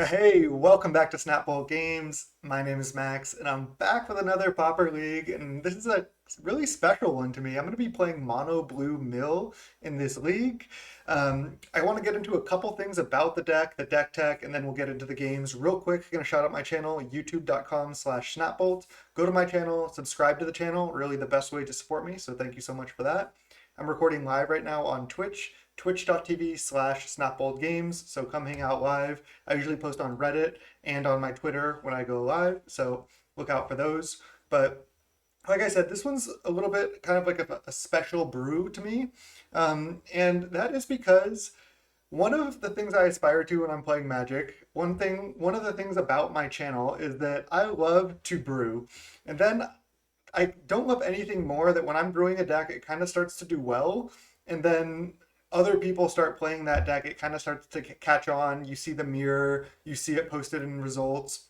Hey, welcome back to Snapball Games. My name is Max, and I'm back with another Pauper League, and this is a really special one to me. I'm going to be playing Mono Blue Mill in this league. I want to get into a couple things about the deck tech, and then we'll get into the games real quick. I'm going to shout out my channel, youtube.com/snapbolt. Go to my channel, subscribe to the channel, really the best way to support me, so thank you so much for that. I'm recording live right now on Twitch, twitch.tv/snapboldgames, so come hang out live. I usually post on Reddit and on my Twitter when I go live, so look out for those. But like I said, this one's a little bit kind of like a special brew to me. And that is because one of the things I aspire to when I'm playing Magic, one of the things about my channel is that I love to brew. And then I don't love anything more that when I'm brewing a deck, it kind of starts to do well. And then other people start playing that deck, it kind of starts to catch on. You see the mirror, you see it posted in results.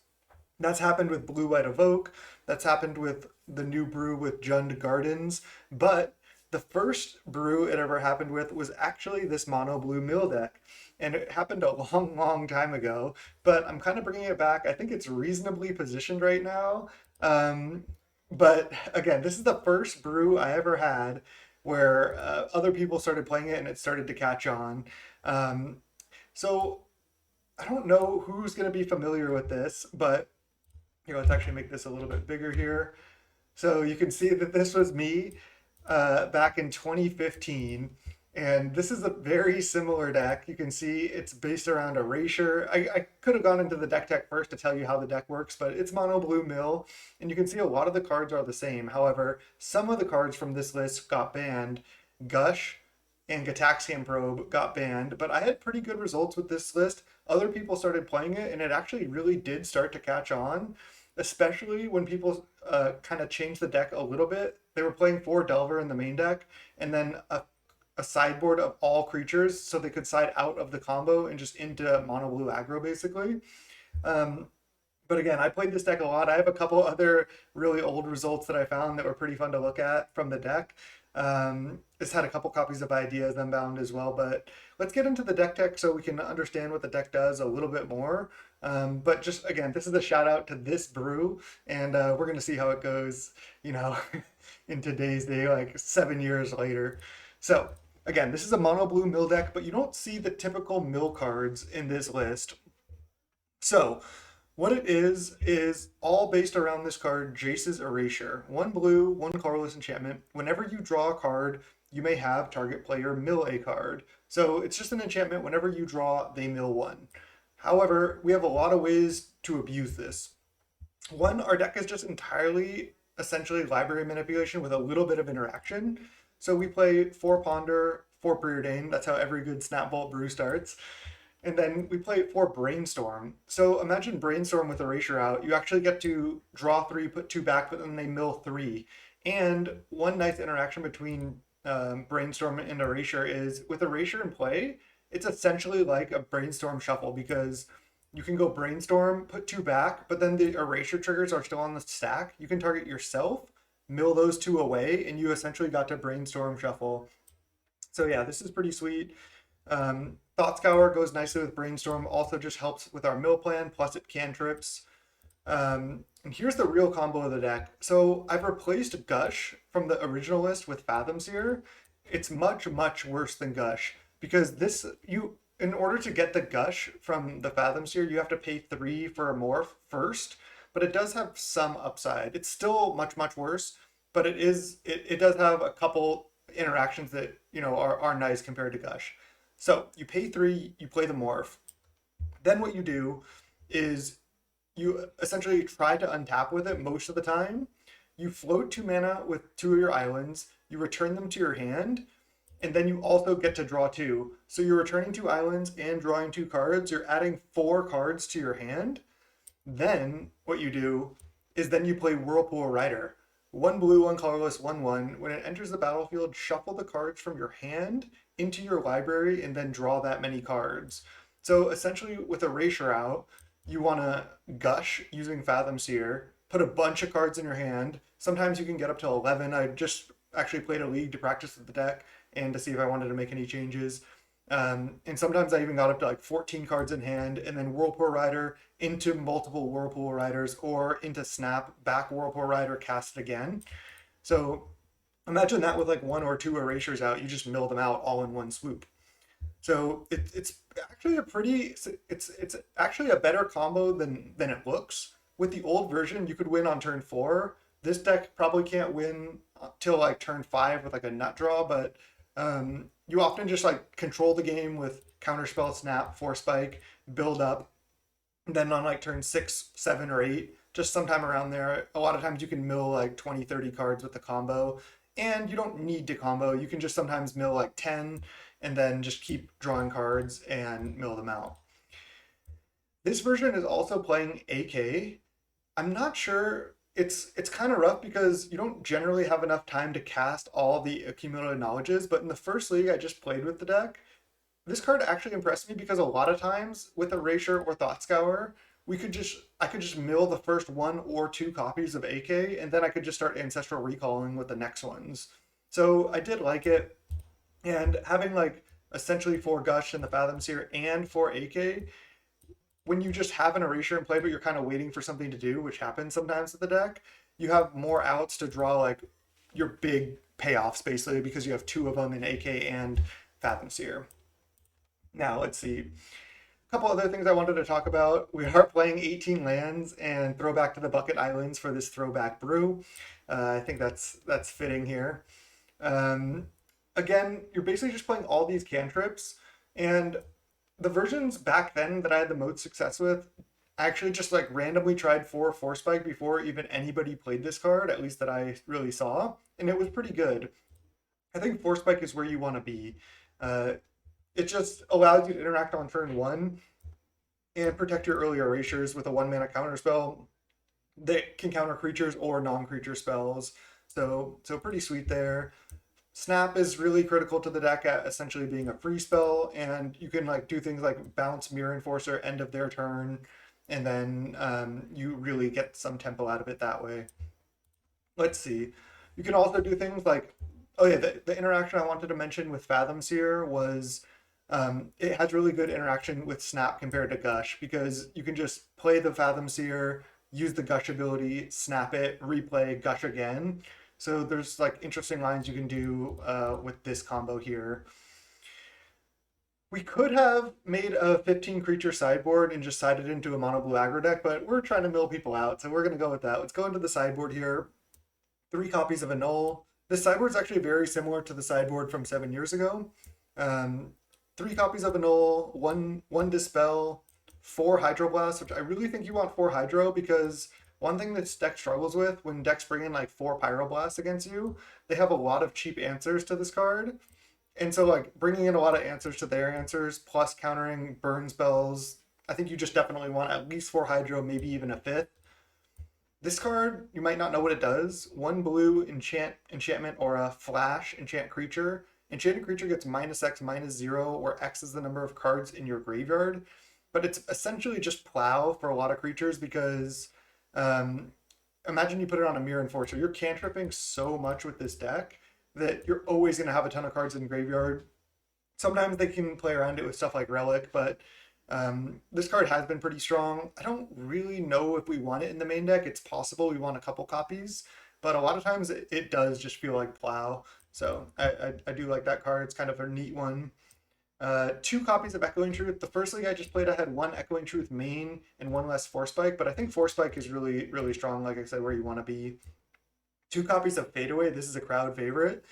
That's happened with Blue White Evoke. That's happened with the new brew with Jund Gardens. But the first brew it ever happened with was actually this mono blue mill deck. And it happened a long, long time ago. But I'm kind of bringing it back. I think it's reasonably positioned right now. Um, but again, this is the first brew I ever had where other people started playing it and it started to catch on. Um, so I don't know who's going to be familiar with this, but let's actually make this a little bit bigger here. So you can see that this was me back in 2015. And this is a very similar deck. You can see it's based around Erasure. I could have gone into the deck tech first to tell you how the deck works, but it's mono blue mill. And you can see a lot of the cards are the same. However, some of the cards from this list got banned. Gush and Gataxian Probe got banned, but I had pretty good results with this list. Other people started playing it, and it actually really did start to catch on, especially when people kind of changed the deck a little bit. They were playing 4 Delver in the main deck, and then a sideboard of all creatures, so they could side out of the combo and just into mono blue aggro, basically. Um, but again, I played this deck a lot. I have a couple other really old results that I found that were pretty fun to look at from the deck. It's had a couple copies of Ideas Unbound as well, but let's get into the deck tech so we can understand what the deck does a little bit more. But just again, this is a shout out to this brew, and we're going to see how it goes, you know, in today's day, like 7 years later. So again, this is a mono blue mill deck, but you don't see the typical mill cards in this list. So what it is all based around this card, Jace's Erasure. 1 blue, 1 colorless enchantment. Whenever you draw a card, you may have target player mill a card. So it's just an enchantment. Whenever you draw, they mill 1. However, we have a lot of ways to abuse this. One, our deck is just entirely essentially library manipulation with a little bit of interaction. So we play 4 Ponder, 4 Preordain. That's how every good Snapbolt brew starts. And then we play 4 Brainstorm. So imagine Brainstorm with Erasure out. You actually get to draw 3, put 2 back, but then they mill 3. And one nice interaction between Brainstorm and Erasure is with Erasure in play, it's essentially like a Brainstorm shuffle because you can go Brainstorm, put 2 back, but then the Erasure triggers are still on the stack. You can target yourself, mill those 2 away, and you essentially got to Brainstorm shuffle. So yeah, this is pretty sweet. Thought Scour goes nicely with Brainstorm, also just helps with our mill plan, plus it cantrips. And here's the real combo of the deck. So I've replaced Gush from the original list with Fathom Seer. It's much, much worse than Gush because in order to get the Gush from the Fathom Seer, you have to pay 3 for a morph first, but it does have some upside. It's still much, much worse, but it does have a couple interactions that, are nice compared to Gush. So you pay 3, you play the morph. Then what you do is you essentially try to untap with it most of the time. You float 2 mana with 2 of your islands, you return them to your hand, and then you also get to draw 2. So you're returning 2 islands and drawing 2 cards. You're adding 4 cards to your hand. Then what you do is then you play Whirlpool Rider. 1 blue, 1 colorless, 1/1. When it enters the battlefield, shuffle the cards from your hand into your library and then draw that many cards. So essentially, with Erasure out, you want to gush using Fathom Seer, put a bunch of cards in your hand. Sometimes you can get up to 11. I just actually played a league to practice with the deck and to see if I wanted to make any changes. And sometimes I even got up to like 14 cards in hand, and then Whirlpool Rider into multiple Whirlpool Riders or into Snap, back Whirlpool Rider, cast it again. So imagine that with like one or two erasures out, you just mill them out all in one swoop. So it's actually a pretty it's actually a better combo than it looks. With the old version, you could win on turn 4. This deck probably can't win till like turn 5 with like a nut draw, but you often just like control the game with counterspell, snap, force spike, build up, and then on like turn 6, 7, or 8, just sometime around there, a lot of times you can mill like 20, 30 cards with the combo. And you don't need to combo. You can just sometimes mill like 10 and then just keep drawing cards and mill them out. This version is also playing AK. I'm not sure. It's kind of rough because you don't generally have enough time to cast all the accumulated knowledges, but in the first league I just played with the deck, this card actually impressed me because a lot of times with Erasure or Thought Scour, I could just mill the first one or two copies of AK, and then I could just start ancestral recalling with the next ones. So I did like it, and having like essentially 4 Gush in the Fathom Seer and 4 AK, when you just have an Erasure in play but you're kind of waiting for something to do, which happens sometimes with the deck, you have more outs to draw like your big payoffs basically because you have 2 of them in AK and Fathom Seer. Now let's see. A couple other things I wanted to talk about. We are playing 18 lands and throwback to the Bucket Islands for this throwback brew. I think that's fitting here. Um, Again, you're basically just playing all these cantrips, and the versions back then that I had the most success with, I actually just like randomly tried 4 Spike before even anybody played this card, at least that I really saw, and it was pretty good. I think 4 Spike is where you want to be. Uh, it just allows you to interact on turn 1 and protect your earlier erasures with a 1 mana counter spell that can counter creatures or non-creature spells. So pretty sweet there. Snap is really critical to the deck at essentially being a free spell, and you can like do things like bounce Mirror Enforcer end of their turn, and then you really get some tempo out of it that way. Let's see. You can also do things like, oh yeah, the interaction I wanted to mention with Fathom Seer was it has really good interaction with Snap compared to Gush because you can just play the Fathom Seer, use the Gush ability, snap it, replay, Gush again. So there's like interesting lines you can do with this combo here. We could have made a 15 creature sideboard and just sided into a mono blue aggro deck, but we're trying to mill people out, so we're going to go with that. Let's go into the sideboard here. 3 copies of Annul. This sideboard is actually very similar to the sideboard from 7 years ago. 3 copies of Annul, one Dispel, 4 Hydroblast, which I really think you want 4 Hydro because one thing this deck struggles with when decks bring in like 4 Pyroblasts against you, they have a lot of cheap answers to this card. And so like bringing in a lot of answers to their answers plus countering burn spells, I think you just definitely want at least 4 Hydro, maybe even a 5th. This card, you might not know what it does. 1 blue enchantment or a flash enchant creature. Enchanted creature gets -X -0, where X is the number of cards in your graveyard. But it's essentially just plow for a lot of creatures because imagine you put it on a Mirror Enforcer. You're cantripping so much with this deck that you're always going to have a ton of cards in the graveyard. Sometimes they can play around it with stuff like Relic, but this card has been pretty strong. I don't really know if we want it in the main deck. It's possible we want a couple copies, but a lot of times it does just feel like plow. So I do like that card. It's kind of a neat one. 2 copies of Echoing Truth. The first league I just played, I had 1 Echoing Truth main and 1 less 4 Spike, but I think 4 Spike is really, really strong, like I said, where you want to be. 2 copies of Fadeaway. This is a crowd favorite.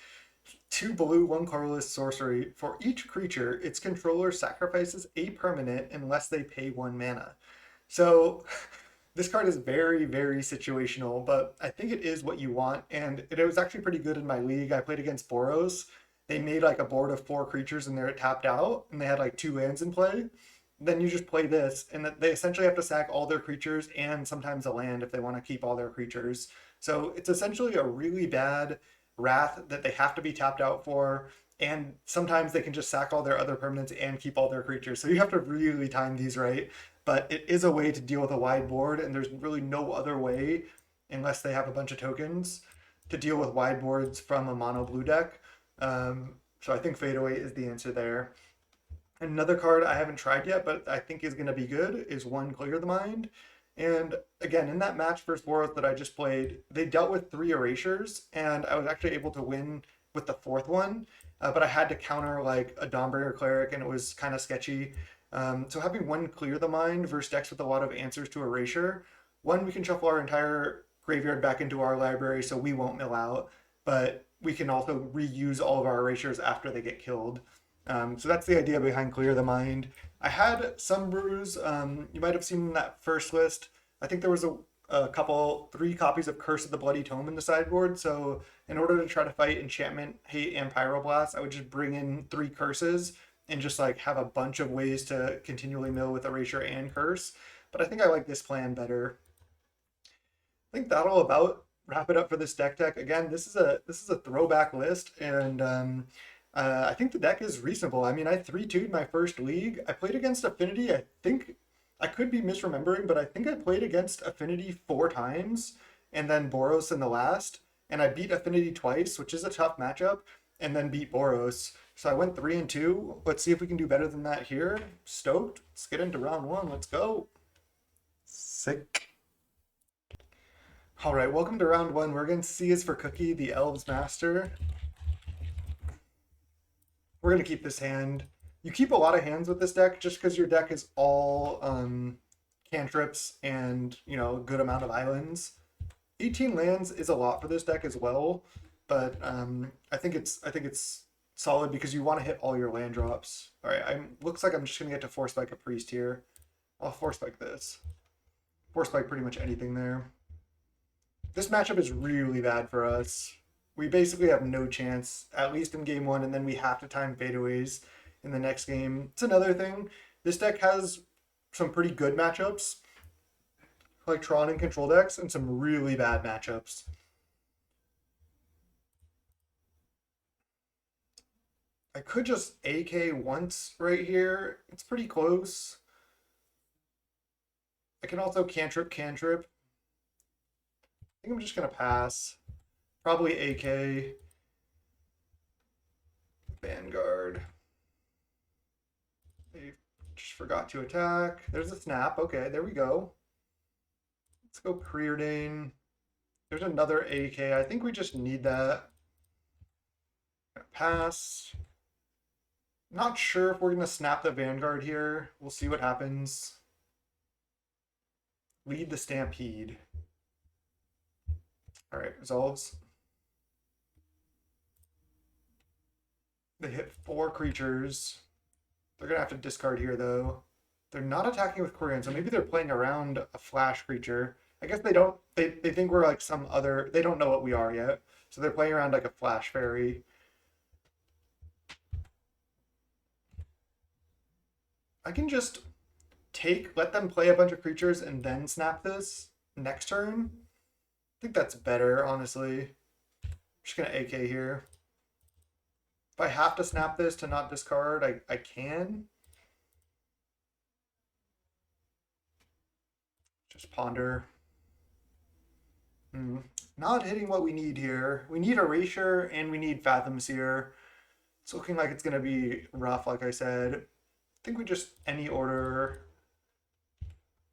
2 blue, 1 colorless sorcery. For each creature, its controller sacrifices a permanent unless they pay 1 mana. So this card is very, very situational, but I think it is what you want, and it was actually pretty good in my league. I played against Boros. They made like a board of 4 creatures and they're tapped out, and they had like 2 lands in play. Then you just play this, and they essentially have to sack all their creatures and sometimes a land if they want to keep all their creatures. So it's essentially a really bad Wrath that they have to be tapped out for, and sometimes they can just sack all their other permanents and keep all their creatures. So you have to really time these right, but it is a way to deal with a wide board, and there's really no other way, unless they have a bunch of tokens, to deal with wide boards from a mono blue deck. So I think Fadeaway is the answer there. Another card I haven't tried yet, but I think is going to be good is one Clear the Mind. And again, in that match versus Boros that I just played, they dealt with three erasures, and I was actually able to win with the fourth one. But I had to counter like a Dawnbringer Cleric, and it was kind of sketchy. So having one Clear the Mind versus decks with a lot of answers to erasure, one, we can shuffle our entire graveyard back into our library so we won't mill out, but we can also reuse all of our erasures after they get killed. So that's the idea behind Clear the Mind. I had some brews. You might have seen that first list. I think there was a couple, three copies of Curse of the Bloody Tome in the sideboard. So in order to try to fight Enchantment, Hate, and Pyroblast, I would just bring in three curses and just like have a bunch of ways to continually mill with Erasure and Curse. But I think I like this plan better. I think that'll about wrap it up for this deck tech. Again, this is a throwback list, and I think the deck is reasonable. I mean, I 3-2'd my first league. I played against Affinity. I think I could be misremembering, but I think I played against Affinity 4 times, and then Boros in the last, and I beat Affinity twice, which is a tough matchup, and then beat Boros. So I went 3-2. Let's see if we can do better than that here. Stoked. Let's get into round one. Let's go. Sick. All right, welcome to round one. We're against C is for Cookie, the Elves Master. We're going to keep this hand. You keep a lot of hands with this deck just because your deck is all cantrips and, you know, a good amount of islands. 18 lands is a lot for this deck as well, but I think it's solid because you want to hit all your land drops. All right, looks like I'm just going to get to Force Spike a Priest here. I'll Force Spike this. Force Spike pretty much anything there. This matchup is really bad for us. We basically have no chance, at least in game one, and then we have to time fadeaways in the next game. It's another thing. This deck has some pretty good matchups, like Tron and control decks, and some really bad matchups. I could just AK once right here. It's pretty close. I can also cantrip. I think I'm just going to pass. Probably AK. Vanguard. They just forgot to attack. There's a snap. Okay, there we go. Let's go Preordain. There's another AK. I think we just need that. Pass. Not sure if we're going to snap the Vanguard here. We'll see what happens. Lead the Stampede. All right, resolves. They hit 4 creatures. They're going to have to discard here, though. They're not attacking with Quirion, so maybe they're playing around a flash creature. I guess they don't... They think we're like some other... They don't know what we are yet. So they're playing around like a flash fairy. I can just let them play a bunch of creatures and then snap this next turn. I think that's better, honestly. I'm just going to AK here. If I have to snap this to not discard, I can. Just ponder. Not hitting what we need here. We need Erasure and we need Fathom Seer. It's looking like it's going to be rough, like I said. I think we just any order,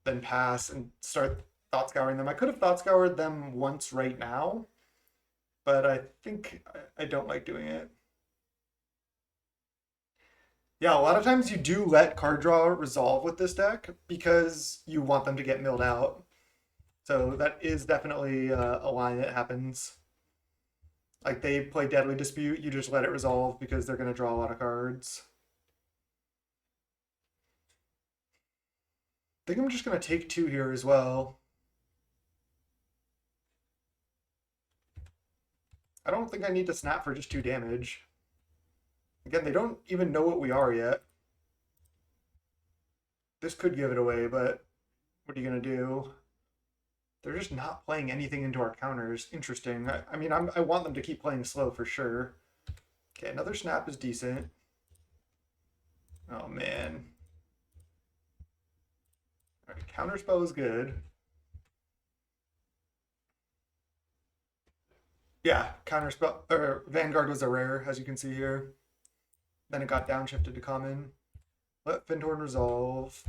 then pass and start Thought Scouring them. I could have Thought Scoured them once right now, but I think I don't like doing it. Yeah, a lot of times you do let card draw resolve with this deck because you want them to get milled out. So that is definitely a line that happens. Like they play Deadly Dispute, you just let it resolve because they're going to draw a lot of cards. I think I'm just going to take 2 here as well. I don't think I need to snap for just 2 damage. Again, they don't even know what we are yet. This could give it away, but what are you going to do? They're just not playing anything into our counters. Interesting. I mean, I want them to keep playing slow for sure. Okay, another snap is decent. Oh, man. All right, counterspell is good. Yeah, counterspell, or Vanguard was a rare, as you can see here. Then it got downshifted to common. Let Findhorn resolve.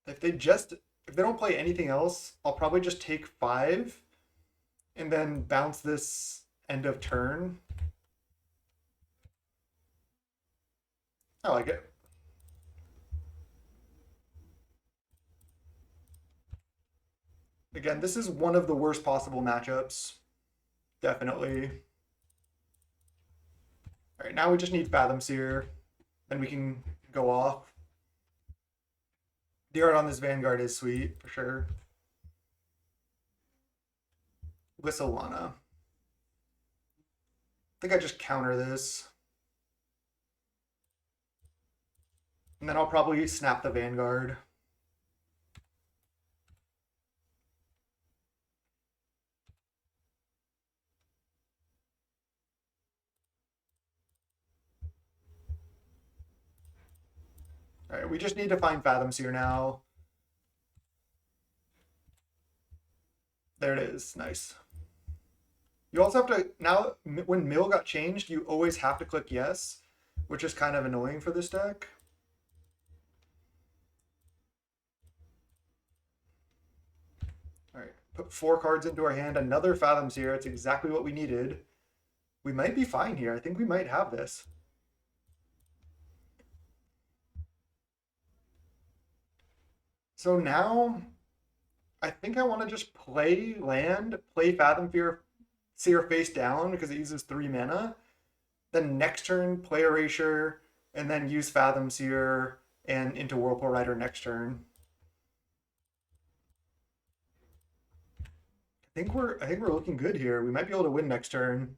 If they don't play anything else, I'll probably just take 5 and then bounce this end of turn. I like it. Again, this is one of the worst possible matchups. Definitely. All right, now we just need Fathom Seer. Then we can go off. The art on this Vanguard is sweet, for sure. Whistlelana. I think I just counter this. And then I'll probably snap the Vanguard. All right, we just need to find Fathom Seer now. There it is. Nice. You also have to, now when mill got changed, you always have to click yes, which is kind of annoying for this deck. All right, put 4 cards into our hand. Another Fathom Seer. It's exactly what we needed. We might be fine here. I think we might have this. So now I think I want to just play land, play Fathom Seer face down because it uses 3 mana. Then next turn, play Erasure, and then use Fathom Seer and into Whirlpool Rider next turn. I think we're looking good here. We might be able to win next turn.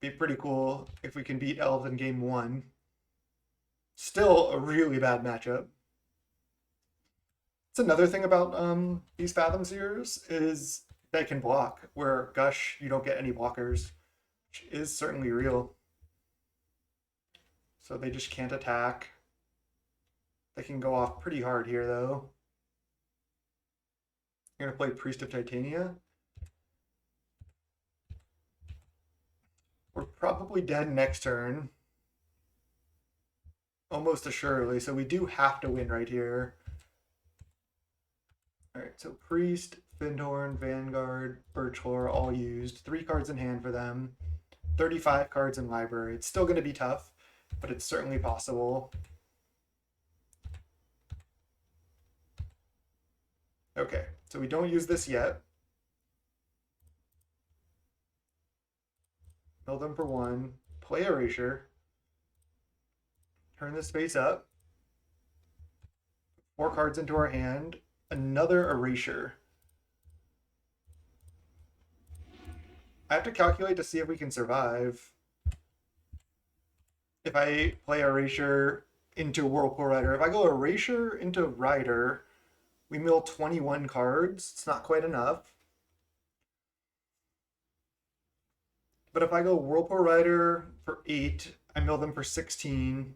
Be pretty cool if we can beat Elves in game 1. Still a really bad matchup. It's another thing about these Fathom Seers is they can block, where Gush, you don't get any blockers, which is certainly real. So they just can't attack. They can go off pretty hard here, though. You're going to play Priest of Titania. We're probably dead next turn. Almost assuredly, so we do have to win right here. All right, so Priest, Findhorn, Vanguard, Birchlore, all used. 3 cards in hand for them. 35 cards in library. It's still going to be tough, but it's certainly possible. Okay, so we don't use this yet. Mill them for 1. Play Erasure. Turn this face up. 4 cards into our hand. Another Erasure. I have to calculate to see if we can survive. If I play Erasure into Whirlpool Rider. If I go Erasure into Rider, we mill 21 cards. It's not quite enough. But if I go Whirlpool Rider for 8, I mill them for 16.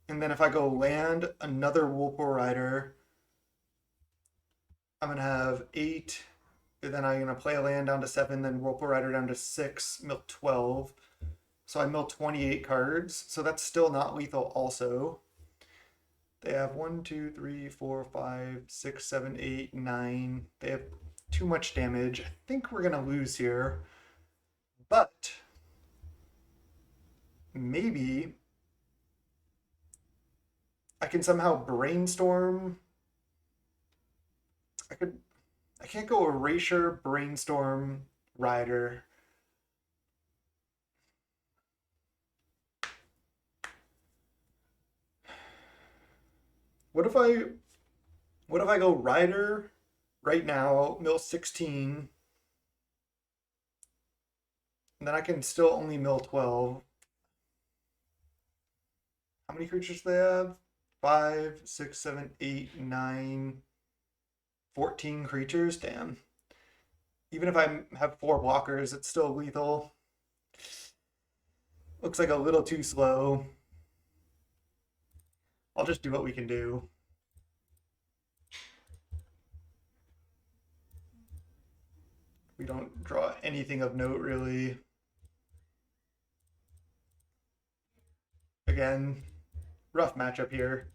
And then if I go land another Whirlpool Rider, I'm going to have 8. And then I'm going to play a land down to 7, then Whirlpool Rider down to 6, mill 12. So I mill 28 cards. So that's still not lethal also. They have 1, 2, 3, 4, 5, 6, 7, 8, 9. They have too much damage. I think we're going to lose here. But maybe I can somehow brainstorm. I can't go Erasure, Brainstorm, Rider. What if I go Rider right now, mill 16, and then I can still only mill 12. How many creatures do they have? 5, 6, 7, 8, 9, 14 creatures? Damn. Even if I have 4 blockers, it's still lethal. Looks like a little too slow. I'll just do what we can do. We don't draw anything of note, really. Again, rough matchup here.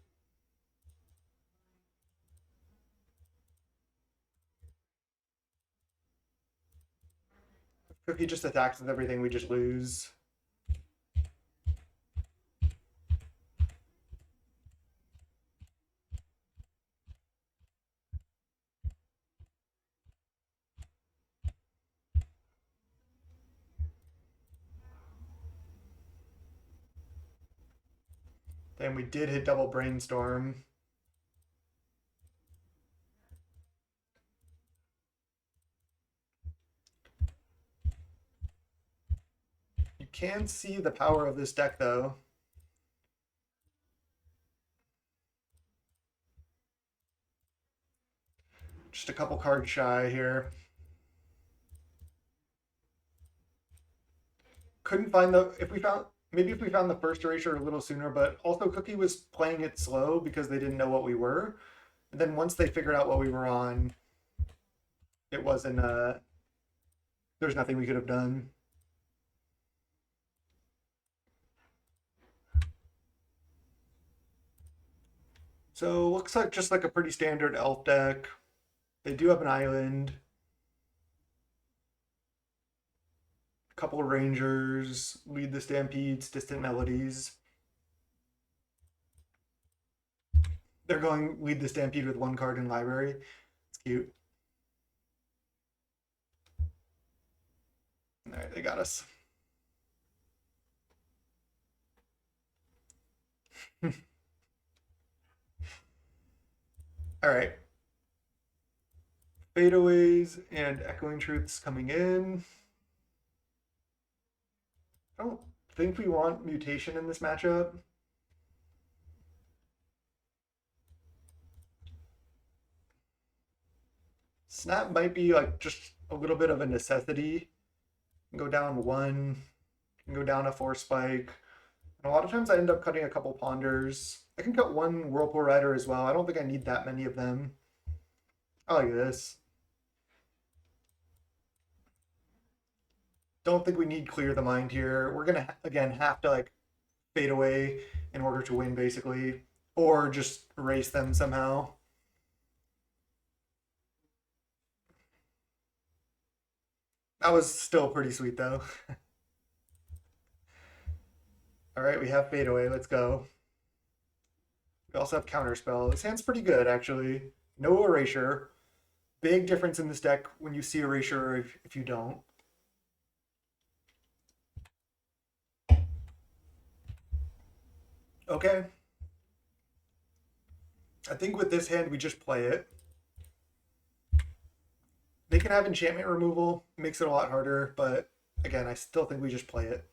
Cookie just attacks with everything, we just lose. Then we did hit double brainstorm. You can see the power of this deck though. Just a couple cards shy here. Couldn't find the, if we found, maybe if we found the first erasure a little sooner, but also Cookie was playing it slow because they didn't know what we were. And then once they figured out what we were on, it wasn't, there's nothing we could have done. So looks like just like a pretty standard elf deck. They do have an island. A couple of rangers, lead the stampedes, distant melodies. They're going lead the stampede with one card in library. It's cute. All right, they got us. All right. Fadeaways and Echoing Truths coming in. I don't think we want mutation in this matchup. Snap might be like just a little bit of a necessity. Go down one, go down a 4 spike. And a lot of times I end up cutting a couple ponders. I can cut one Whirlpool Rider as well. I don't think I need that many of them. I like this. Don't think we need Clear the Mind here. We're gonna again have to like fade away in order to win basically, or just erase them somehow. That was still pretty sweet though. All right, we have fade away. Let's go. We also have counterspell. This hand's pretty good actually. No erasure. Big difference in this deck when you see erasure if you don't. Okay. I think with this hand we just play it. They can have enchantment removal, makes it a lot harder, but again, I still think we just play it.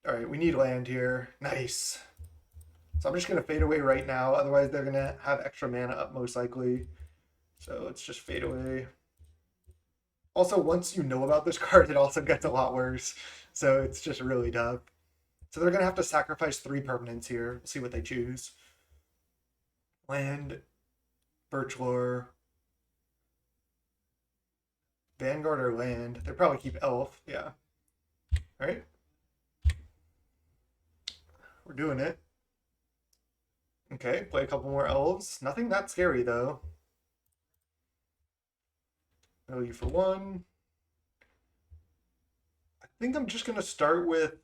All right, we need land here. Nice. So I'm just going to fade away right now. Otherwise, they're going to have extra mana up most likely. So let's just fade away. Also, once you know about this card, it also gets a lot worse. So it's just really tough. So they're going to have to sacrifice 3 permanents here. We'll see what they choose. Land, Birchlore, Vanguard or land. They probably keep Elf. Yeah. All right. We're doing it. Okay, play a couple more elves. Nothing that scary though. Value for 1. I think I'm just gonna start with.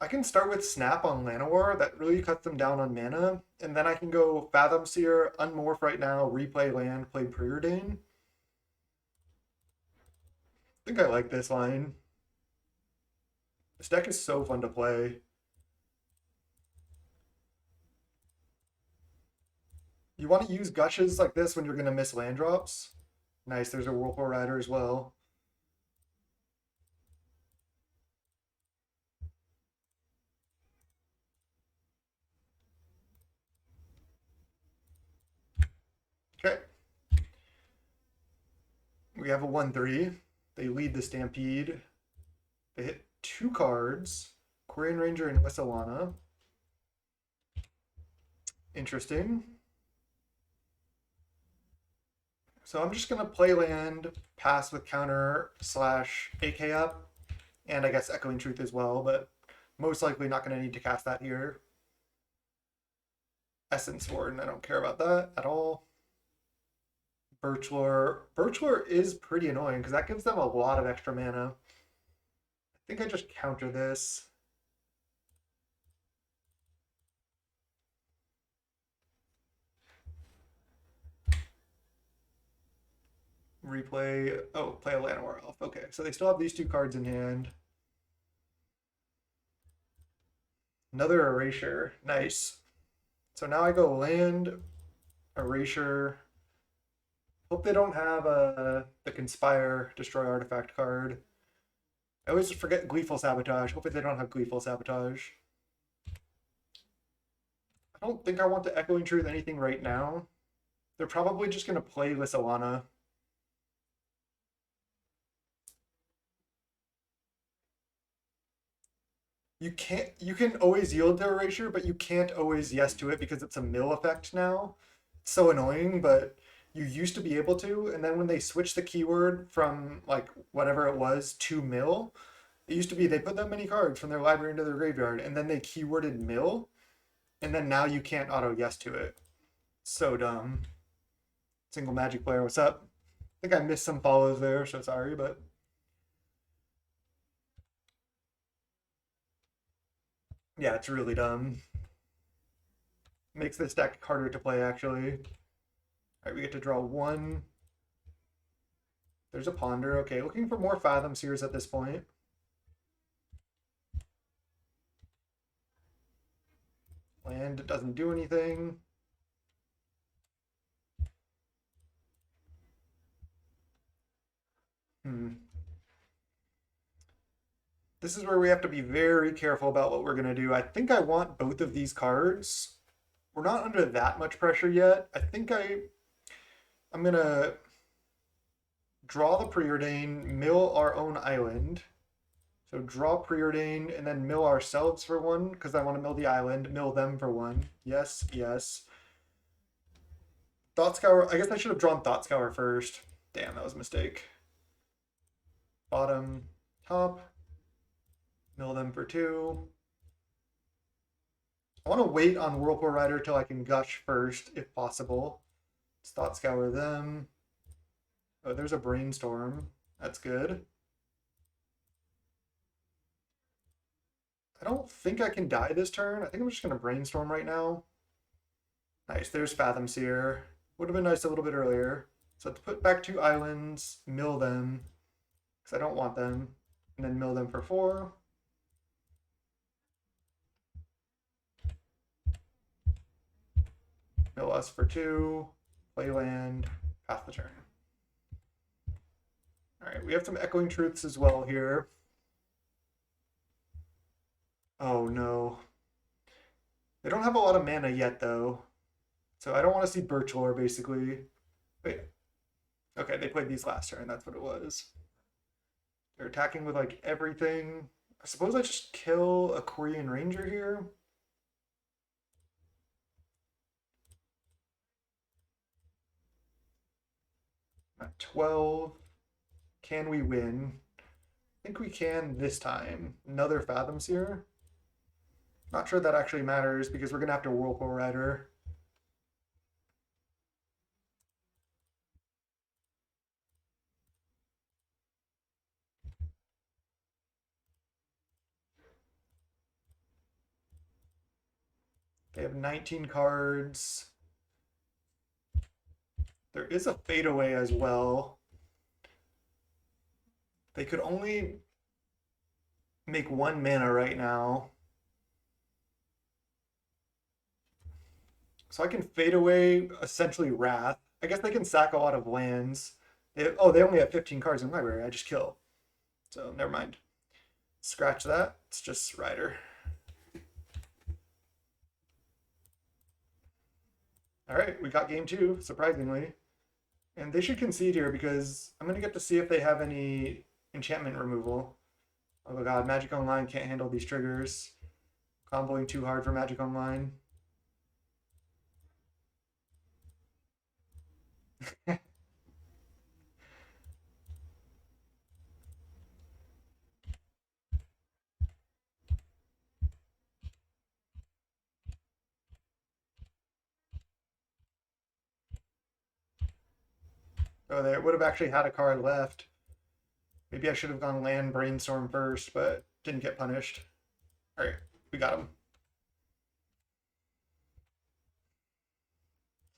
I can start with Snap on Llanowar. That really cuts them down on mana, and then I can go Fathom Seer, Unmorph right now, replay land, play Preordain. I think I like this line. This deck is so fun to play. You want to use gushes like this when you're going to miss land drops. Nice, there's a Whirlpool Rider as well. Okay. We have a 1/3. They lead the Stampede. They hit 2 cards. Quarian Ranger and Wesselana. Interesting. So I'm just going to play land, pass with counter / AK up. And I guess Echoing Truth as well, but most likely not going to need to cast that here. Essence Warden, I don't care about that at all. Birchlore. Birchlore is pretty annoying because that gives them a lot of extra mana. I think I just counter this. Replay. Oh, play a Llanowar Elf. Okay, so they still have these two cards in hand. Another Erasure. Nice. So now I go land, Erasure. Hope they don't have the Conspire, Destroy Artifact card. I always forget Gleeful Sabotage. Hopefully they don't have Gleeful Sabotage. I don't think I want to Echoing Truth anything right now. They're probably just going to play Lissalana. You can always yield to Erasure, but you can't always yes to it because it's a mill effect now. It's so annoying, but you used to be able to, and then when they switched the keyword from like whatever it was to mill, it used to be they put that many cards from their library into their graveyard, and then they keyworded mill, and then now you can't auto yes to it. So dumb. Single Magic player, what's up? I think I missed some follows there, so sorry, but yeah, it's really dumb. Makes this deck harder to play, actually. All right, we get to draw one. There's a Ponder. Okay, looking for more Fathom Seers at this point. Land doesn't do anything. This is where we have to be very careful about what we're going to do. I think I want both of these cards. We're not under that much pressure yet. I think I'm going to draw the Preordain, mill our own island. So draw Preordain and then mill ourselves for one because I want to mill the island, mill them for one. Yes, yes. Thought Scour. I guess I should have drawn Thought Scour first. Damn, that was a mistake. Bottom, top. Mill them for two. I want to wait on Whirlpool Rider till I can gush first, if possible. Let's Thought Scour them. Oh, there's a Brainstorm. That's good. I don't think I can die this turn. I think I'm just going to Brainstorm right now. Nice, there's Fathom Seer. Would have been nice a little bit earlier. So let's put back two islands, mill them, because I don't want them, and then mill them for four. Mill us for two, play land, pass the turn. All right, we have some Echoing Truths as well here. Oh no. They don't have a lot of mana yet though. So I don't want to see Birchlore basically. Wait. Okay, they played these last turn, that's what it was. They're attacking with like everything. I suppose I just kill a Quirion Ranger here. At 12. Can we win? I think we can this time. Another Fathom Seer. Not sure that actually matters because we're going to have to Whirlpool Rider. They have 19 cards. There is a fadeaway as well. They could only make one mana right now. So I can fade away essentially Wrath. I guess they can sack a lot of lands. They only have 15 cards in library. I just kill. So never mind. Scratch that. It's just Rider. All right, we got game two, surprisingly. And they should concede here because I'm going to get to see if they have any enchantment removal. Oh my god, Magic Online can't handle these triggers. Comboing too hard for Magic Online. Oh, they would have actually had a card left. Maybe I should have gone land brainstorm first, but didn't get punished. All right, we got him.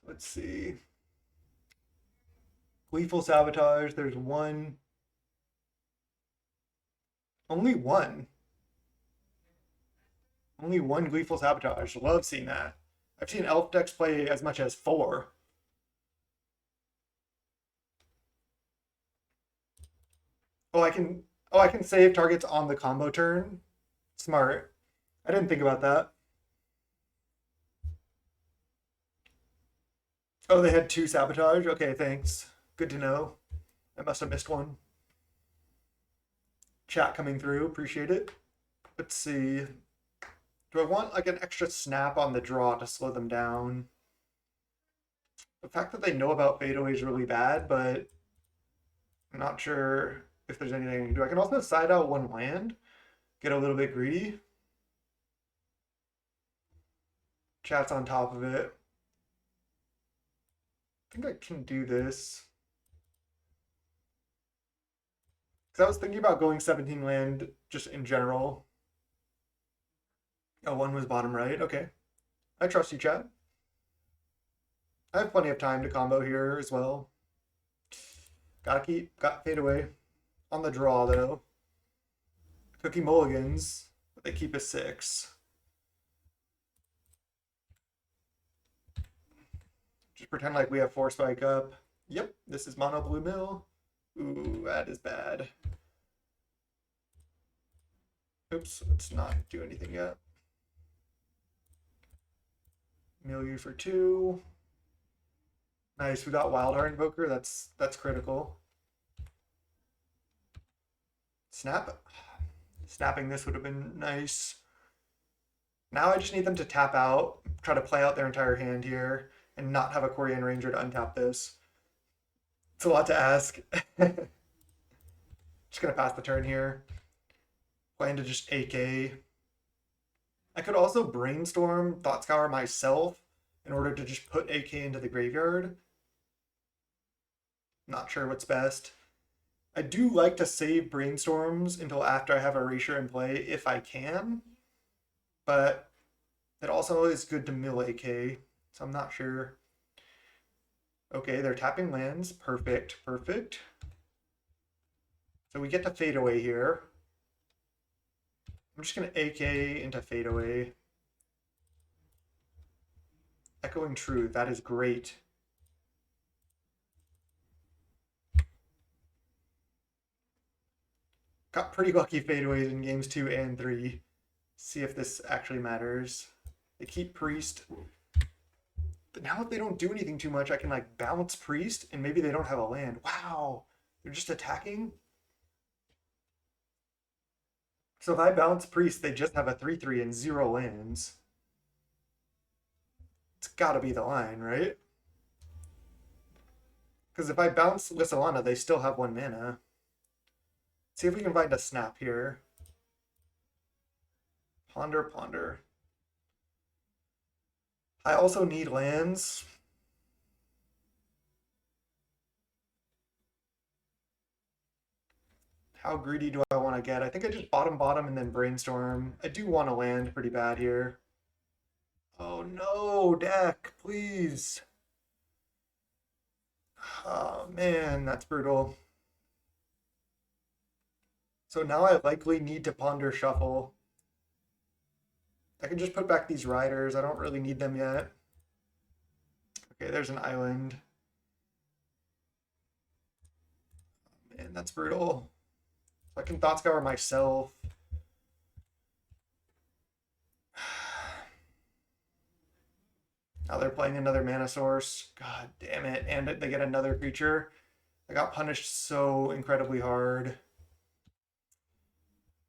Let's see. Gleeful Sabotage. There's one. Only one. Only one Gleeful Sabotage. Love seeing that. I've seen elf decks play as much as 4. Oh, I can save targets on the combo turn. Smart. I didn't think about that. Oh, they had 2 sabotage? Okay, thanks. Good to know. I must have missed one. Chat coming through, appreciate it. Let's see. Do I want like an extra snap on the draw to slow them down? The fact that they know about fadeaway is really bad, but I'm not sure if there's anything I can do. I can also side out one land, get a little bit greedy. Chat's on top of it. I think I can do this. Because I was thinking about going 17 land just in general. Oh, one was bottom right. Okay. I trust you, chat. I have plenty of time to combo here as well. Got fade away. On the draw, though. Cookie mulligans, but they keep a 6. Just pretend like we have 4 spike up. Yep, this is mono blue mill. Ooh, that is bad. Oops, let's not do anything yet. Mill you for 2. Nice, we got Wild Heart Invoker. That's critical. Snap. Snapping this would have been nice. Now I just need them to tap out, try to play out their entire hand here, and not have a Korean Ranger to untap this. It's a lot to ask. Just gonna pass the turn here. Plan to just AK. I could also brainstorm Thought Scour myself in order to just put AK into the graveyard. Not sure what's best. I do like to save brainstorms until after I have Erasure in play if I can, but it also is good to mill AK, so I'm not sure. Okay, they're tapping lands. Perfect, perfect. So we get to fade away here. I'm just going to AK into fade away. Echoing Truth, that is great. Got pretty lucky fadeaways in games 2 and 3. See if this actually matters. They keep Priest. But now if they don't do anything too much, I can like bounce Priest and maybe they don't have a land. Wow, they're just attacking? So if I bounce Priest, they just have a 3/3 and 0 lands. It's gotta be the line, right? Because if I bounce Lissalana, they still have 1 mana. See if we can find a snap here. Ponder, ponder. I also need lands. How greedy do I want to get? I think I just bottom and then brainstorm. I do want to land pretty bad here. Oh no, deck, please. Oh man, that's brutal. So now I likely need to ponder shuffle. I can just put back these riders. I don't really need them yet. Okay, there's an island. Oh, man, that's brutal. So I can Thought Scour myself. Now they're playing another mana source. God damn it. And they get another creature. I got punished so incredibly hard.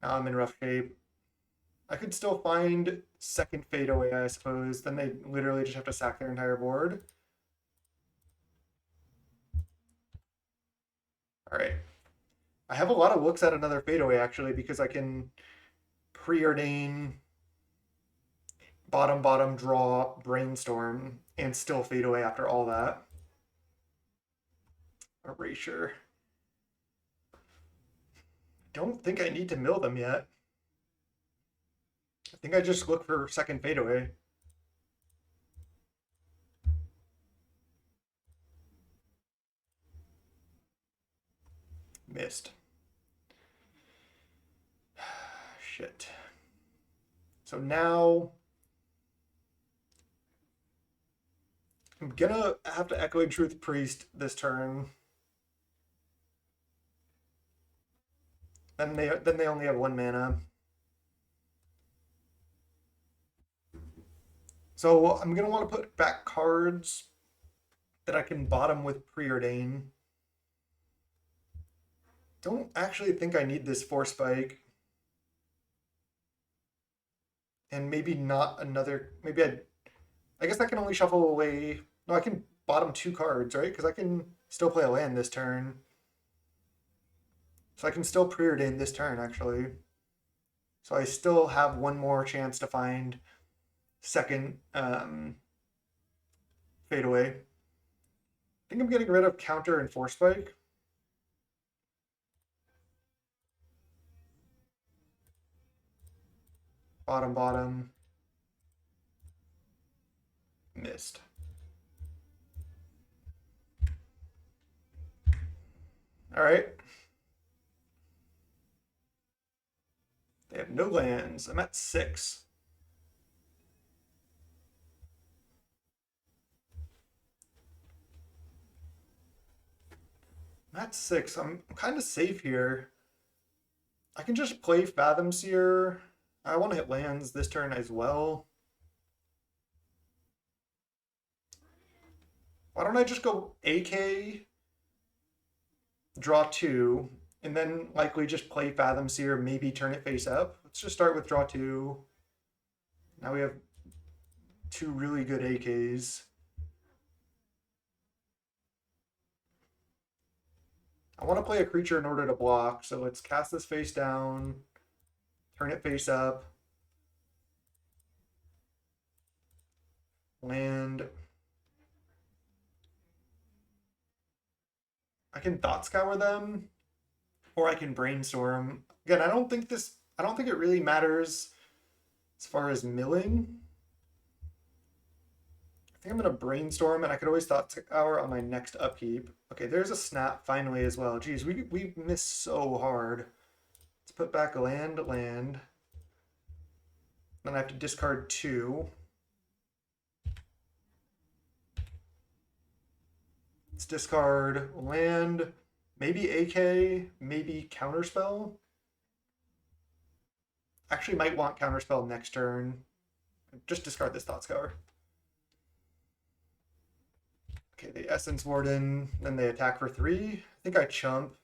Now I'm in rough shape. I could still find second fadeaway, I suppose. Then they literally just have to sack their entire board. All right. I have a lot of looks at another fadeaway, actually, because I can preordain bottom, draw, brainstorm, and still fade away after all that. Erasure. Don't think I need to mill them yet. I think I just look for second fadeaway. Missed. Shit. So now I'm gonna have to Echoing Truth Priest this turn. Then they only have 1 mana. So I'm gonna want to put back cards that I can bottom with Preordain. Don't actually think I need this Force Spike. And maybe not another. Maybe I guess I can only shuffle away. No, I can bottom 2 cards, right? Because I can still play a land this turn. So I can still Preordain this turn, actually. So I still have 1 more chance to find second fadeaway. I think I'm getting rid of counter and Force Spike. Bottom. Missed. All right. They have no lands. I'm at 6. I'm at 6. I'm kind of safe here. I can just play Fathom Seer. I want to hit lands this turn as well. Why don't I just go AK, draw 2, and then likely just play Fathom Seer, maybe turn it face up. Let's just start with draw 2. Now we have 2 really good AKs. I want to play a creature in order to block, so let's cast this face down, turn it face up, land. I can Thought Scour them, or I can Brainstorm. Again, I don't think it really matters as far as milling. I think I'm gonna Brainstorm, and I could always Thought Scour on my next upkeep. Okay, there's a snap finally as well. Geez, we miss so hard. Let's put back a land. Then I have to discard 2. Let's discard land, maybe AK, maybe Counterspell. Actually might want Counterspell next turn. Just discard this Thought Scour. Okay, the Essence Warden, then they attack for 3. I think I chump.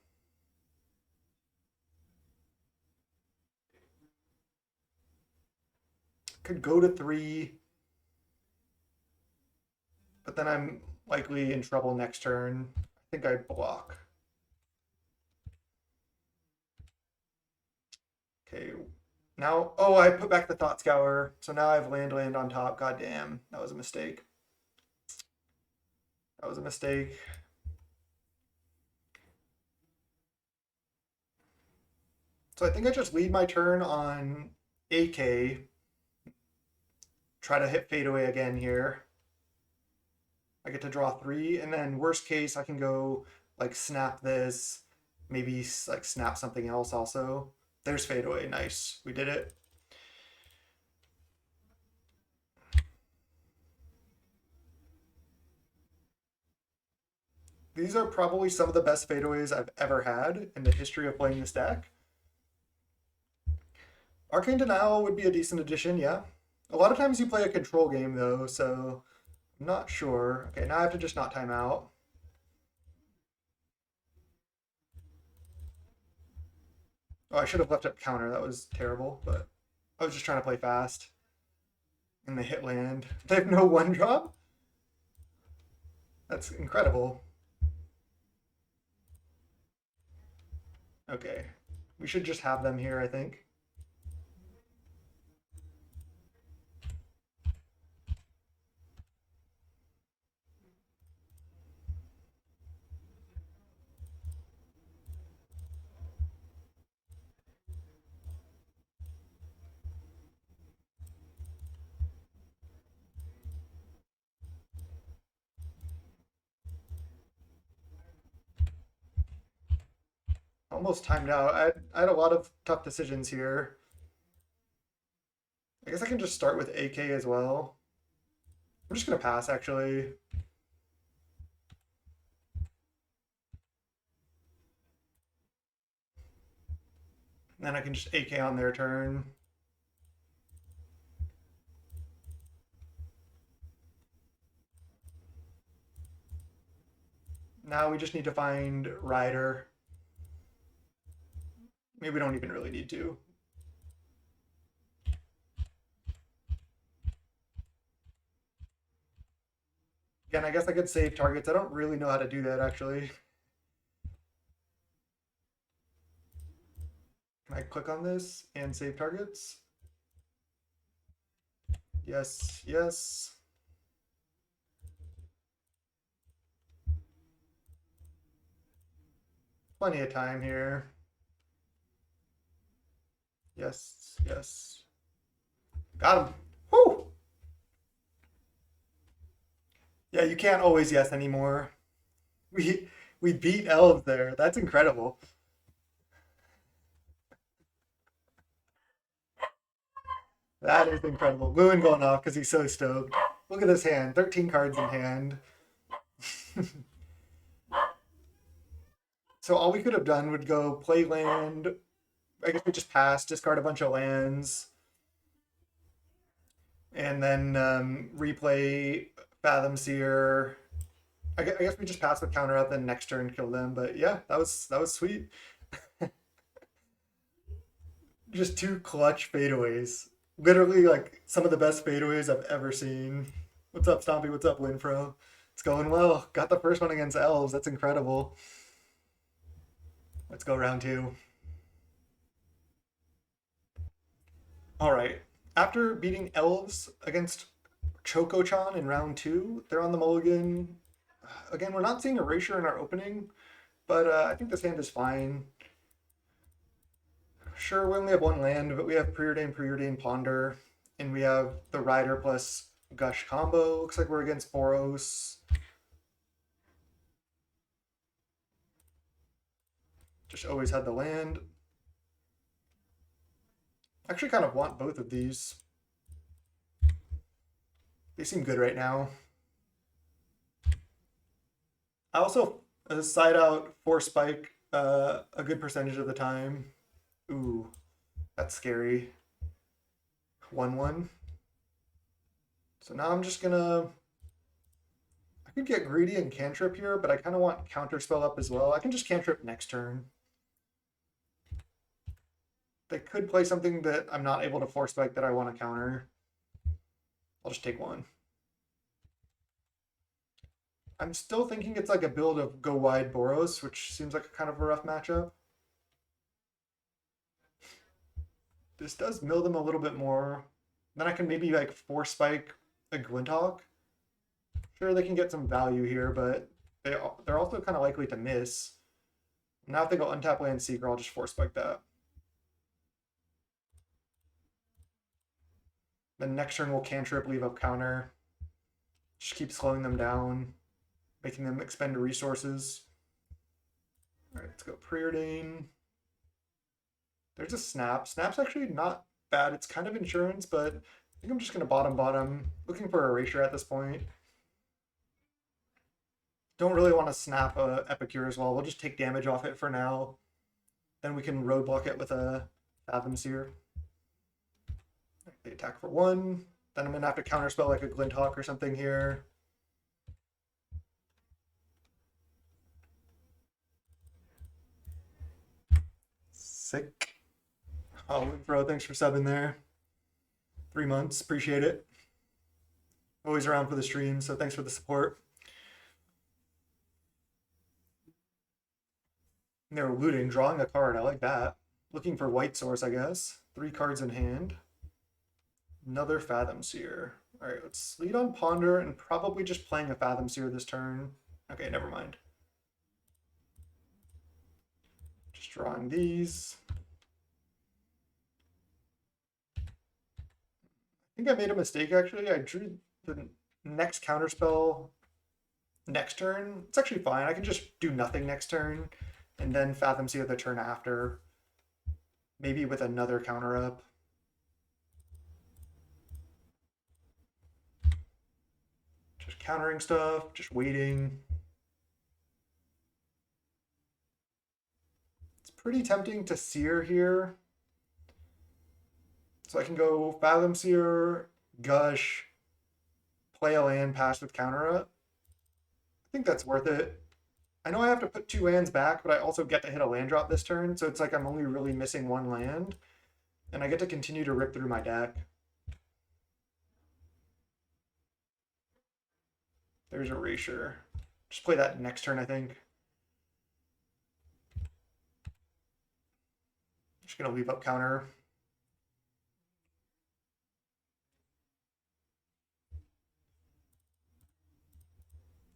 Could go to 3. But then I'm likely in trouble next turn. I think I block. Okay, now, oh, I put back the Thought Scour. So now I have land on top. God damn, that was a mistake. That was a mistake. So I think I just lead my turn on AK. Try to hit fadeaway again here. I get to draw 3, and then worst case, I can go like snap this, maybe like snap something else also. There's fadeaway, nice, we did it. These are probably some of the best fadeaways I've ever had in the history of playing this deck. Arcane Denial would be a decent addition, yeah. A lot of times you play a control game though, so I'm not sure. Okay, now I have to just not time out. Oh, I should have left up counter. That was terrible, but I was just trying to play fast. And they hit land. They have no 1-drop? That's incredible. Okay. We should just have them here, I think. Almost timed out. I had a lot of tough decisions here. I guess I can just start with AK as well. I'm just gonna pass actually. And then I can just AK on their turn. Now we just need to find Rider. Maybe we don't even really need to. Again, I guess I could save targets. I don't really know how to do that actually. Can I click on this and save targets? Yes, yes. Plenty of time here. Yes, yes. Got him. Whoo! Yeah, you can't always yes anymore. We beat Elves there. That's incredible. That is incredible. Moon going off because he's so stoked. Look at this hand. 13 cards in hand. So all we could have done would go play land. I guess we just pass, discard a bunch of lands, and then replay Fathom Seer. I guess we just pass with counter up, then next turn kill them. But yeah, that was sweet. Just two clutch fadeaways. Literally like some of the best fadeaways I've ever seen. What's up, Stompy? What's up, Winfro? It's going well. Got the first one against Elves. That's incredible. Let's go round two. All right. After beating Elves against Choco-chan in round two, they're on the mulligan. Again, we're not seeing Erasure in our opening, but I think this hand is fine. Sure, we only have one land, but we have Preordain, Ponder, and we have the Rider plus Gush combo. Looks like we're against Boros. Just always had the land. Actually kind of want both of these. They seem good right now. I also side out Force Spike a good percentage of the time. Ooh, that's scary. 1-1. So now I'm just gonna... I could get greedy and cantrip here, but I kind of want counterspell up as well. I can just cantrip next turn. They could play something that I'm not able to force spike that I want to counter. I'll just take one. I'm still thinking it's like a build of go wide Boros, which seems like a kind of a rough matchup. This does mill them a little bit more. Then I can maybe like force spike a Glinthawk. Sure, they can get some value here, but they're also kind of likely to miss. Now if they go untap land Seeker, I'll just force spike that. Then next turn we'll cantrip, leave up counter. Just keep slowing them down, making them expend resources. All right, let's go Preordain. There's a Snap. Snap's actually not bad. It's kind of insurance, but I think I'm just going to bottom. Looking for Erasure at this point. Don't really want to snap a Epicure as well. We'll just take damage off it for now. Then we can roadblock it with a Fathom Seer. They attack for 1. Then I'm going to have to counterspell like a Glinthawk or something here. Sick. Oh, bro, thanks for subbing there. 3 months, appreciate it. Always around for the stream, so thanks for the support. And they were looting, drawing a card. I like that. Looking for white source, I guess. 3 cards in hand. Another Fathom Seer. All right, let's lead on Ponder and probably just playing a Fathom Seer this turn. Okay, never mind. Just drawing these. I think I made a mistake actually. I drew the next counterspell next turn. It's actually fine. I can just do nothing next turn and then Fathom Seer the turn after, maybe with another counter up. Just countering stuff, just waiting. It's pretty tempting to Seer here. So I can go Fathom Seer, Gush, play a land, pass with counter up. I think that's worth it. I know I have to put 2 lands back, but I also get to hit a land drop this turn, so it's like I'm only really missing 1 land, and I get to continue to rip through my deck. There's Erasure. Just play that next turn, I think. Just gonna leave up counter.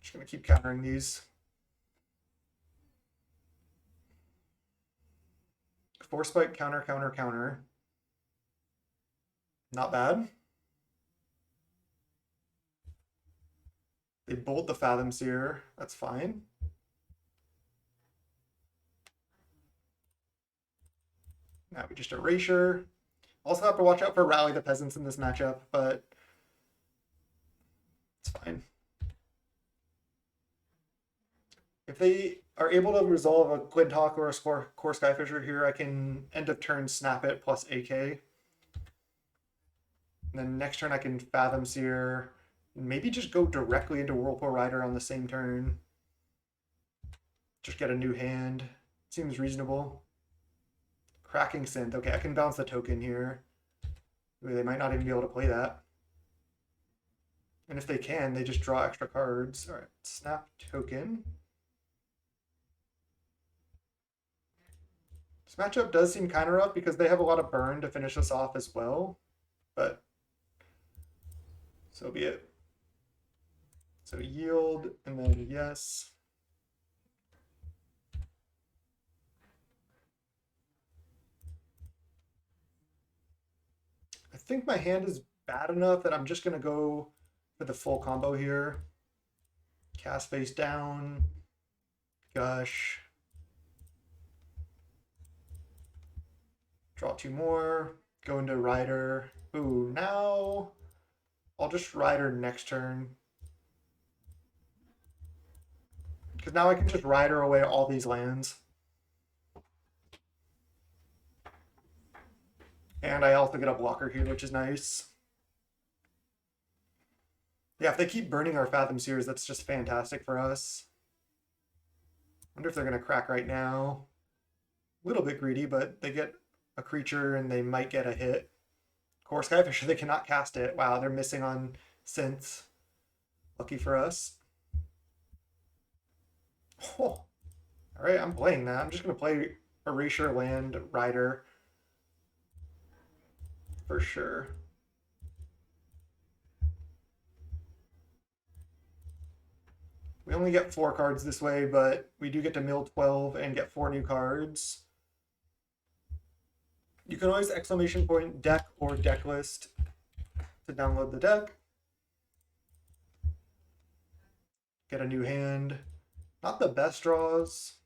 Just gonna keep countering these. Force Spike, counter, counter, counter. Not bad. They bolt the Fathom Seer. That's fine. Now we just Erasure. Also have to watch out for Rally the Peasants in this matchup, but it's fine. If they are able to resolve a Quidhawk or a Core Skyfisher here, I can end of turn snap it plus AK. And then next turn I can Fathom Seer, maybe just go directly into Whirlpool Rider on the same turn. Just get a new hand. Seems reasonable. Cracking Synth. Okay, I can bounce the token here. Ooh, they might not even be able to play that. And if they can, they just draw extra cards. All right, snap token. This matchup does seem kind of rough because they have a lot of burn to finish us off as well, but so be it. So yield, and then yes. I think my hand is bad enough that I'm just going to go for the full combo here. Cast face down, Gush. Draw 2 more, go into Rider. Ooh, now I'll just Rider next turn. Because now I can just Rider away all these lands. And I also get a blocker here, which is nice. Yeah, if they keep burning our Fathom Seers, that's just fantastic for us. Wonder if they're going to crack right now. A little bit greedy, but they get a creature and they might get a hit. Core Skyfisher, they cannot cast it. Wow, they're missing on synths. Lucky for us. Oh, all right, I'm playing that. I'm just going to play Erasure Land Rider for sure. We only get 4 cards this way, but we do get to mill 12 and get 4 new cards. You can always exclamation point deck or Decklist to download the deck. Get a new hand. Not the best draws,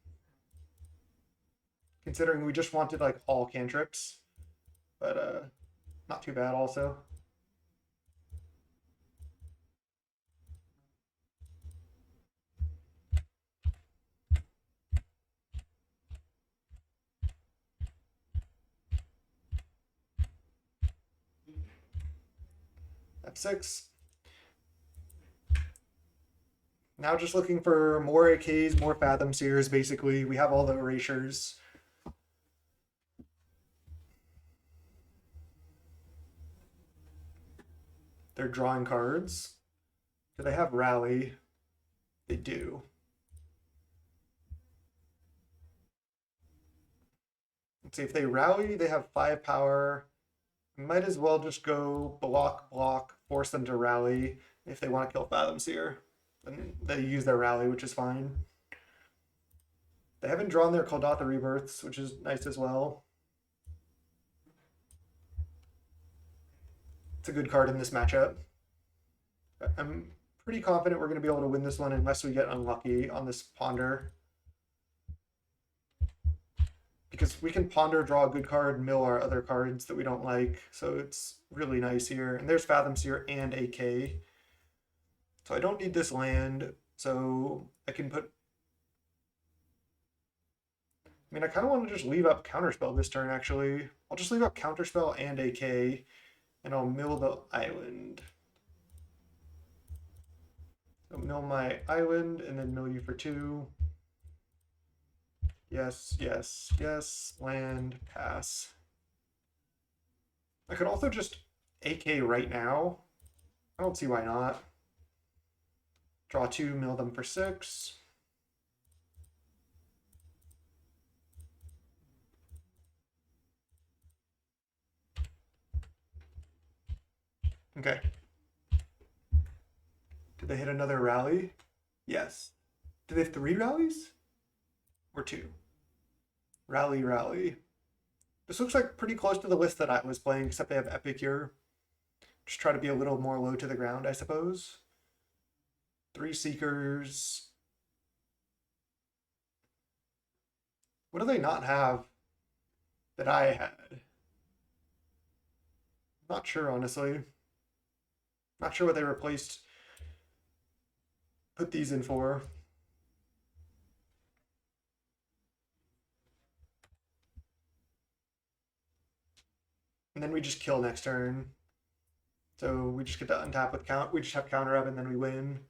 considering we just wanted like all cantrips, but not too bad also. F6. Now just looking for more AKs, more Fathom Seers, basically. We have all the erasures. They're drawing cards. Do they have Rally? They do. Let's see, if they Rally, they have 5 power. Might as well just go block, block, force them to Rally if they want to kill Fathom Seer. Then they use their Rally, which is fine. They haven't drawn their Koldatha Rebirths, which is nice as well. It's a good card in this matchup. I'm pretty confident we're going to be able to win this one unless we get unlucky on this Ponder. because we can ponder, draw a good card, mill our other cards that we don't like. So it's really nice here. And there's Fathom Seer and AK. So I don't need this land. So I can put... I mean, I kind of want to just leave up Counterspell this turn, actually. I'll just leave up Counterspell and AK, and I'll mill the island. So mill my island, and then mill you for 2. Yes, yes, yes. Land, pass. I could also just AK right now. I don't see why not. Draw 2, mill them for 6. Okay. Did they hit another rally? Yes. Did they have 3 rallies? Or 2? Rally, rally. This looks like pretty close to the list that I was playing, except they have Epic here. Just try to be a little more low to the ground, I suppose. 3 Seekers. What do they not have that I had? Not sure, honestly. Not sure what they replaced. Put these in for. And then we just kill next turn. So we just get to untap with count. We just have counter up and then we win.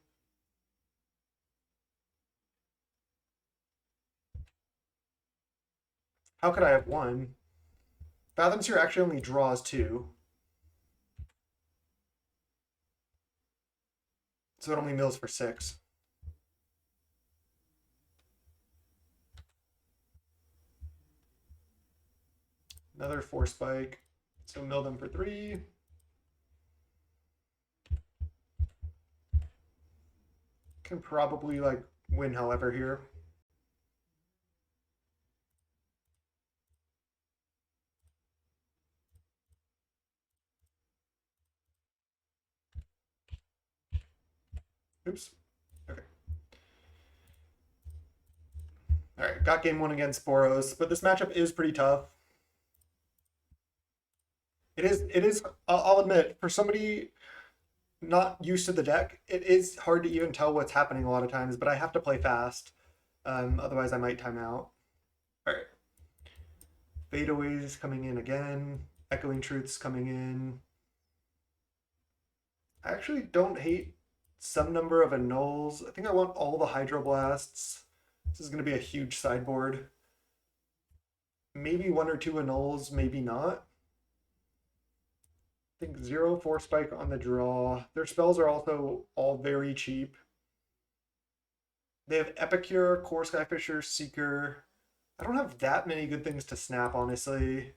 How could I have 1? Fathoms here actually only draws 2. So it only mills for 6. Another 4 spike. So mill them for 3. Can probably like win however here. Oops. Okay. All right, got game 1 against Boros, but this matchup is pretty tough. It is, I'll admit, for somebody not used to the deck, it is hard to even tell what's happening a lot of times, but I have to play fast. Otherwise I might time out. All right. Fadeaways coming in again. Echoing Truths coming in. I actually don't hate some number of annuls. I think I want all the Hydroblasts. This is going to be a huge sideboard. Maybe 1 or 2 annuls, maybe not. I think 0, 4 spike on the draw. Their spells are also all very cheap. They have Epicure, Core Skyfisher, Seeker. I don't have that many good things to snap, honestly.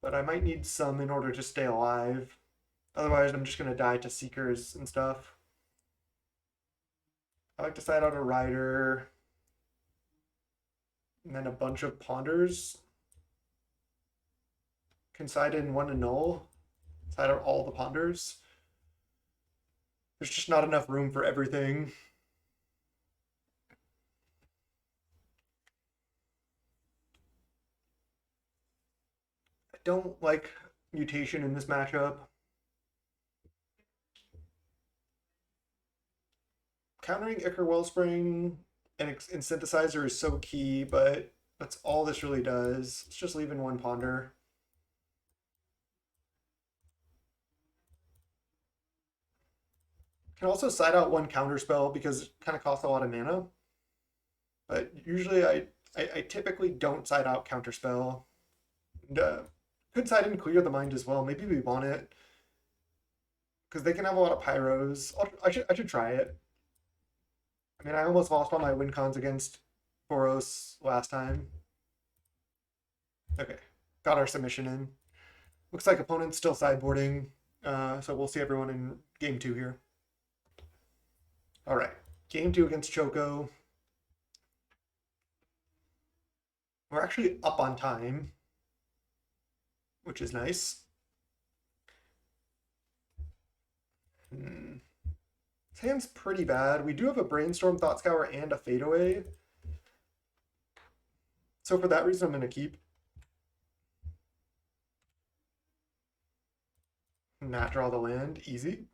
But I might need some in order to stay alive. Otherwise, I'm just going to die to Seekers and stuff. I like to side out a Rider. And then a bunch of Ponders. Can side in 1 annul. Side out all the Ponders. There's just not enough room for everything. I don't like mutation in this matchup. Countering Ichor Wellspring and Synthesizer is so key, but that's all this really does. Let's just leave in 1 Ponder. Can also side out 1 Counterspell because it kind of costs a lot of mana. But usually I typically don't side out Counterspell. And, could side in Clear the Mind as well. Maybe we want it. Because they can have a lot of Pyros. I should try it. I mean, I almost lost all my win cons against Boros last time. Okay, got our submission in. Looks like opponent's still sideboarding, so we'll see everyone in game 2 here. All right, game 2 against Choco. We're actually up on time, which is nice. His hand's pretty bad. We do have a Brainstorm, Thought Scour, and a Fadeaway. So for that reason, I'm going to keep. Not draw the land, easy.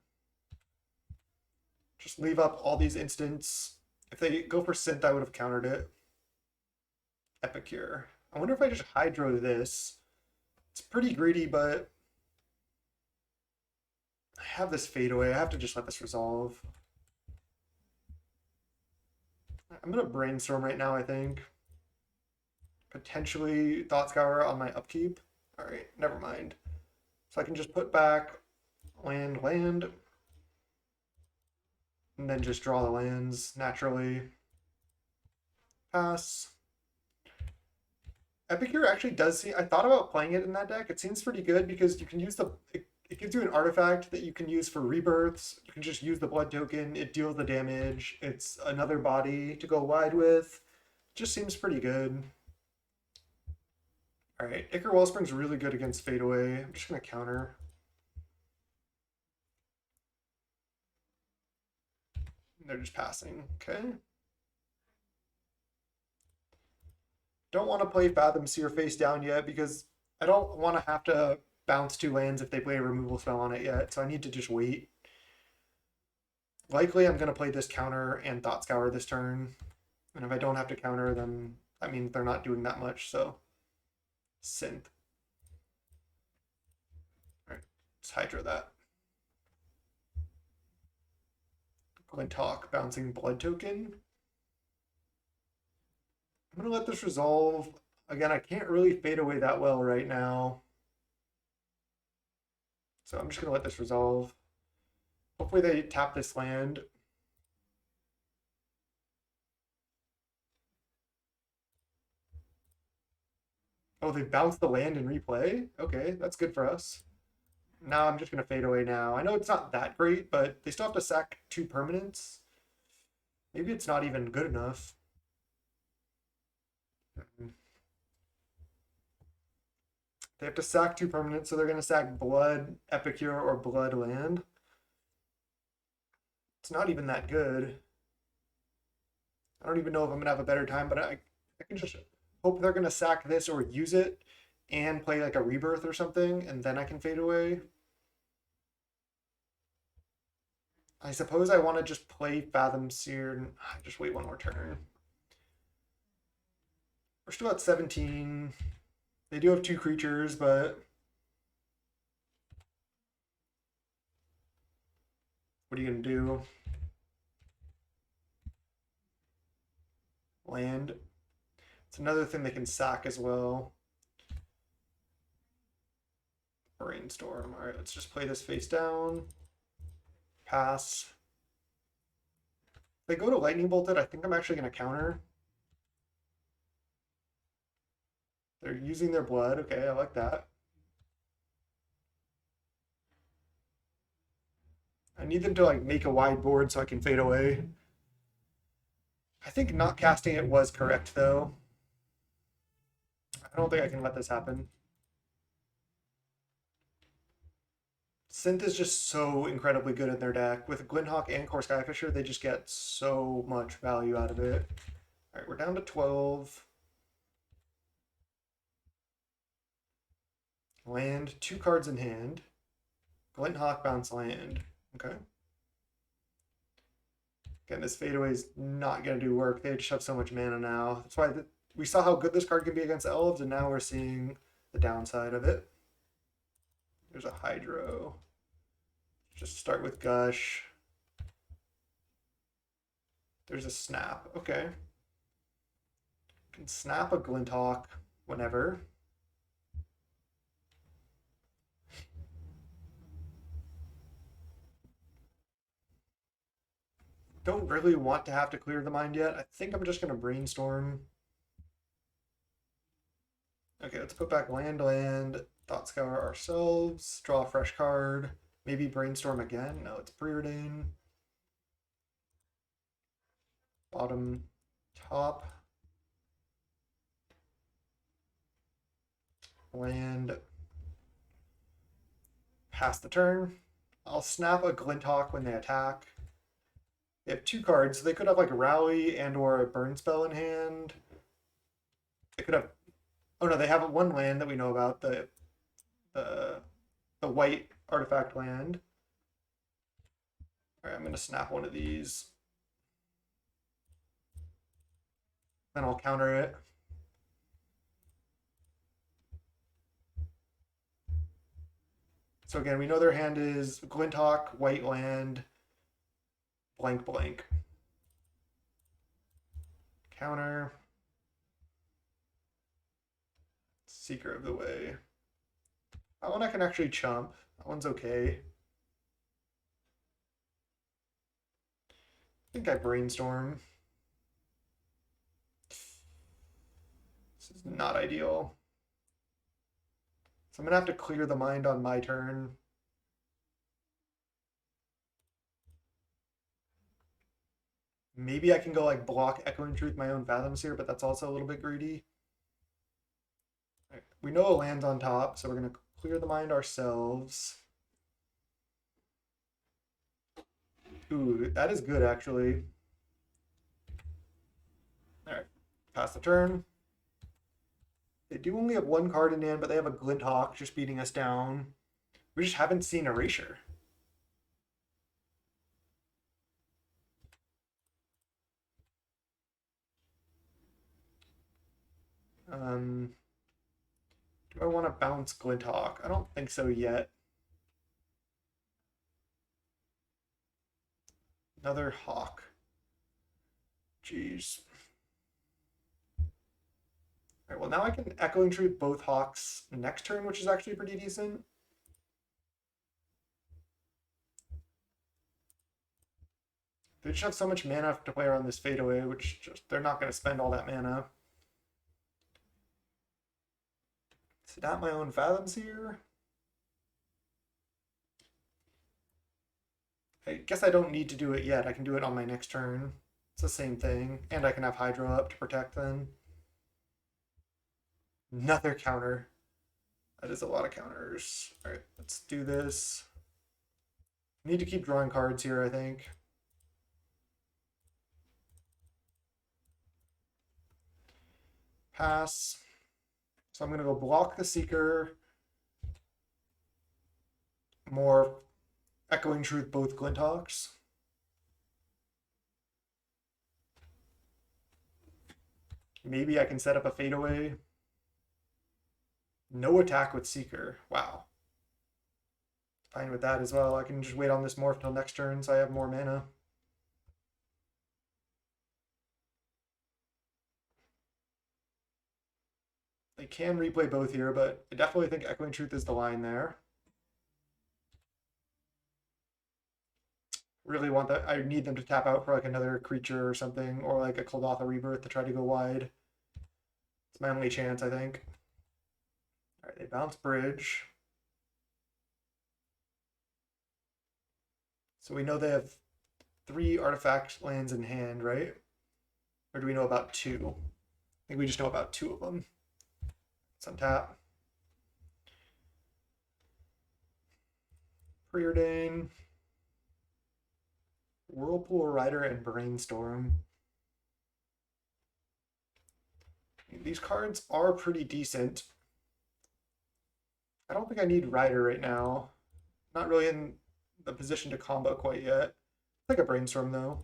Just leave up all these instants. If they go for synth, I would have countered it. Epicure. I wonder if I just hydro this. It's pretty greedy, but I have this fade away. I have to just let this resolve. I'm gonna brainstorm right now, I think. Potentially Thought Scour on my upkeep. Alright, never mind. So I can just put back land, land, and then just draw the lands naturally. Pass. Epicure actually does seem, I thought about playing it in that deck. It seems pretty good because you can use it gives you an artifact that you can use for rebirths. You can just use the blood token. It deals the damage. It's another body to go wide with. Just seems pretty good. All right, Ichor Wellspring's really good against Fadeaway. I'm just gonna counter. They're just passing. Okay. Don't want to play Fathom Seer face down yet because I don't want to have to bounce 2 lands if they play a removal spell on it yet, so I need to just wait. Likely I'm going to play this counter and Thought Scour this turn, and if I don't have to counter, then that means they're not doing that much, so synth. Alright, let's hydro that. Glintalk bouncing blood token. I'm going to let this resolve. Again, I can't really fade away that well right now. So I'm just going to let this resolve. Hopefully they tap this land. Oh, they bounced the land in replay? Okay, that's good for us. Now I'm just going to fade away now. I know it's not that great, but they still have to sack 2 permanents. Maybe it's not even good enough. They have to sack 2 permanents, so they're going to sack Blood, Epicure, or Blood land. It's not even that good. I don't even know if I'm going to have a better time, but I can just hope they're going to sack this or use it and play like a Rebirth or something, and then I can fade away. I suppose I want to just play Fathom Seer and just wait one more turn. We're still at 17. They do have 2 creatures, but what are you going to do? Land. It's another thing they can sack as well. Brainstorm. All right, let's just play this face down. Pass. If they go to Lightning Bolted, I think I'm actually going to counter. They're using their blood. Okay, I like that. I need them to like make a wide board so I can fade away. I think not casting it was correct though. I don't think I can let this happen. Synth is just so incredibly good in their deck. With Glinthawk and Core Skyfisher, they just get so much value out of it. All right, we're down to 12. Land, 2 cards in hand. Glinthawk bounce land. Okay. Again, this fadeaway is not going to do work. They just have so much mana now. That's why we saw how good this card can be against Elves, and now we're seeing the downside of it. There's a Hydro. Just start with Gush. There's a Snap. Okay. Can snap a Glinthawk whenever. Don't really want to have to clear the mind yet. I think I'm just going to brainstorm. Okay, let's put back land, Thought Scour ourselves, draw a fresh card, maybe brainstorm again. No, it's Preordain. Bottom, top. Land. Pass the turn. I'll snap a Glinthawk when they attack. They have 2 cards, so they could have like Rally and or a Burn spell in hand. They could have. Oh no, they have one land that we know about, the the white artifact land. All right, I'm gonna snap one of these. Then I'll counter it. So again, we know their hand is Glinthawk, white land, blank blank. Counter. Seeker of the Way. That one I can actually chump. That one's okay. I think I brainstorm. This is not ideal. So I'm gonna have to clear the mind on my turn. Maybe I can go like block Echoing Truth my own Fathoms here, but that's also a little bit greedy. Right. We know a land's on top, so we're gonna clear the mind ourselves. Ooh, that is good actually. Alright, pass the turn. They do only have one card in hand, but they have a Glinthawk just beating us down. We just haven't seen Erasure. Do I want to bounce Glinthawk? I don't think so yet. Another Hawk. Jeez. Alright, well now I can Echoing Truth both Hawks next turn, which is actually pretty decent. They just have so much mana to play around this fadeaway, which just they're not going to spend all that mana. Sit out my own Fathoms here. I guess I don't need to do it yet. I can do it on my next turn. It's the same thing. And I can have Hydro up to protect then. Another counter. That is a lot of counters. Alright, let's do this. Need to keep drawing cards here, I think. Pass. So I'm going to go block the Seeker. More Echoing Truth, both Glinthawks. Maybe I can set up a fadeaway. No attack with Seeker. Wow. Fine with that as well. I can just wait on this morph till next turn so I have more mana. They can replay both here, but I definitely think Echoing Truth is the line there. Really want that. I need them to tap out for like another creature or something, or like a Kuldotha Rebirth to try to go wide. It's my only chance, I think. All right, they bounce Bridge. So we know they have 3 artifact lands in hand, right? Or do we know about 2? I think we just know about 2 of them. It's on tap. Preordain. Whirlpool Rider and Brainstorm. These cards are pretty decent. I don't think I need Rider right now. Not really in the position to combo quite yet. I think a Brainstorm though.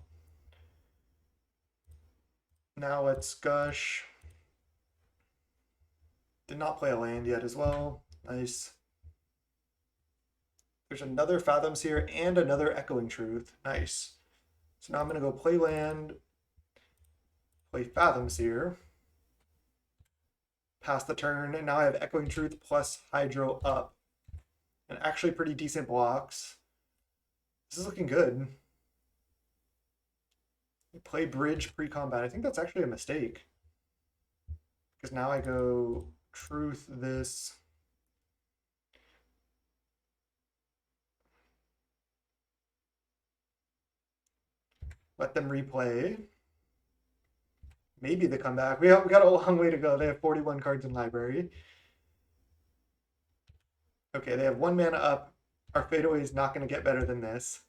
Now let's Gush. Did not play a land yet as well. Nice. There's another Fathoms here and another Echoing Truth. Nice. So now I'm going to go play land, play Fathoms here, pass the turn, and now I have Echoing Truth plus Hydro up. And actually pretty decent blocks. This is looking good. Play Bridge pre-combat. I think that's actually a mistake. Because now I go Truth this. Let them replay. Maybe the comeback. We got a long way to go. They have 41 cards in library. Okay, they have 1 mana up. Our fadeaway is not going to get better than this.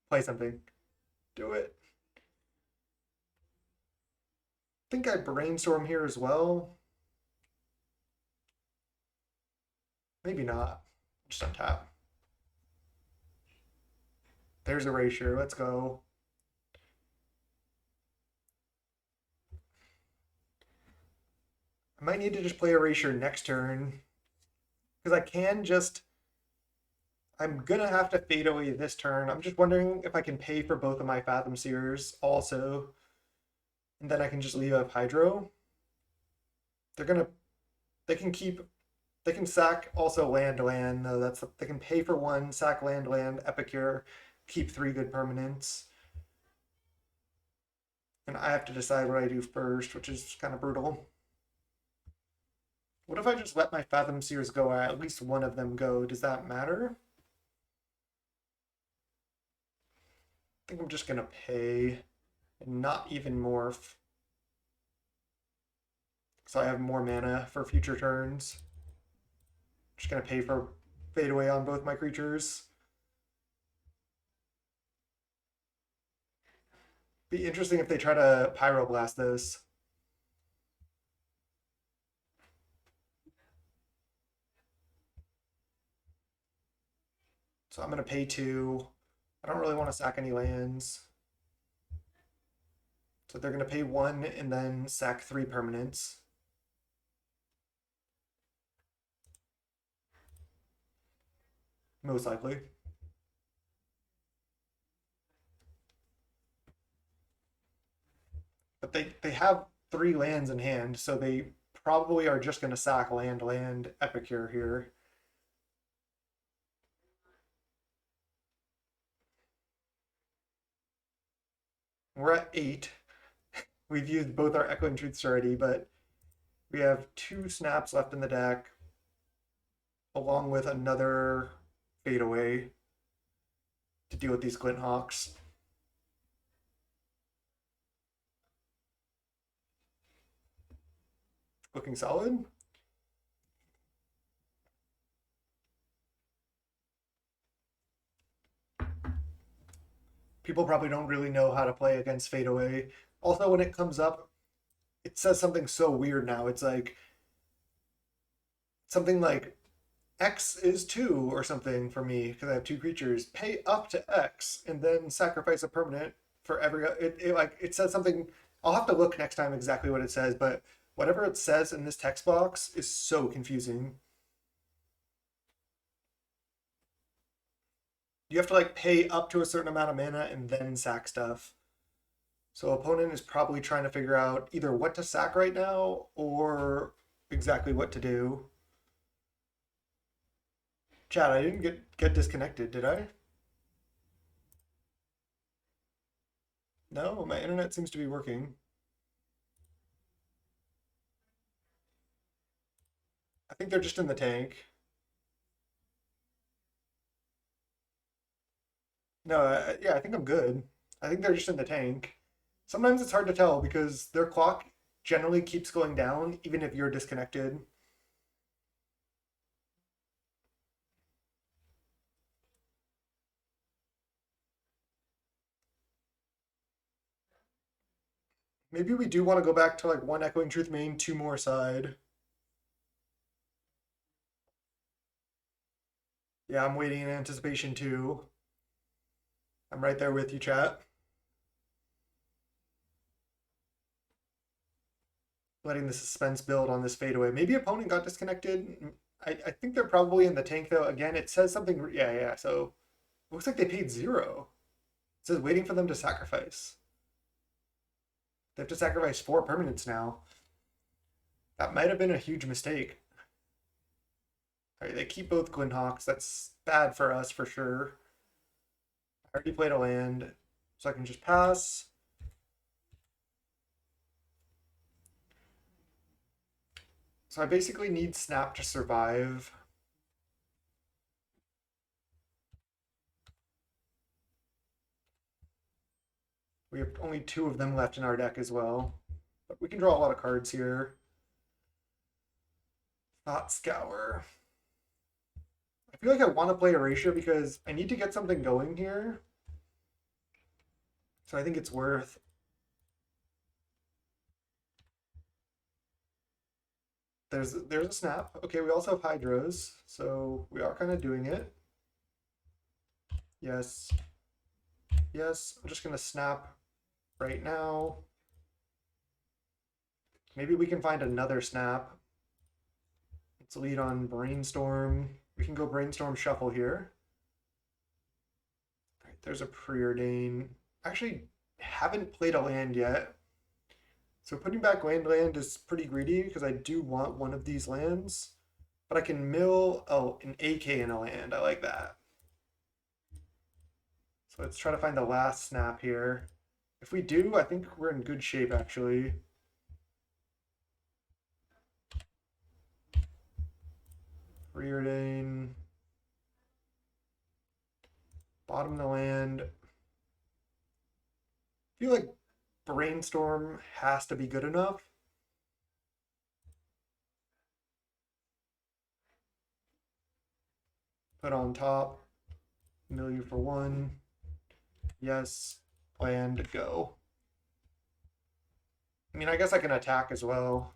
Play something. Do it. think I brainstorm here as well. Maybe not. Just untap. There's Erasure. Let's go. I might need to just play Erasure next turn. Because I can just... I'm gonna have to fade away this turn. I'm just wondering if I can pay for both of my Fathom Seers also. And then I can just leave up Hydro. They're gonna... They can keep... They can sack also land, though. They can pay for one, sack land, Epicure, keep 3 good permanents. And I have to decide what I do first, which is kind of brutal. What if I just let my Fathom Seers go, or at least one of them go? Does that matter? I think I'm just gonna pay and not even morph. So I have more mana for future turns. Just gonna pay for fade away on both my creatures. Be interesting if they try to Pyroblast this. So I'm gonna pay 2. I don't really want to sack any lands. So they're gonna pay 1 and then sack 3 permanents. Most likely. But they have 3 lands in hand, so they probably are just going to sack land, Epicure here. We're at 8. We've used both our Echoing Truths already, but we have 2 snaps left in the deck, along with another fadeaway to deal with these Glint Hawks. Looking solid. People probably don't really know how to play against fadeaway. Also, when it comes up, it says something so weird now. It's like something like X is 2 or something for me because I have 2 creatures. Pay up to X and then sacrifice a permanent for every. It says something. I'll have to look next time exactly what it says, but whatever it says in this text box is so confusing. You have to like pay up to a certain amount of mana and then sack stuff. So opponent is probably trying to figure out either what to sack right now or exactly what to do. Chat, I didn't get disconnected, did I? No, my internet seems to be working. I think they're just in the tank. No, yeah, I think I'm good. I think they're just in the tank. Sometimes it's hard to tell because their clock generally keeps going down even if you're disconnected. Maybe we do want to go back to like 1 Echoing Truth main, 2 more side. Yeah, I'm waiting in anticipation too. I'm right there with you, chat. Letting the suspense build on this fadeaway. Maybe opponent got disconnected. I think they're probably in the tank though. Again, it says something. Yeah. So it looks like they paid 0. It says waiting for them to sacrifice. They have to sacrifice 4 permanents now. That might have been a huge mistake. All right, they keep both Glinthawks. That's bad for us for sure. I already played a land, so I can just pass. So I basically need Snap to survive. We have only 2 of them left in our deck as well. But we can draw a lot of cards here. Thought Scour. I feel like I want to play Erasure because I need to get something going here. So I think it's worth there's a snap. Okay, we also have hydros, so we are kind of doing it. Yes. Yes, I'm just gonna snap right now. Maybe we can find another snap. Let's lead on brainstorm. We can go brainstorm shuffle here. All right, there's a preordain. Actually, haven't played a land yet. So putting back land is pretty greedy because I do want one of these lands. But I can mill, oh, an AK in a land. I like that. So let's try to find the last snap here. If we do, I think we're in good shape actually. Preordain. Bottom the land. I feel like brainstorm has to be good enough. Put on top. Mill you for one. Yes. Land, go. I mean, I guess I can attack as well.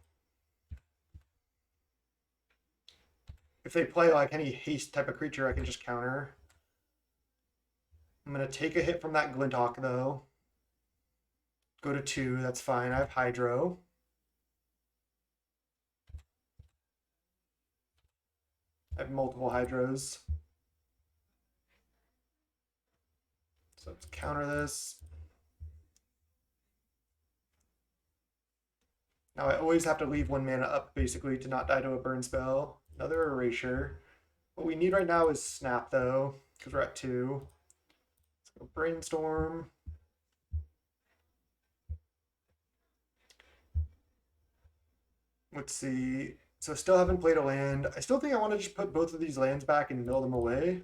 If they play like any haste type of creature, I can just counter. I'm going to take a hit from that Glinthawk though. Go to 2, that's fine. I have Hydro. I have multiple Hydros. So let's counter this. Now I always have to leave 1 mana up basically to not die to a burn spell. Another Erasure. What we need right now is Snap though, because we're at 2. Let's go Brainstorm. Let's see. So still haven't played a land. I still think I want to just put both of these lands back and mill them away.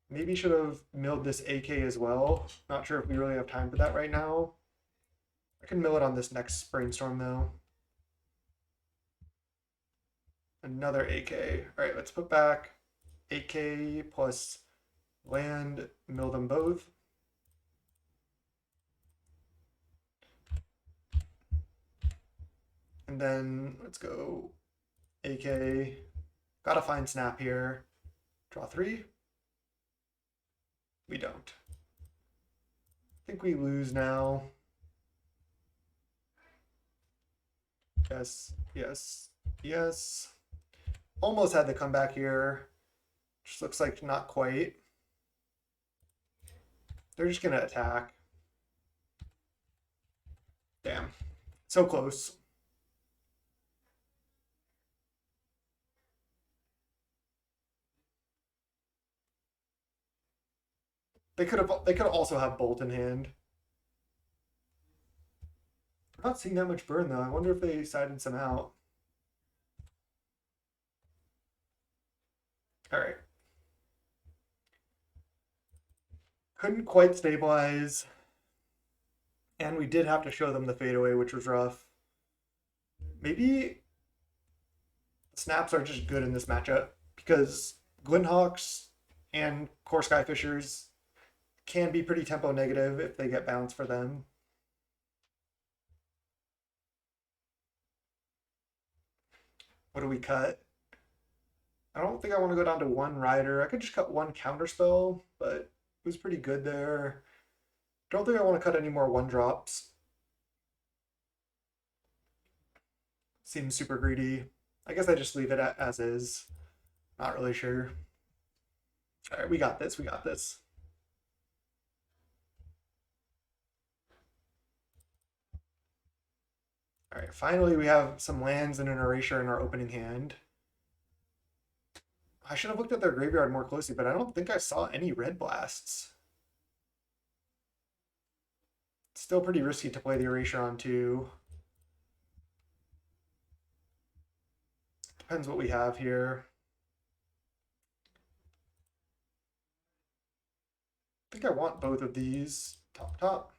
Maybe should have milled this AK as well. Not sure if we really have time for that right now. I can mill it on this next brainstorm though. Another AK. All right, let's put back AK plus land, mill them both. And then let's go AK. Gotta find snap here. Draw 3. We don't. I think we lose now. Yes, yes, yes. Almost had the comeback here. Just looks like not quite. They're just gonna attack. Damn. So close. They could also have Bolt in hand. I'm not seeing that much burn though. I wonder if they sided some out. All right. Couldn't quite stabilize. And we did have to show them the fadeaway, which was rough. Maybe snaps are just good in this matchup because Glinthawks and Core Skyfishers can be pretty tempo negative if they get bounced for them. What do we cut? I don't think I want to go down to 1 rider. I could just cut 1 counterspell, but it was pretty good there. Don't think I want to cut any more 1-drops. Seems super greedy. I guess I just leave it as is. Not really sure. All right, we got this. We got this. All right, finally we have some lands and an erasure in our opening hand. I should have looked at their graveyard more closely, but I don't think I saw any red blasts. Still pretty risky to play the erasure on 2. Depends what we have here. I think I want both of these. Top.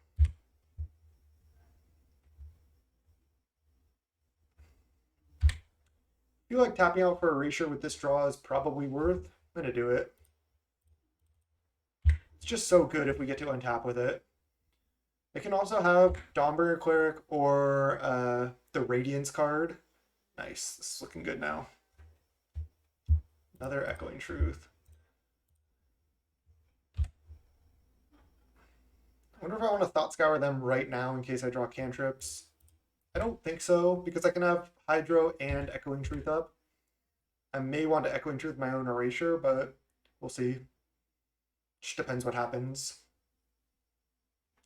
I feel like tapping out for erasure with this draw is probably worth. I'm gonna do it. It's just so good if we get to untap with it. They can also have Dawnbringer Cleric or the Radiance card. Nice. This is looking good now. Another Echoing Truth. I wonder if I want to Thought Scour them right now in case I draw cantrips. I don't think so, because I can have Hydro and Echoing Truth up. I may want to Echoing Truth my own Erasure, but we'll see. Just depends what happens.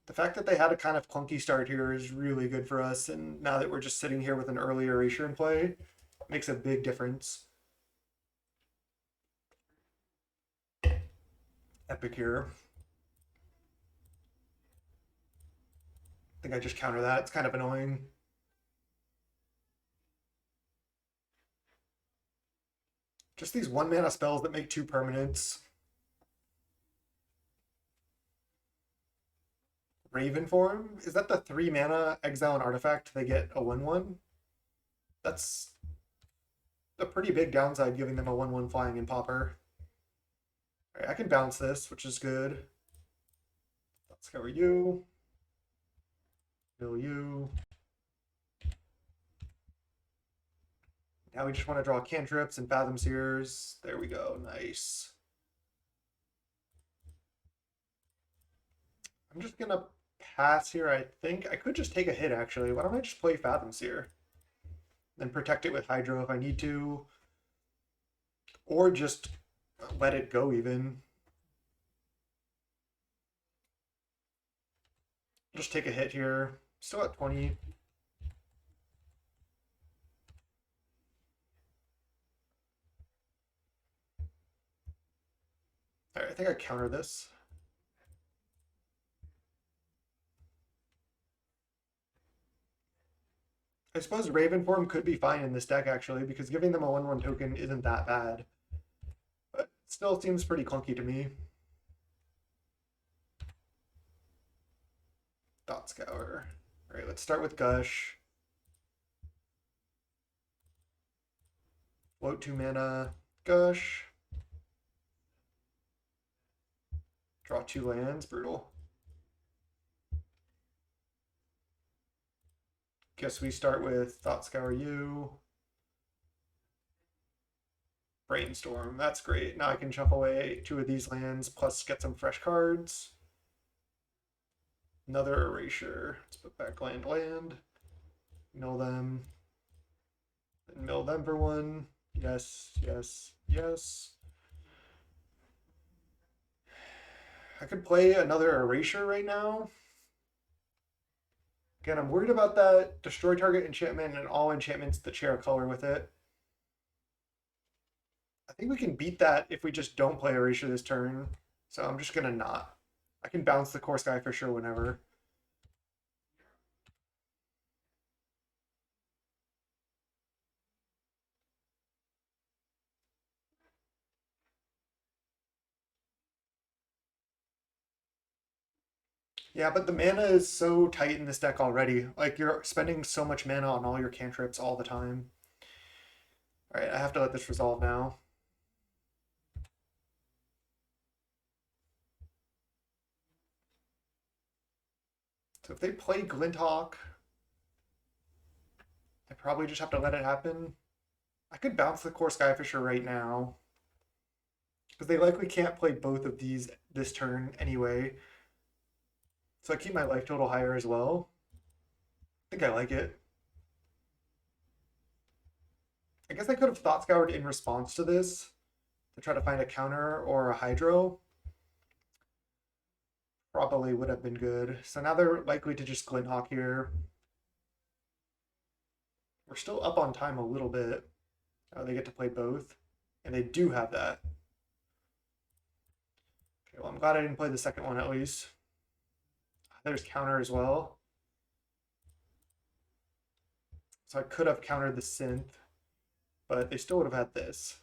The fact that they had a kind of clunky start here is really good for us, and now that we're just sitting here with an early Erasure in play, makes a big difference. Epic here. I think I just counter that. It's kind of annoying. Just these 1-mana spells that make 2 permanents. Raven form? Is that the 3-mana exile an artifact? They get a 1/1? That's a pretty big downside giving them a 1/1 flying in Pauper. Alright, I can bounce this, which is good. Let's cover you. Kill you. Now we just want to draw cantrips and Fathom Seers. There we go. Nice. I'm just going to pass here, I think. I could just take a hit, actually. Why don't I just play Fathom Seer? Then protect it with Hydro if I need to. Or just let it go, even. Just take a hit here. Still at 20. Alright, I think I counter this. I suppose Raven form could be fine in this deck, actually, because giving them a 1/1 token isn't that bad. But it still seems pretty clunky to me. Thought Scour. Alright, let's start with Gush. Float 2 mana. Gush. Draw 2 lands. Brutal. Guess we start with Thought Scour you. Brainstorm. That's great. Now I can shuffle away 2 of these lands, plus get some fresh cards. Another Erasure. Let's put back land. Mill them. And mill them for 1. Yes, yes, yes. I could play another Erasure right now. Again, I'm worried about that destroy target enchantment and all enchantments that share a color with it. I think we can beat that if we just don't play Erasure this turn. So I'm just gonna not. I can bounce the Core Sky for sure whenever. Yeah, but the mana is so tight in this deck already. Like, you're spending so much mana on all your cantrips all the time. Alright, I have to let this resolve now. So if they play Glinthawk, I probably just have to let it happen. I could bounce the Core Skyfisher right now, because they likely can't play both of these this turn anyway. So I keep my life total higher as well. I think I like it. I guess I could have Thought Scoured in response to this to try to find a counter or a Hydro. Probably would have been good. So now they're likely to just Glinthawk here. We're still up on time a little bit. They get to play both. And they do have that. Okay, well, I'm glad I didn't play the second one at least. There's counter as well. So I could have countered the synth, but they still would have had this.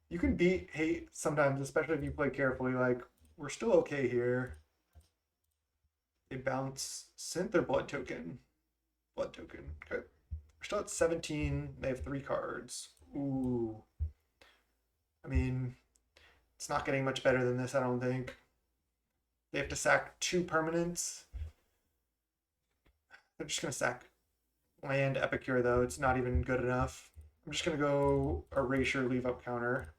You can beat hate sometimes, especially if you play carefully. Like, we're still okay here. They bounce synth or blood token. Blood token. Okay. We're still at 17. They have 3 cards. Ooh. I mean, it's not getting much better than this, I don't think. They have to sack 2 permanents. They're just going to sack land Epicure, though. It's not even good enough. I'm just going to go Erasure, leave up counter.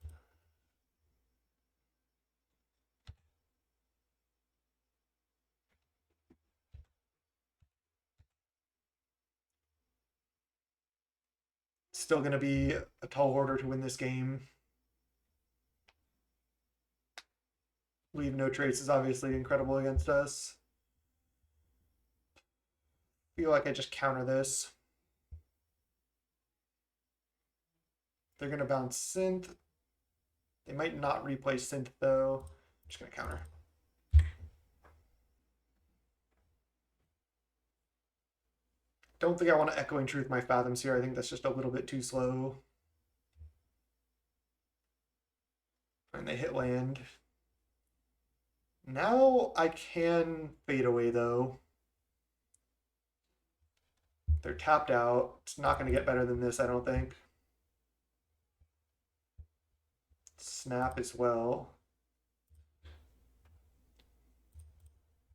Still going to be a tall order to win this game. Leave no trace is obviously incredible against us. Feel like I just counter this. They're going to bounce Synth. They might not replace Synth, though. I'm just going to counter. Don't think I want to Echoing Truth my Fathoms here. I think that's just a little bit too slow. And they hit land. Now I can fade away, though. They're tapped out. It's not going to get better than this, I don't think. Snap as well.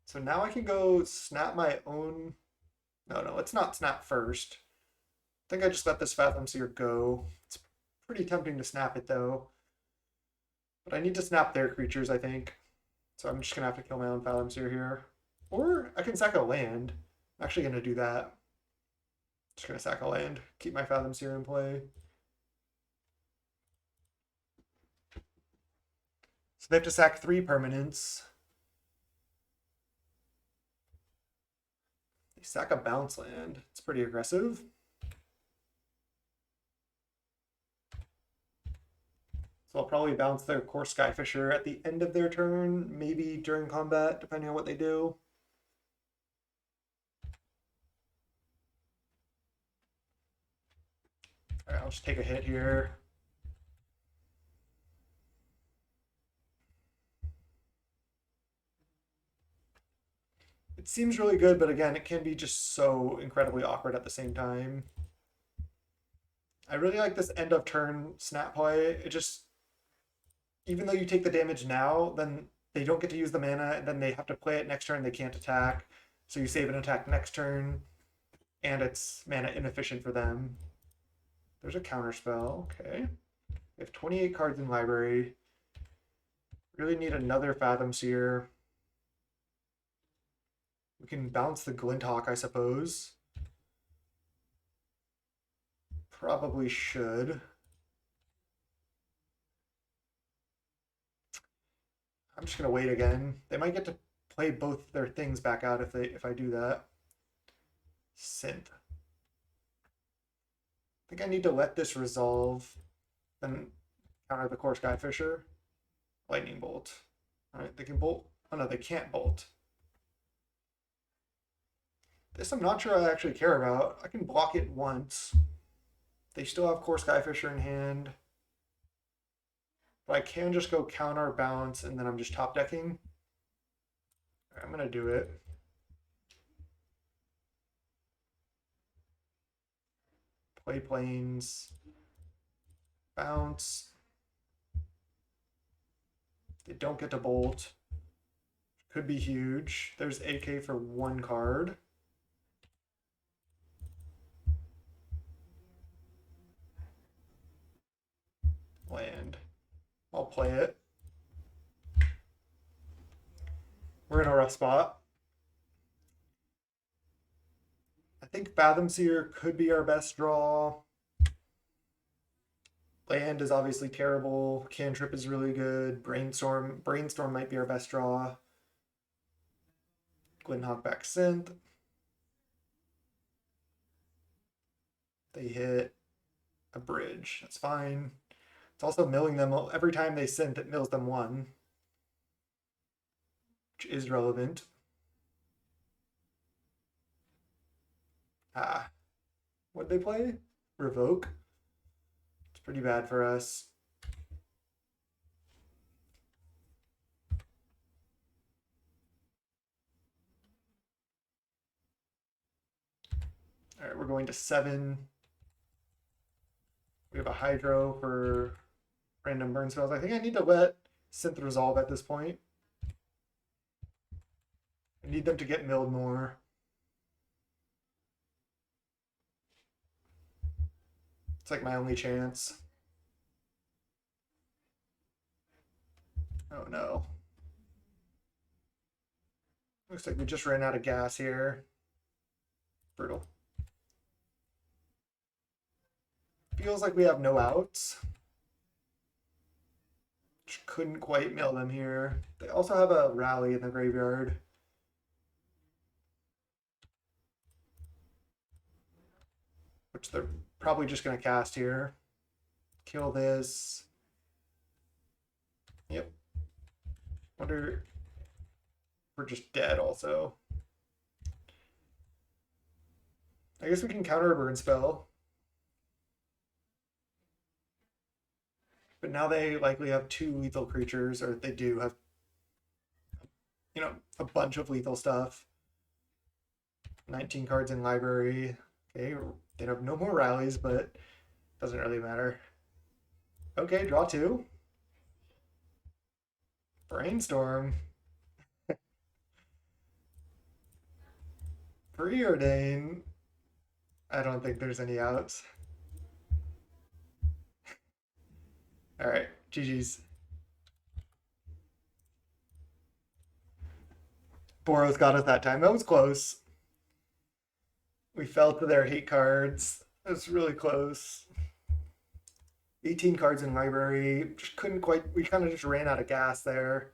So now I can go snap my own. No, let's not snap first. I think I just let this Fathom Seer go. It's pretty tempting to snap it, though. But I need to snap their creatures, I think. So I'm just going to have to kill my own Fathom Seer here. Or I can sack a land. I'm actually going to do that. Just going to sack a land. Keep my Fathom Seer in play. So they have to sack 3 permanents. They sack a bounce land. It's pretty aggressive. So I'll probably bounce their Core Skyfisher at the end of their turn, maybe during combat, depending on what they do. All right, I'll just take a hit here. It seems really good, but again, it can be just so incredibly awkward at the same time. I really like this end of turn snap play. It just, even though you take the damage now, then they don't get to use the mana, and then they have to play it next turn, they can't attack. So you save an attack next turn, and it's mana inefficient for them. There's a counter spell, okay. We have 28 cards in library. Really need another Fathom Seer. We can bounce the Glinthawk, I suppose. Probably should. I'm just gonna wait again. They might get to play both their things back out if I do that. Synth. I think I need to let this resolve, then counter the Core Skyfisher. Lightning Bolt. Alright, they can bolt. Oh no, they can't bolt. This I'm not sure I actually care about. I can block it once. They still have Core Skyfisher in hand. But I can just go counter, bounce, and then I'm just top decking. Right, I'm going to do it. Play planes. Bounce. They don't get to bolt. Could be huge. There's AK for 1 card. Land. I'll play it. We're in a rough spot. I think Fathom Seer could be our best draw. Land is obviously terrible. Cantrip is really good. Brainstorm might be our best draw. Glinthawk back Synth. They hit a bridge. That's fine. It's also milling them. Every time they Synth, it mills them 1. Which is relevant. What'd they play? Revoke. It's pretty bad for us. All right, we're going to 7. We have a Hydro for random burn spells. I think I need to let Synth resolve at this point. I need them to get milled more. It's like my only chance. Oh no. Looks like we just ran out of gas here. Brutal. Feels like we have no outs. Just couldn't quite mill them here. They also have a rally in the graveyard. Which they're probably just going to cast here. Kill this. Yep. Wonder if we're just dead also. I guess we can counter a burn spell. But now they likely have 2 lethal creatures, or they do have, you know, a bunch of lethal stuff. 19 cards in library. Okay, they have no more rallies, but doesn't really matter. Okay, draw 2. Brainstorm. Preordain. I don't think there's any outs. All right, GG's. Boros got us that time. That was close. We fell to their hate cards. It was really close. 18 cards in library. Just couldn't quite. We kind of just ran out of gas there.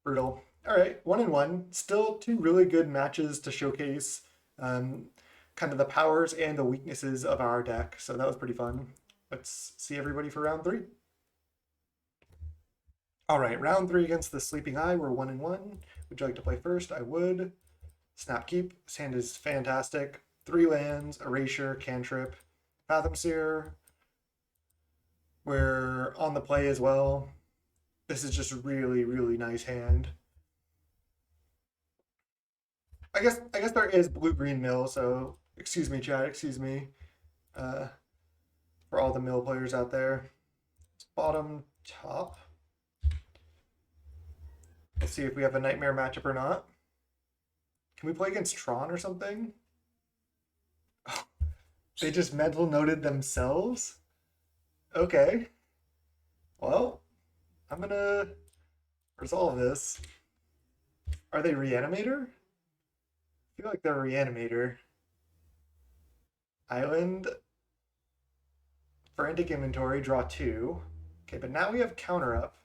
Brutal. All right, 1-1. Still 2 really good matches to showcase kind of the powers and the weaknesses of our deck. So that was pretty fun. Let's see everybody for round 3. All right, round 3 against the Sleeping Eye. We're 1-1. Would you like to play first? I would. Snap Keep. This hand is fantastic. 3 lands, Erasure, Cantrip, Fathom Seer. We're on the play as well. This is just a really, really nice hand. I guess there is blue-green mill, so excuse me, chat, excuse me. For all the mill players out there. It's bottom, top. Let's see if we have a nightmare matchup or not. Can we play against Tron or something? Oh, they just mental noted themselves? Okay. Well, I'm gonna resolve this. Are they Reanimator? I feel like they're Reanimator. Island. Frantic Inventory, draw 2. Okay, but now we have Counter Up.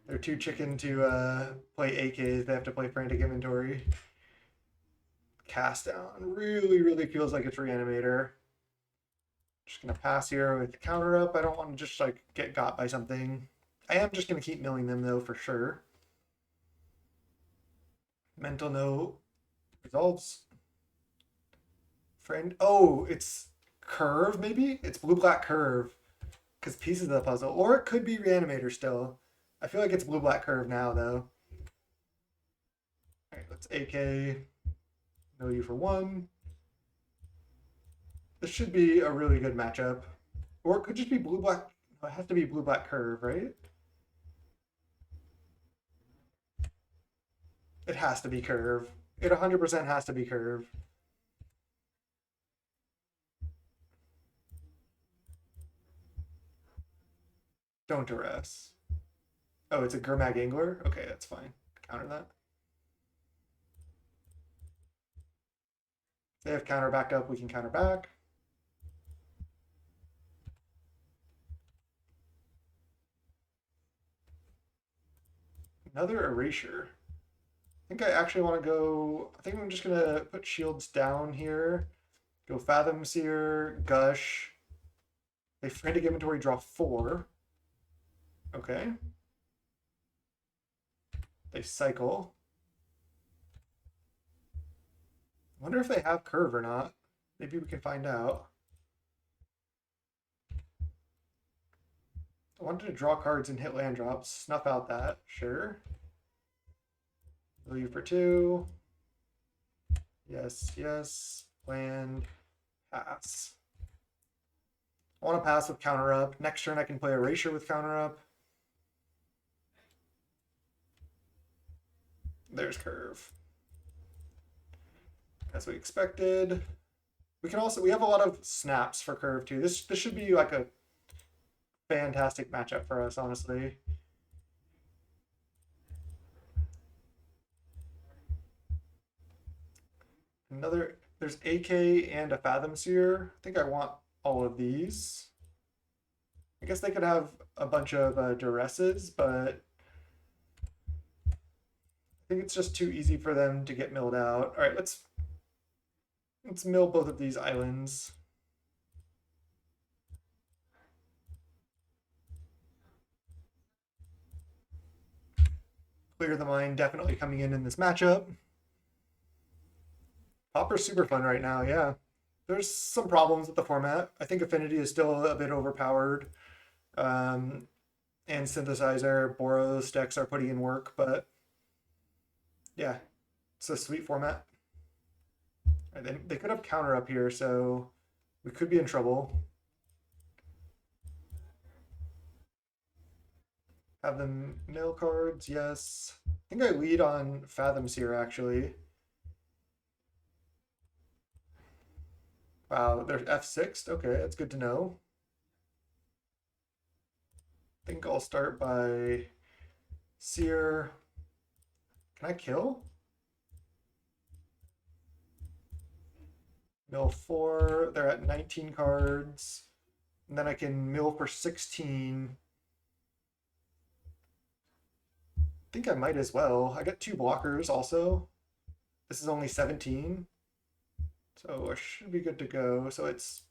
They're too chicken to play AKs. They have to play Frantic Inventory. Cast down. Really, really feels like it's Reanimator. Just gonna pass here with Counter Up. I don't want to just like get got by something. I am just gonna keep milling them though for sure. Mental Note resolves. Friend. Oh, it's Curve maybe? It's blue-black Curve. Because pieces of the puzzle. Or it could be Reanimator still. I feel like it's blue-black Curve now though. Alright, let's AK. No you for 1. This should be a really good matchup. Or it could just be blue-black. No, it has to be blue-black Curve, right? It has to be Curve. It 100% has to be Curve. Don't duress. Oh, it's a Gurmag Angler? Okay, that's fine. Counter that. They have counter backed up, we can counter back. Another Erasure. I think I actually want to go. I think I'm just gonna put shields down here. Go Fathom Seer, Gush. They Frantic Inventory, draw 4. Okay. They cycle. I wonder if they have Curve or not. Maybe we can find out. I wanted to draw cards and hit land drops. Snuff out that, sure. Leave for 2. Yes, yes. Land. Pass. I want to pass with Counter Up. Next turn I can play Erasure with Counter Up. There's curve. As we expected. We have a lot of snaps for curve too. This should be like a fantastic matchup for us, honestly. There's AK and a Fathom Seer. I think I want all of these. I guess they could have a bunch of duresses, but I think it's just too easy for them to get milled out. All right, let's mill both of these islands. Clear the Mind definitely coming in this matchup. Pauper's super fun right now, yeah. There's some problems with the format. I think Affinity is still a bit overpowered. And Synthesizer, Boros decks are putting in work, but yeah, it's a sweet format. They could have counter up here, so we could be in trouble. Have them mill cards, yes. I think I lead on Fathoms here, actually. Wow, there's F6. Okay, that's good to know. I think I'll start by Seer. Can I kill? Mill 4. They're at 19 cards. And then I can mill for 16. I think I might as well. I got 2 blockers also. This is only 17. So I should be good to go. So it's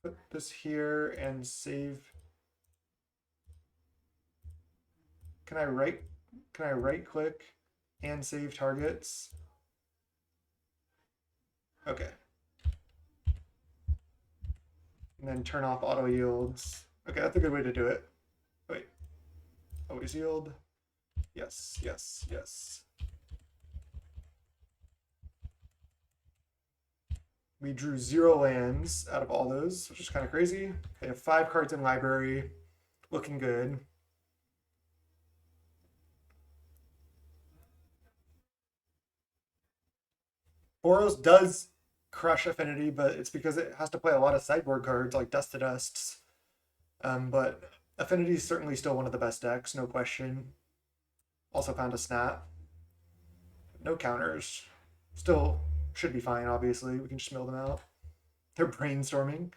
put this here and save. Can I right click and save targets? Okay. And then turn off auto yields. Okay, that's a good way to do it. Wait. Always yield. Yes, yes, yes. We drew 0 lands out of all those, which is kind of crazy. They have 5 cards in library. Looking good. Boros does crush Affinity, but it's because it has to play a lot of sideboard cards like Dust to Dusts. But Affinity is certainly still one of the best decks, no question. Also found a snap. No counters. Still should be fine, obviously. We can just mill them out. They're brainstorming.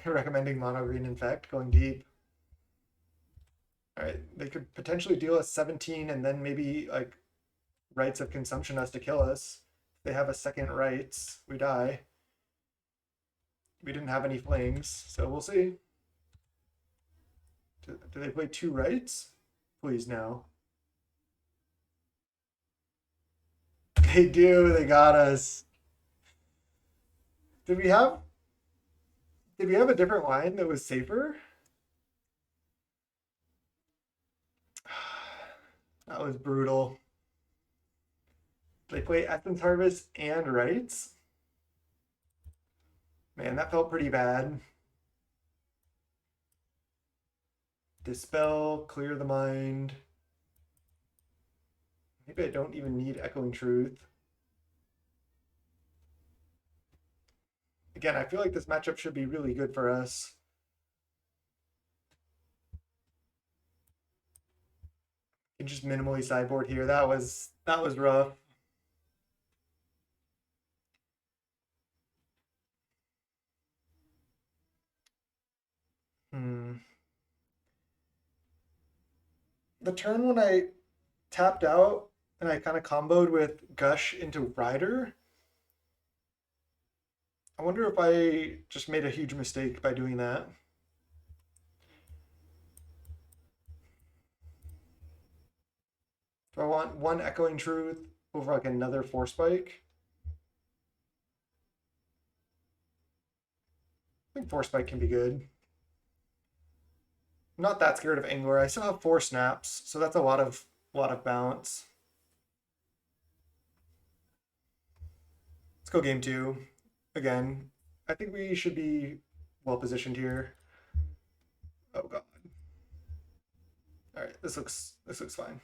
Recommending mono green infect, going deep. All right, they could potentially deal us 17 and then maybe like rights of consumption has to kill us. If they have a second rights, we die. We didn't have any flames, so we'll see. Do they play 2 rights? Please no. They do, they got us. Did we have a different line that was safer? That was brutal. They play Essence Harvest and Rights. Man, that felt pretty bad. Dispel, Clear the Mind. Maybe I don't even need Echoing Truth. Again, I feel like this matchup should be really good for us. You can just minimally sideboard here. That was rough. The turn when I tapped out and I kind of comboed with Gush into Rider, I wonder if I just made a huge mistake by doing that. Do I want one Echoing Truth over like another Force Spike? I think Force Spike can be good. I'm not that scared of Angler. I still have 4 snaps, so that's a lot of bounce. Let's go game 2. again, I think we should be well positioned here. Oh god. All right, this looks fine.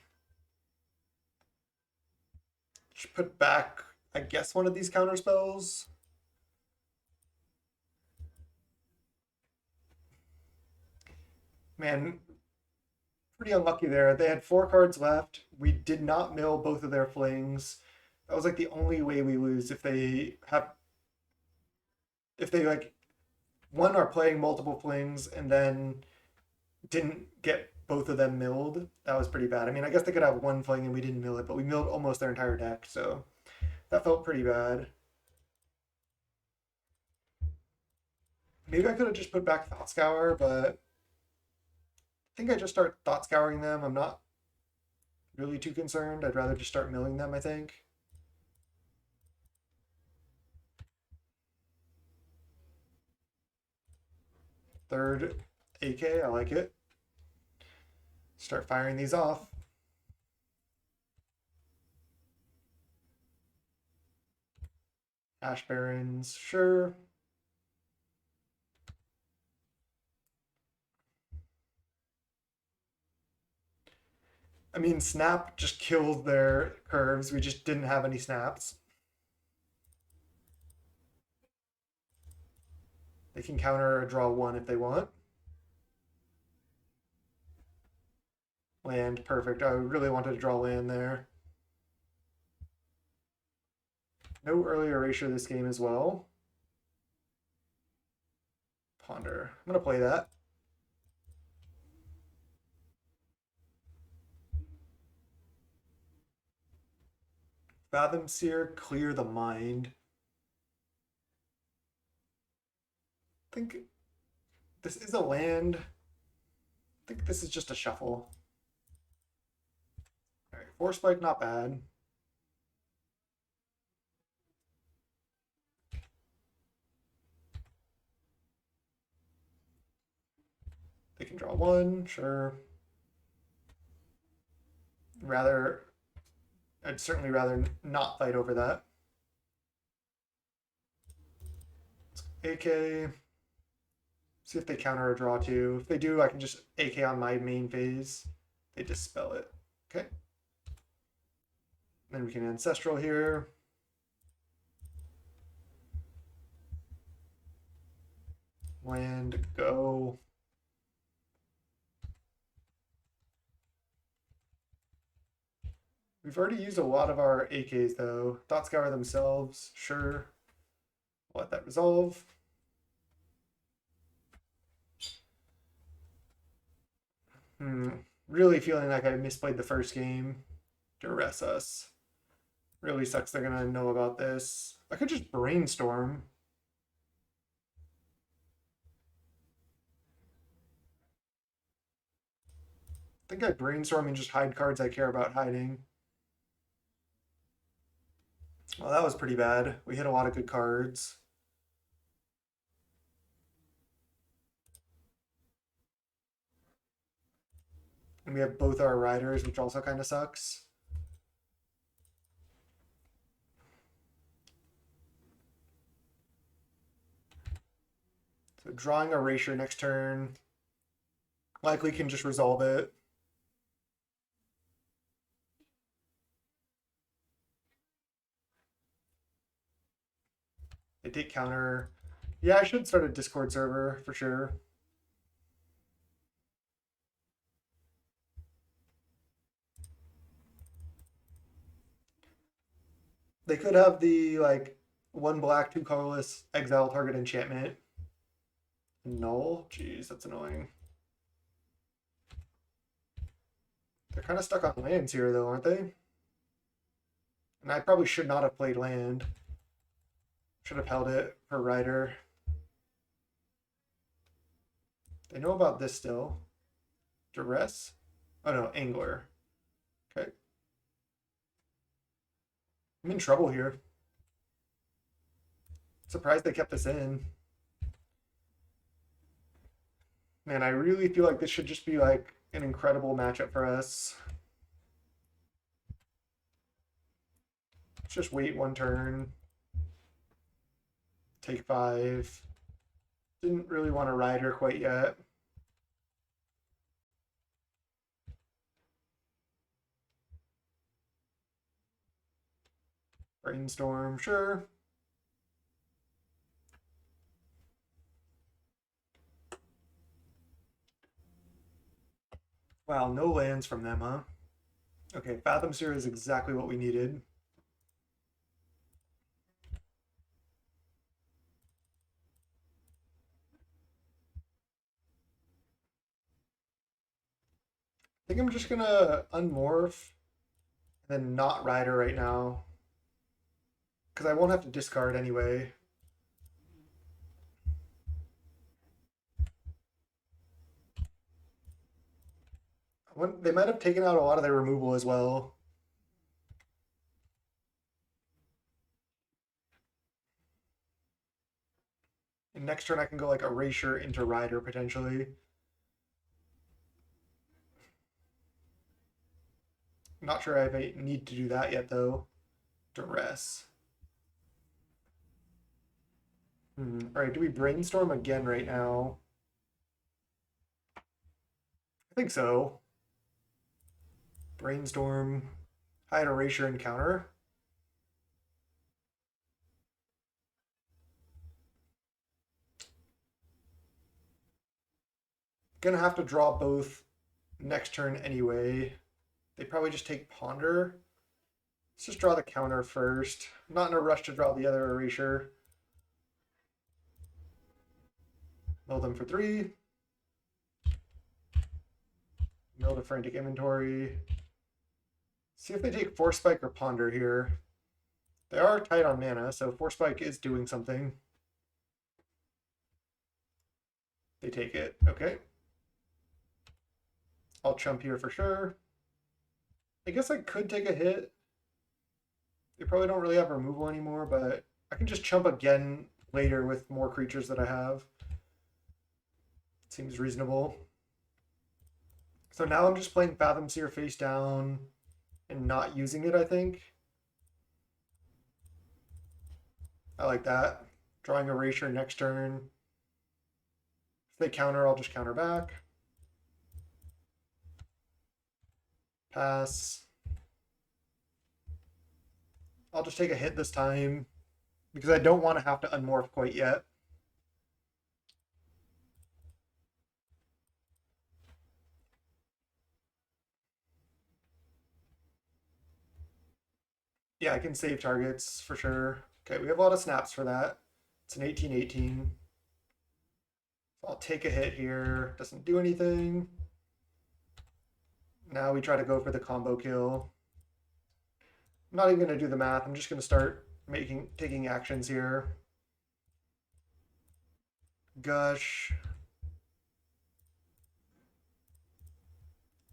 Should put back, I guess, one of these counter spells. Man, pretty unlucky there. They had 4 cards left. We did not mill both of their flings. That was like the only way we lose if they like one are playing multiple flings and then didn't get both of them milled. That was pretty bad. I mean, I guess they could have one fling and we didn't mill it, but we milled almost their entire deck, so that felt pretty bad. Maybe I could have just put back Thought Scour, but I think I just start Thought Scouring them. I'm not really too concerned. I'd rather just start milling them, I think. Third AK, I like it. Start firing these off. Ash Barrens, sure. I mean, Snap just killed their curves. We just didn't have any snaps. They can counter or draw 1 if they want. Land, perfect. I really wanted to draw land there. No early erasure this game as well. Ponder. I'm going to play that. Fathom Seer, clear the mind. I think this is a land. I think this is just a shuffle. All right, Force Spike, not bad. They can draw 1, sure. I'd certainly rather not fight over that. AK. See if they counter or draw 2. If they do, I can just AK on my main phase. They dispel it. Okay. Then we can Ancestral here. Land, go. We've already used a lot of our AKs though. Thought Scour themselves, sure. Let that resolve. Really feeling like I misplayed the first game. Duress us. Really sucks they're gonna know about this. I could just brainstorm. I think I brainstorm and just hide cards I care about hiding. Well, that was pretty bad. We hit a lot of good cards. And we have both our riders, which also kind of sucks. So drawing Erasure next turn likely can just resolve it. They take counter. Yeah, I should start a Discord server for sure. They could have the like 1 black, 2 colorless, exile target enchantment. Null? Jeez, that's annoying. They're kind of stuck on lands here though, aren't they? And I probably should not have played land. Should have held it for Rider. They know about this still. Duress? Oh no, Angler. Okay. I'm in trouble here. Surprised they kept this in. Man, I really feel like this should just be like an incredible matchup for us. Let's just wait 1 turn. Take 5. Didn't really want a rider quite yet. Brainstorm, sure. Wow, no lands from them, huh? Okay, Fathom Seer is exactly what we needed. I think I'm just gonna unmorph and then not rider right now. Because I won't have to discard anyway. They might have taken out a lot of their removal as well. And next turn I can go like Erasure into Rider potentially. Not sure I need to do that yet though. Duress. All right, do we brainstorm again right now? I think so. Brainstorm, hide Erasure and counter. Gonna have to draw both next turn anyway. They probably just take Ponder. Let's just draw the counter first. I'm not in a rush to draw the other Erasure. Mill them for 3. Mill to Frantic Inventory. See if they take Force Spike or Ponder here. They are tight on mana, so Force Spike is doing something. They take it. Okay. I'll chump here for sure. I guess I could take a hit. They probably don't really have removal anymore, but I can just chump again later with more creatures that I have. Seems reasonable. So now I'm just playing Fathom Seer face down and not using it, I think. I like that. Drawing Erasure next turn. If they counter, I'll just counter back. Pass. I'll just take a hit this time because I don't want to have to unmorph quite yet. Yeah, I can save targets for sure. Okay, we have a lot of snaps for that. It's an 18-18. So I'll take a hit here. Doesn't do anything. Now we try to go for the combo kill. I'm not even going to do the math. I'm just going to start taking actions here. Gush.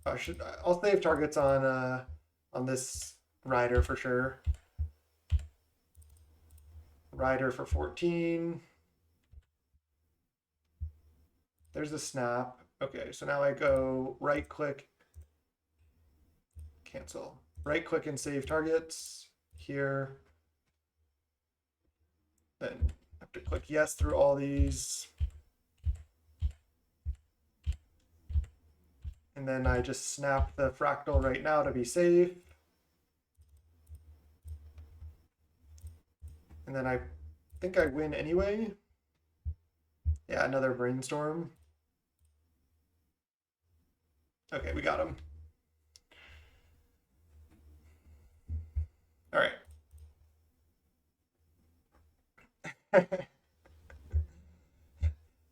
I'll save targets on this rider for sure. Rider for 14. There's a snap. Okay, so now I go right click, cancel. Right click and save targets here. Then I have to click yes through all these. And then I just snap the fractal right now to be safe. And then I think I win anyway. Yeah, another brainstorm. Okay, we got him. All right.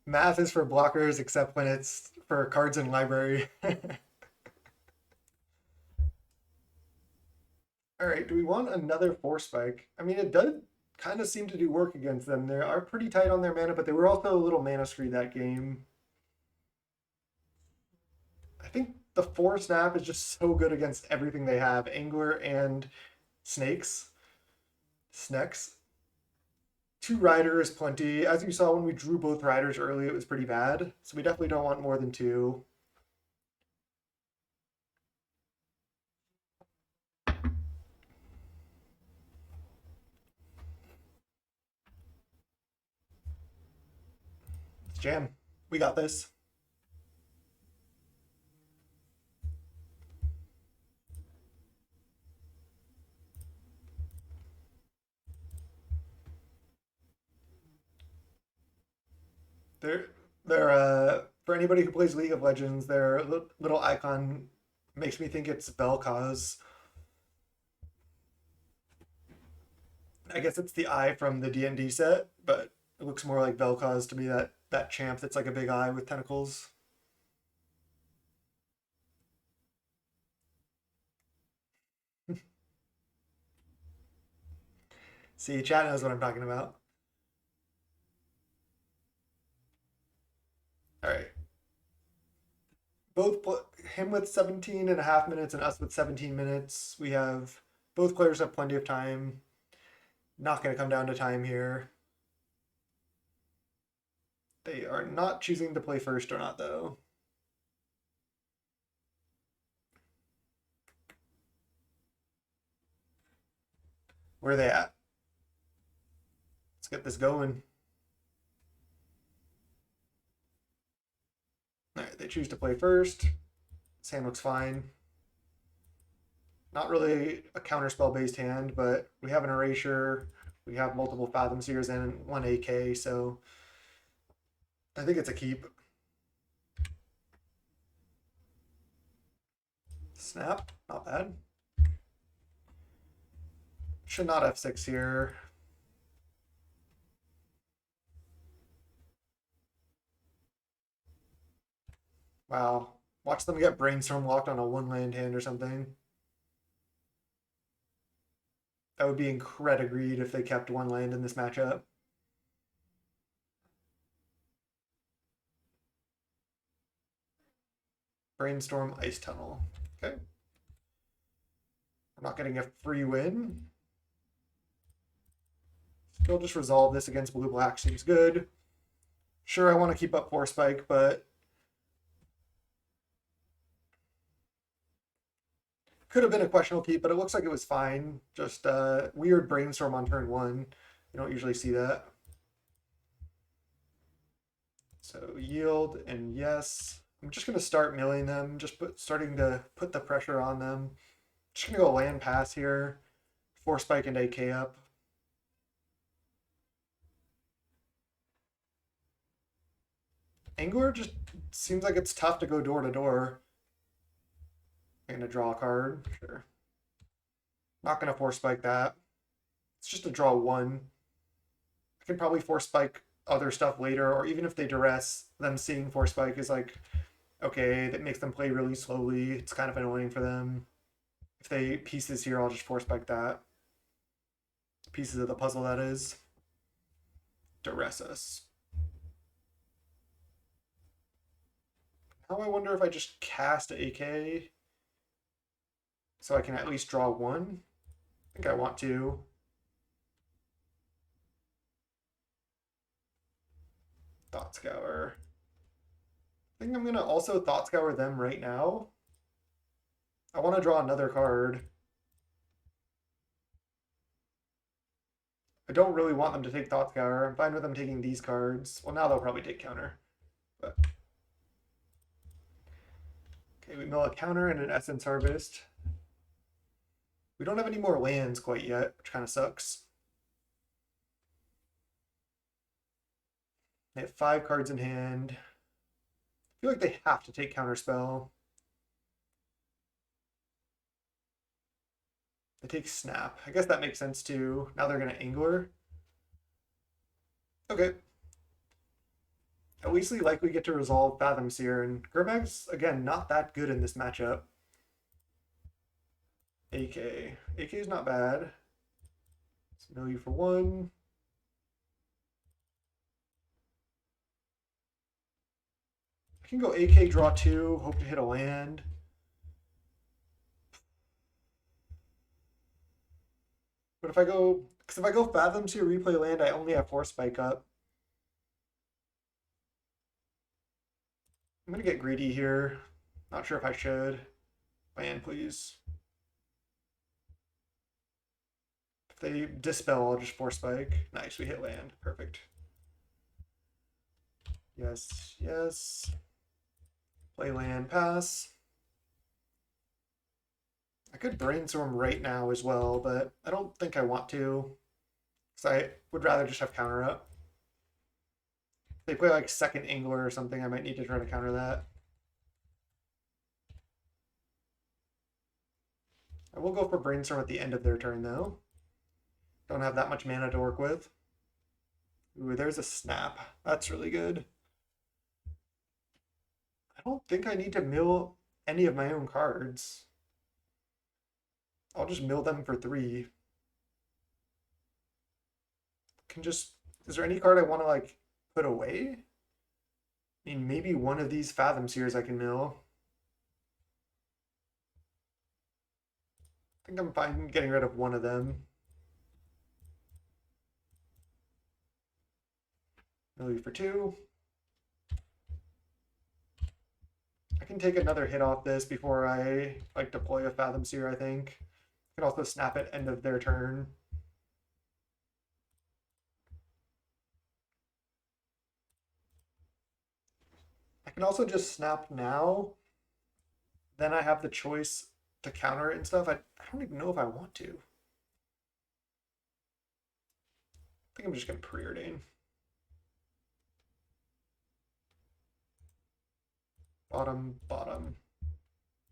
Math is for blockers, except when it's for cards in library. All right, do we want another Force Spike? I mean, it does kind of seem to do work against them. They are pretty tight on their mana, but they were also a little mana screwed that game. I think the 4 snap is just so good against everything they have, Angler and Snakes. Snecks. 2 Rider is plenty. As you saw when we drew both Riders early, it was pretty bad. So we definitely don't want more than 2. Jam. We got this. They're for anybody who plays League of Legends, their little icon makes me think it's Vel'Koz. I guess it's the eye from the D&D set, but it looks more like Vel'Koz to me. That champ that's like a big eye with tentacles. See, chat knows what I'm talking about. All right. Him with 17 and a half minutes and us with 17 minutes. We have both players have plenty of time. Not going to come down to time here. They are not choosing to play first or not, though. Where are they at? Let's get this going. All right, they choose to play first. This hand looks fine. Not really a counterspell based hand, but we have an erasure. We have multiple Fathom Seers and one AK, so I think it's a keep. Snap, not bad. Should not F6 here. Wow. Watch them get Brainstorm locked on a one land hand or something. That would be incredible greed if they kept one land in this matchup. Brainstorm, Ice Tunnel. Okay. We're not getting a free win. Still just resolve this against blue-black seems good. Sure, I want to keep up Force Spike, but could have been a questionable keep, but it looks like it was fine. Just weird Brainstorm on turn one. You don't usually see that. So yield and yes. I'm just going to start milling them, just starting to put the pressure on them. Just going to go land pass here. Force Spike and AK up. Angler just seems like it's tough to go door to door. I'm going to draw a card. Sure. Not going to Force Spike that. It's just a draw one. I can probably Force Spike other stuff later, or even if they duress, them seeing Force Spike is like, okay, that makes them play really slowly. It's kind of annoying for them. If they pieces here, I'll just Force Spike that. Pieces of the puzzle, that is. Duress us. Now I wonder if I just cast AK so I can at least draw one. I think I want to. Thought Scour. I think I'm going to also Thought Scour them right now. I want to draw another card. I don't really want them to take Thought Scour. I'm fine with them taking these cards. Well, now they'll probably take counter. But okay, we mill a counter and an Essence Harvest. We don't have any more lands quite yet, which kind of sucks. They have 5 cards in hand. I feel like they have to take Counterspell. They take Snap. I guess that makes sense too. Now they're going to Angler. Okay. At least we likely get to resolve Fathom Seer, and Gurmag's, again, not that good in this matchup. AK. AK is not bad. Let's mill you for 1. I can go AK, draw 2, hope to hit a land. But if I go, because if I go Fathom Seer, replay land, I only have Force Spike up. I'm going to get greedy here. Not sure if I should. Land, please. If they dispel, I'll just Force Spike. Nice, we hit land. Perfect. Yes, yes. Play land, pass. I could brainstorm right now as well, but I don't think I want to. Because I would rather just have counter up. If they play like second angler or something, I might need to try to counter that. I will go for brainstorm at the end of their turn though. Don't have that much mana to work with. Ooh, there's a snap. That's really good. I don't think I need to mill any of my own cards. I'll just mill them for 3. Can just, is there any card I want to like put away? I mean, maybe one of these Fathom Seers I can mill. I think I'm fine getting rid of one of them. Mill you for 2. I can take another hit off this before I like deploy a Fathom Seer, I think. I can also snap at end of their turn. I can also just snap now. Then I have the choice to counter it and stuff. I don't even know if I want to. I think I'm just going to preordain. Bottom, bottom.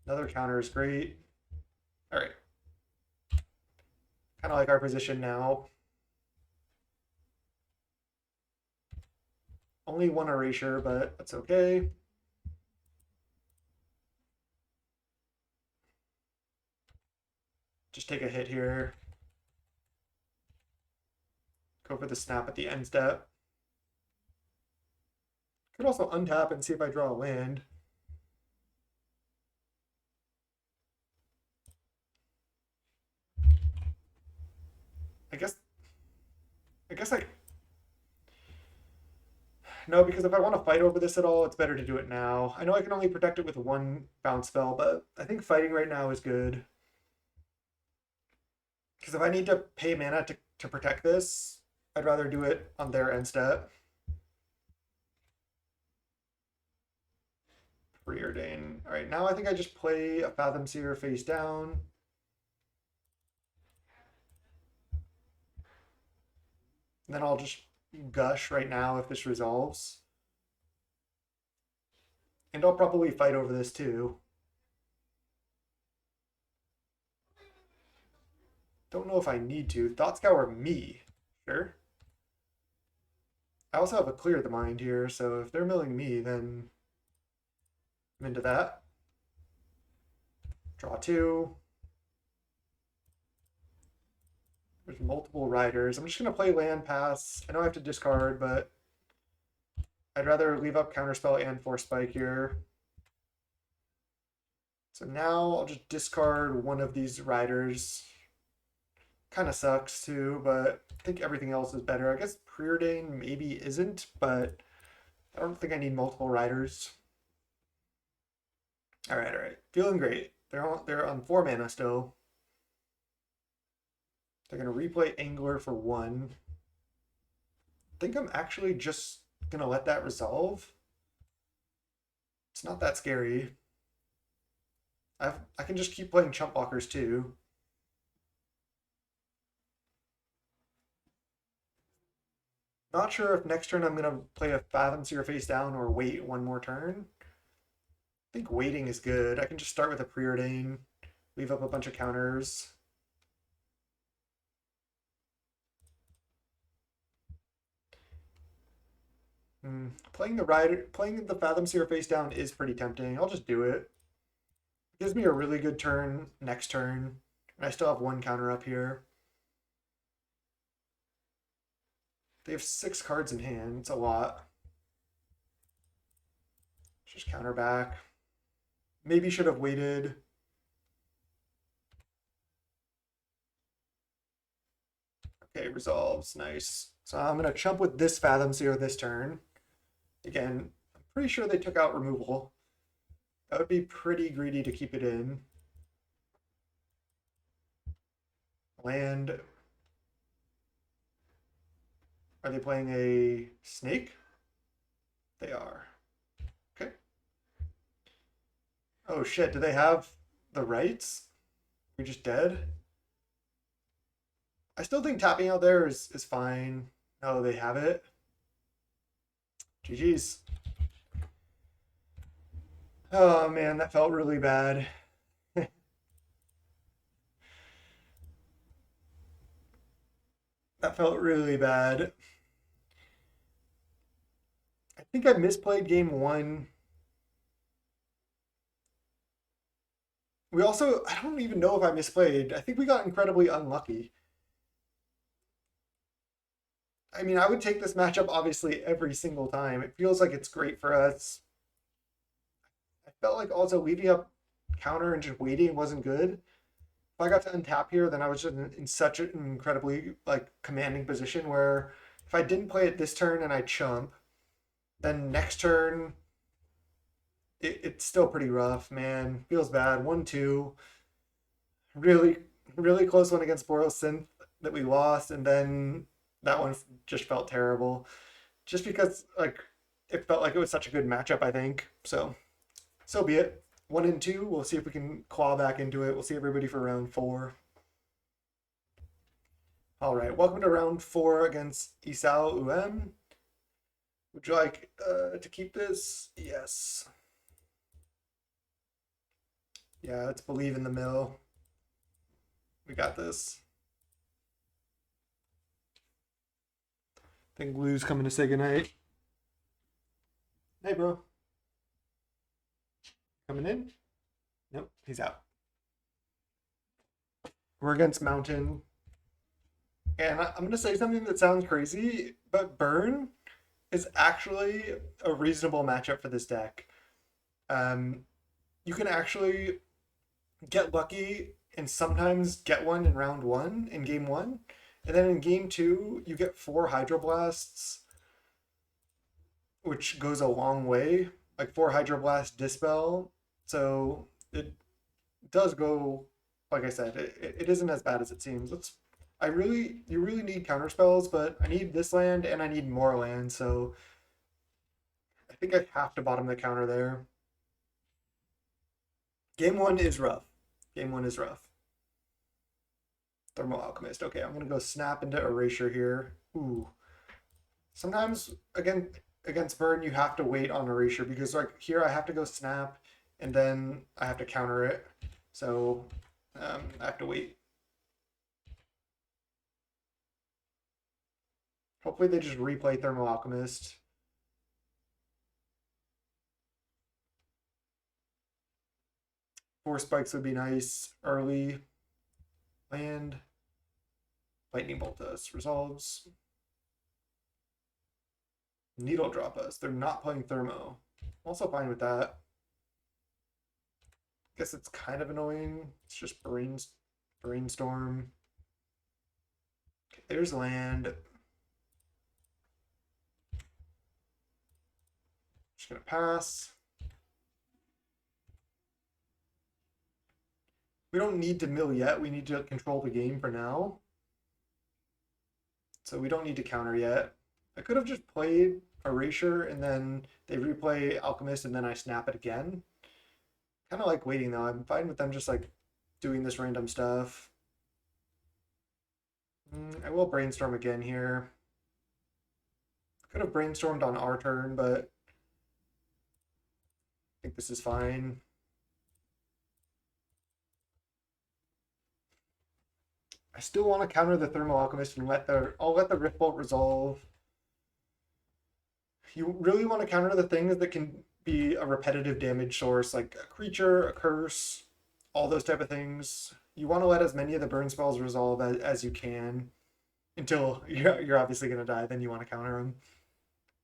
Another counter is great. All right. Kind of like our position now. Only one erasure, but that's okay. Just take a hit here. Go for the snap at the end step. Could also untap and see if I draw a land. I guess I no, because if I want to fight over this at all, it's better to do it now. I know I can only protect it with one bounce spell, but I think fighting right now is good. Because if I need to pay mana to protect this, I'd rather do it on their end step. Preordain. All right, now I think I just play a Fathom Seer face down. And then I'll just gush right now if this resolves. And I'll probably fight over this too. Don't know if I need to. Thought Scour me. Sure. I also have a Clear the Mind here, so if they're milling me, then I'm into that. Draw 2. There's multiple riders. I'm just going to play land pass. I know I have to discard, but I'd rather leave up Counterspell and Force Spike here. So now I'll just discard one of these riders. Kind of sucks too, but I think everything else is better. I guess Preordain maybe isn't, but I don't think I need multiple riders. All right, all right. Feeling great. They're on 4 mana still. They're gonna replay Angler for 1. I think I'm actually just gonna let that resolve. It's not that scary. I can just keep playing chump blockers too. Not sure if next turn I'm gonna play a Fathom Seer face down or wait one more turn. I think waiting is good. I can just start with a Preordain, leave up a bunch of counters. Playing the Fathom Seer face down is pretty tempting. I'll just do it. It gives me a really good turn next turn, and I still have 1 counter up here. They have 6 cards in hand. It's a lot. Just counter back. Maybe should have waited. Okay, resolves. Nice. So I'm going to chump with this Fathom Seer this turn. Again, I'm pretty sure they took out removal. That would be pretty greedy to keep it in. Land. Are they playing a snake? They are. Okay. Oh shit, do they have the rights? We're just dead? I still think tapping out there is fine. No, they have it. GG's. Oh man, that felt really bad. That felt really bad. I think I misplayed game one. We also, I don't even know if I misplayed. I think we got incredibly unlucky. I mean, I would take this matchup obviously every single time. It feels like it's great for us. I felt like also leaving up counter and just waiting wasn't good. If I got to untap here, then I was just in such an incredibly like commanding position where if I didn't play it this turn and I chump, then next turn it's still pretty rough, man. Feels bad. 1-2. Really, really close one against Boros Synth that we lost, and then that one just felt terrible. Just because like it felt like it was such a good matchup, I think. So be it. 1-2. We'll see if we can claw back into it. We'll see everybody for round 4. All right, welcome to round 4 against Isao Would you like to keep this? Yes. Yeah, let's believe in the mill. We got this. I think Lou's coming to say goodnight. Hey, bro. Coming in? Nope, he's out. We're against Mountain. And I'm going to say something that sounds crazy, but Burn is actually a reasonable matchup for this deck. You can actually get lucky and sometimes get one in round 1 in game 1. And then in game 2, you get 4 Hydroblasts, which goes a long way. Like 4 Hydroblast Dispel. So it does go, like I said, it isn't as bad as it seems. You really need counter spells, but I need this land and I need more land, so I think I have to bottom the counter there. Game 1 is rough. Game 1 is rough. Thermal Alchemist. Okay, I'm gonna go snap into Erasure here. Ooh. Sometimes against Burn you have to wait on Erasure because like here I have to go snap and then I have to counter it. So I have to wait. Hopefully they just replay Thermal Alchemist. Force Spikes would be nice early. Land. Lightning Bolt us. Resolves. Needle Drop us. They're not playing Thermo. Also fine with that. Guess it's kind of annoying. It's just Brainstorm. Okay, there's land. Just gonna pass. We don't need to mill yet. We need to control the game for now. So we don't need to counter yet. I could have just played Erasure and then they replay Alchemist and then I snap it again. Kind of like waiting though. I'm fine with them just like doing this random stuff. I will brainstorm again here. Could have brainstormed on our turn, but I think this is fine. I still want to counter the Thermal Alchemist and I'll let the Rift Bolt resolve. You really want to counter the things that can be a repetitive damage source, like a creature, a curse, all those type of things. You want to let as many of the burn spells resolve as you can until you're obviously going to die. Then you want to counter them.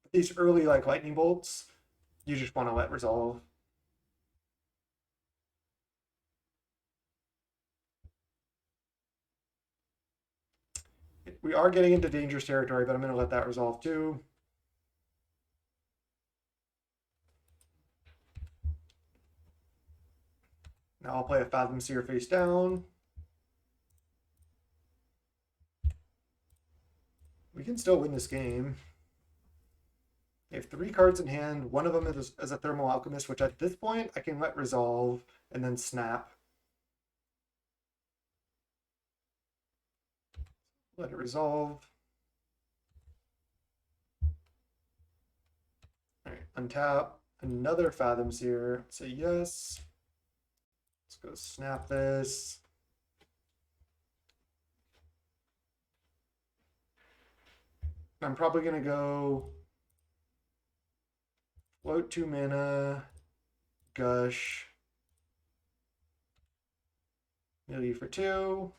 But these early like lightning bolts, you just want to let resolve. We are getting into dangerous territory, but I'm going to let that resolve too. Now I'll play a Fathom Seer face down. We can still win this game. They have 3 cards in hand. One of them is a Thermal Alchemist, which at this point I can let resolve and then snap. Let it resolve. All right, untap. Another Fathom Seer. Say yes. Let's go snap this. I'm probably going to go float 2 mana, gush, mill you for 2.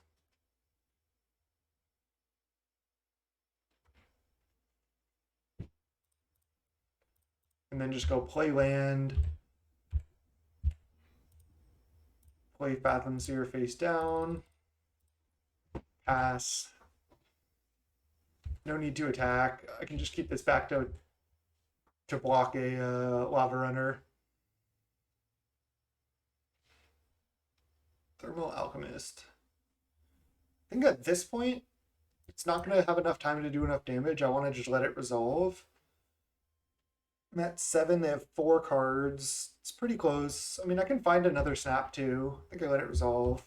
And then just go play land, play Fathom Seer face down, pass. No need to attack. I can just keep this back to block a Lava Runner. Thermal Alchemist. I think at this point, it's not going to have enough time to do enough damage. I want to just let it resolve. I'm at 7. They have 4 cards. It's pretty close. I mean, I can find another snap too. I think I let it resolve.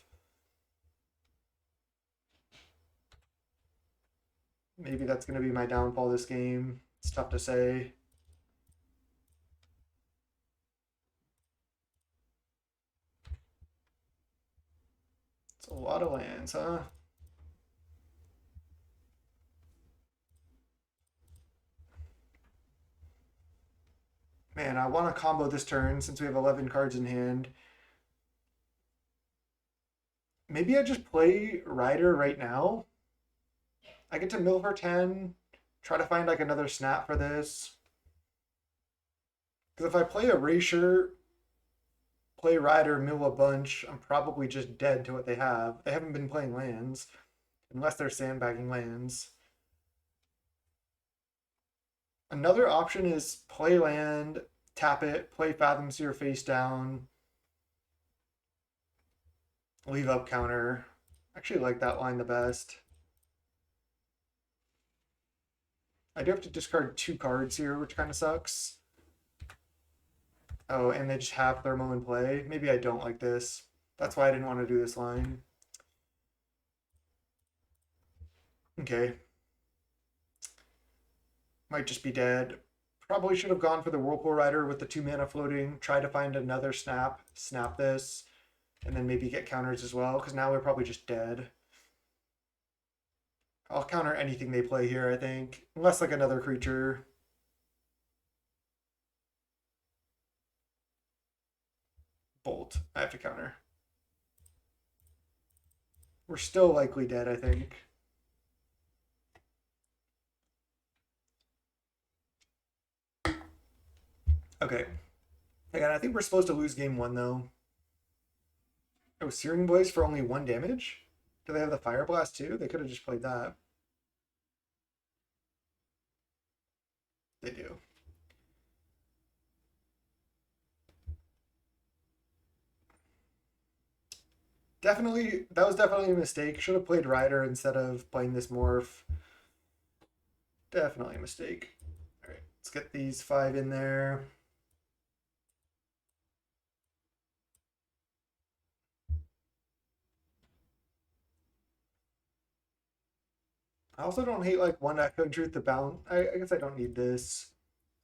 Maybe that's going to be my downfall this game. It's tough to say. It's a lot of lands, huh? Man, I want to combo this turn since we have 11 cards in hand. Maybe I just play Rider right now. I get to mill for 10, try to find like another snap for this. Because if I play Erasure, play Rider, mill a bunch, I'm probably just dead to what they have. They haven't been playing lands, unless they're sandbagging lands. Another option is play land, tap it, play Fathom Seer face down, leave up counter. Actually like that line the best. I do have to discard 2 cards here, which kind of sucks. Oh, and they just have Thermo in play. Maybe I don't like this. That's why I didn't want to do this line. Okay. Might just be dead. Probably should have gone for the Whirlpool Rider with the 2 mana floating. Try to find another snap. Snap this. And then maybe get counters as well, because now we're probably just dead. I'll counter anything they play here, I think. Unless like another creature. Bolt. I have to counter. We're still likely dead, I think. Okay. Again, I think we're supposed to lose game 1, though. Oh, Searing Blaze for only 1 damage? Do they have the Fire Blast, too? They could have just played that. They do. Definitely, that was definitely a mistake. Should have played Rider instead of playing this Morph. Definitely a mistake. All right, let's get these 5 in there. I also don't hate like 1 Echo Truth to balance. I guess I don't need this.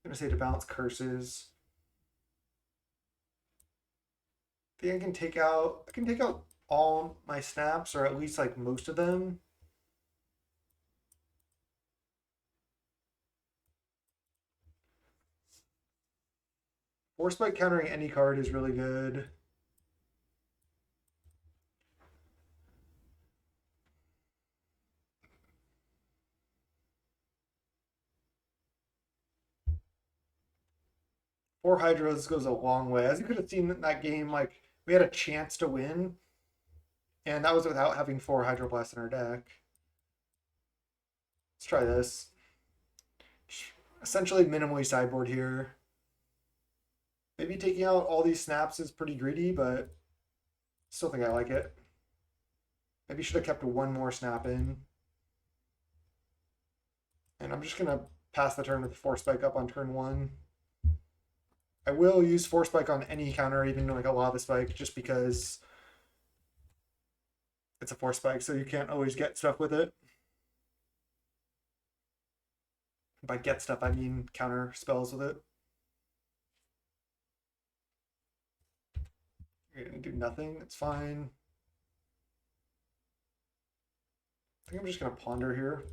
I'm gonna say to balance curses. I think I can take out all my snaps, or at least like most of them. Force Spike countering any card is really good. Four Hydras goes a long way. As you could have seen in that game, like we had a chance to win, and that was without having 4 Hydroblasts in our deck. Let's try this. Essentially minimally sideboard here. Maybe taking out all these snaps is pretty greedy, but still think I like it. Maybe should have kept 1 more snap in. And I'm just gonna pass the turn with Force Spike up on turn 1. I will use Force Spike on any counter, even like a Lava Spike, just because it's a Force Spike, so you can't always get stuff with it. By get stuff, I mean counter spells with it. You're gonna do nothing, it's fine. I think I'm just gonna ponder here.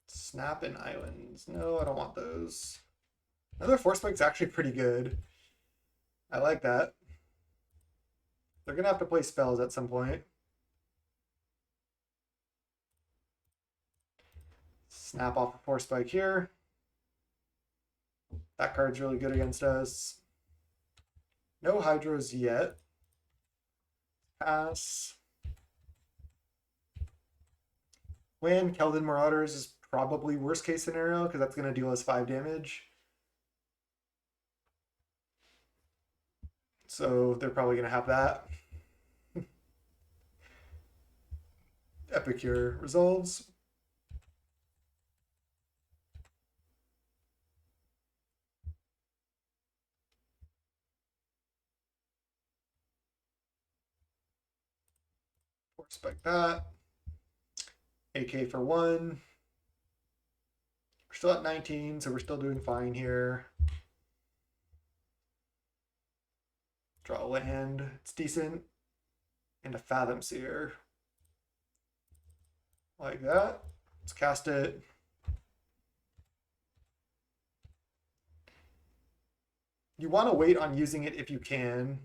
Snap and islands. No, I don't want those. Another Force Spike's actually pretty good. I like that. They're gonna have to play spells at some point. Snap off a Force Spike here. That card's really good against us. No Hydros yet. Pass. Land Keldon Marauders is probably worst case scenario because that's going to deal us 5 damage. So they're probably going to have that. Epicure resolves. Force Spike that. AK for 1. We're still at 19, so we're still doing fine here. Draw a land. It's decent. And a Fathom Seer. Like that. Let's cast it. You want to wait on using it if you can.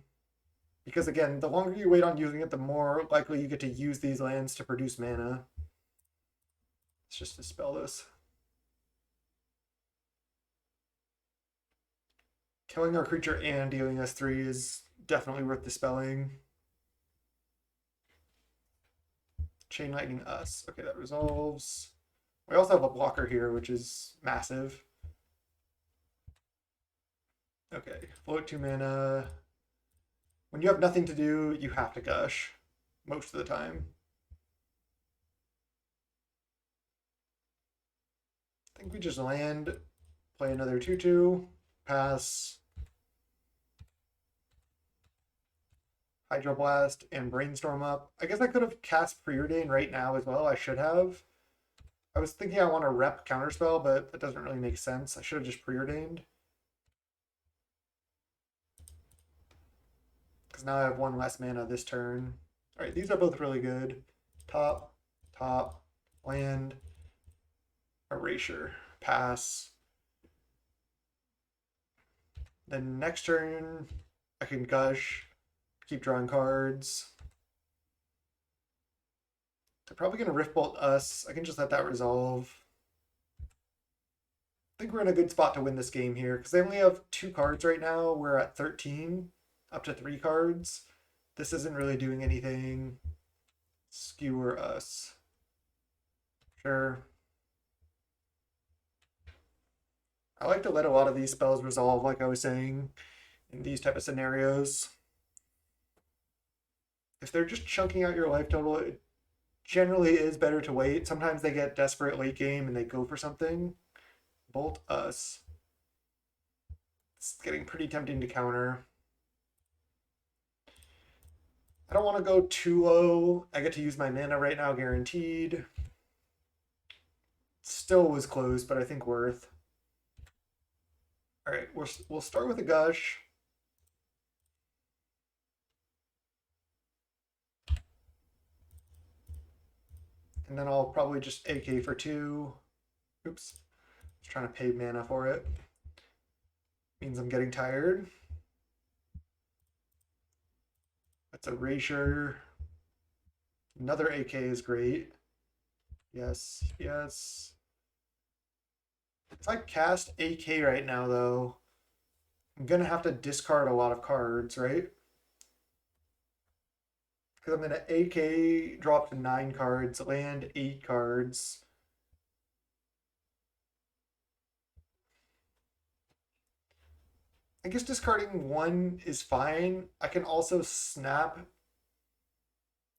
Because again, the longer you wait on using it, the more likely you get to use these lands to produce mana. Let's just dispel this. Killing our creature and dealing us 3 is definitely worth dispelling. Chain Lightning us. Okay, that resolves. We also have a blocker here, which is massive. Okay, float 2 mana. When you have nothing to do, you have to gush most of the time. I think we just land, play another 2/2, pass, Hydroblast, and Brainstorm up. I guess I could have cast Preordain right now as well. I should have. I was thinking I want to rep Counterspell, but that doesn't really make sense. I should have just Preordained. Because now I have 1 less mana this turn. All right, these are both really good. Top, top, land, Erasure, pass. Then next turn, I can gush, keep drawing cards. They're probably going to Rift Bolt us. I can just let that resolve. I think we're in a good spot to win this game here because they only have 2 cards right now. We're at 13, up to 3 cards. This isn't really doing anything. Skewer us. Sure. I like to let a lot of these spells resolve, like I was saying, in these type of scenarios. If they're just chunking out your life total, it generally is better to wait. Sometimes they get desperate late game and they go for something. Bolt us. It's getting pretty tempting to counter. I don't want to go too low. I get to use my mana right now, guaranteed. Still was close, but I think worth. All right, we'll start with a gush. And then I'll probably just AK for 2. Oops. I was trying to pay mana for it. Means I'm getting tired. That's Erasure. Another AK is great. Yes, yes. If I cast AK right now, though, I'm going to have to discard a lot of cards, right? Because I'm going to AK drop to 9 cards, land 8 cards. I guess discarding 1 is fine. I can also snap.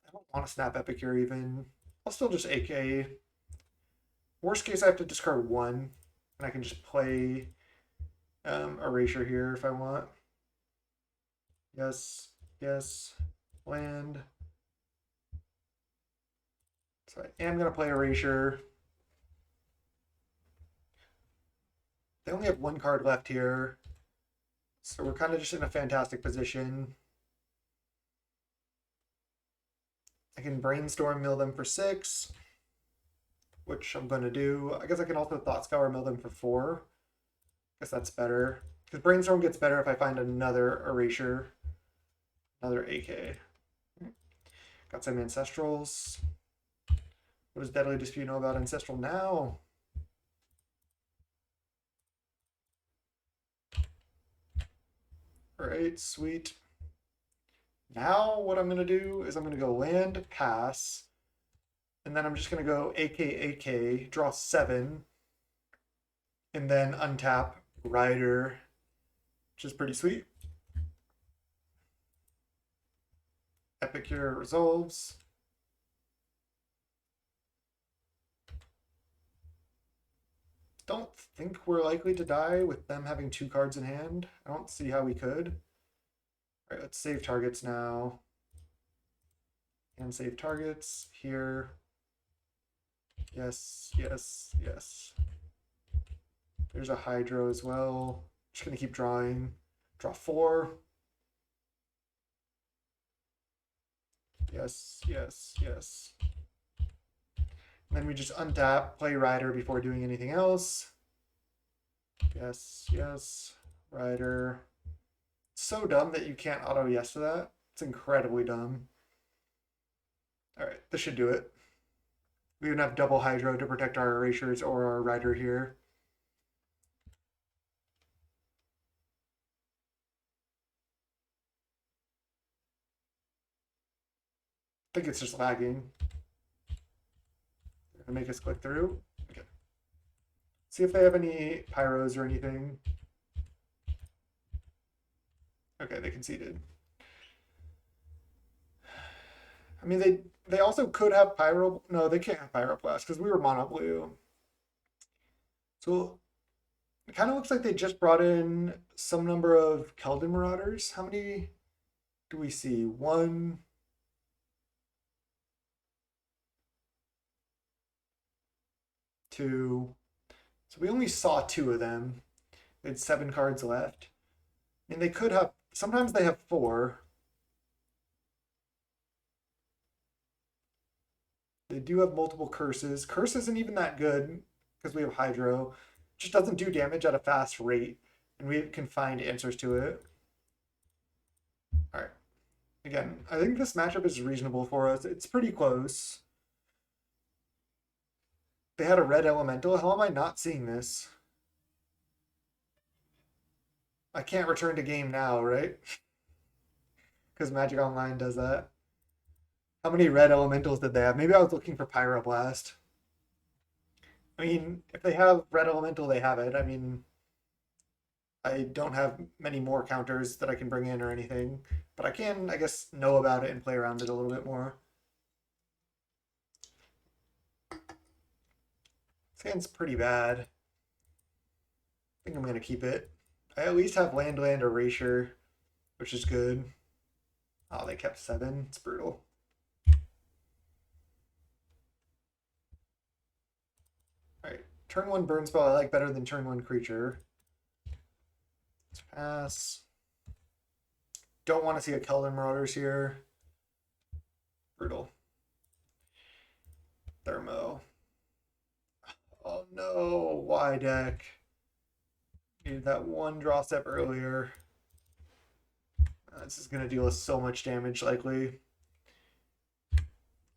I don't want to snap Epicure even. I'll still just AK. Worst case, I have to discard one, and I can just play Erasure here if I want. Yes, yes, land. So I am going to play Erasure. They only have one card left here. So we're kind of just in a fantastic position. I can Brainstorm mill them for 6, which I'm going to do. I guess I can also Thought Scour mill them for 4. I guess that's better. Because Brainstorm gets better if I find another Erasure. Another AK. Got some Ancestrals. What does Deadly Dispute know about Ancestral now? All right, sweet. Now what I'm going to do is I'm going to go land, pass, and then I'm just going to go AK, draw 7, and then untap Rider, which is pretty sweet. Epicure resolves. Don't think we're likely to die with them having 2 cards in hand. I don't see how we could. All right, let's save targets now. And save targets here. Yes, yes, yes. There's a Hydro as well. Just gonna keep drawing. Draw 4. Yes, yes, yes. And then we just untap, play Rider before doing anything else. Yes, yes, Rider. So dumb that you can't auto yes to that. It's incredibly dumb. All right, this should do it. We even have double Hydro to protect our Erasures or our Rider here. I think it's just lagging. They're gonna make us click through. Okay. See if they have any pyros or anything. Okay, they conceded. I mean, they also could have pyro. No, they can't have pyroblast because we were mono blue. So it kind of looks like they just brought in some number of Keldon Marauders. How many do we see? 1, 2. So we only saw 2 of them. They had 7 cards left. I mean, they could have. Sometimes they have 4. They do have multiple curses. Curse isn't even that good because we have Hydro. It just doesn't do damage at a fast rate, and we can find answers to it. All right. Again, I think this matchup is reasonable for us. It's pretty close. They had a red elemental. How am I not seeing this? I can't return to game now, right? Because Magic Online does that. How many red elementals did they have? Maybe I was looking for Pyroblast. I mean, if they have red elemental, they have it. I mean, I don't have many more counters that I can bring in or anything, but I can, I guess, know about it and play around it a little bit more. This hand's pretty bad. I think I'm going to keep it. I at least have land erasure, which is good. Oh, they kept 7. It's brutal. Alright, turn 1 burn spell I like better than turn 1 creature. Let's pass. Don't want to see a Keldon Marauders here. Brutal. Thermo. Oh no, why deck? Needed that 1 draw step earlier. This is going to deal us so much damage, likely.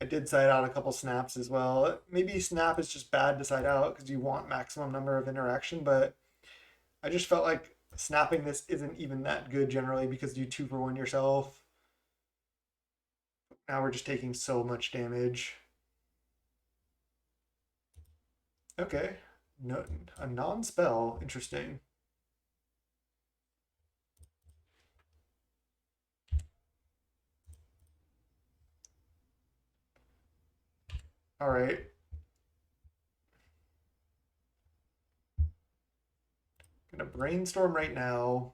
I did side out a couple snaps as well. Maybe snap is just bad to side out because you want maximum number of interaction, but I just felt like snapping this isn't even that good generally because you 2-for-1 yourself. Now we're just taking so much damage. Okay, no, a non-spell, interesting. All right. brainstorm right now.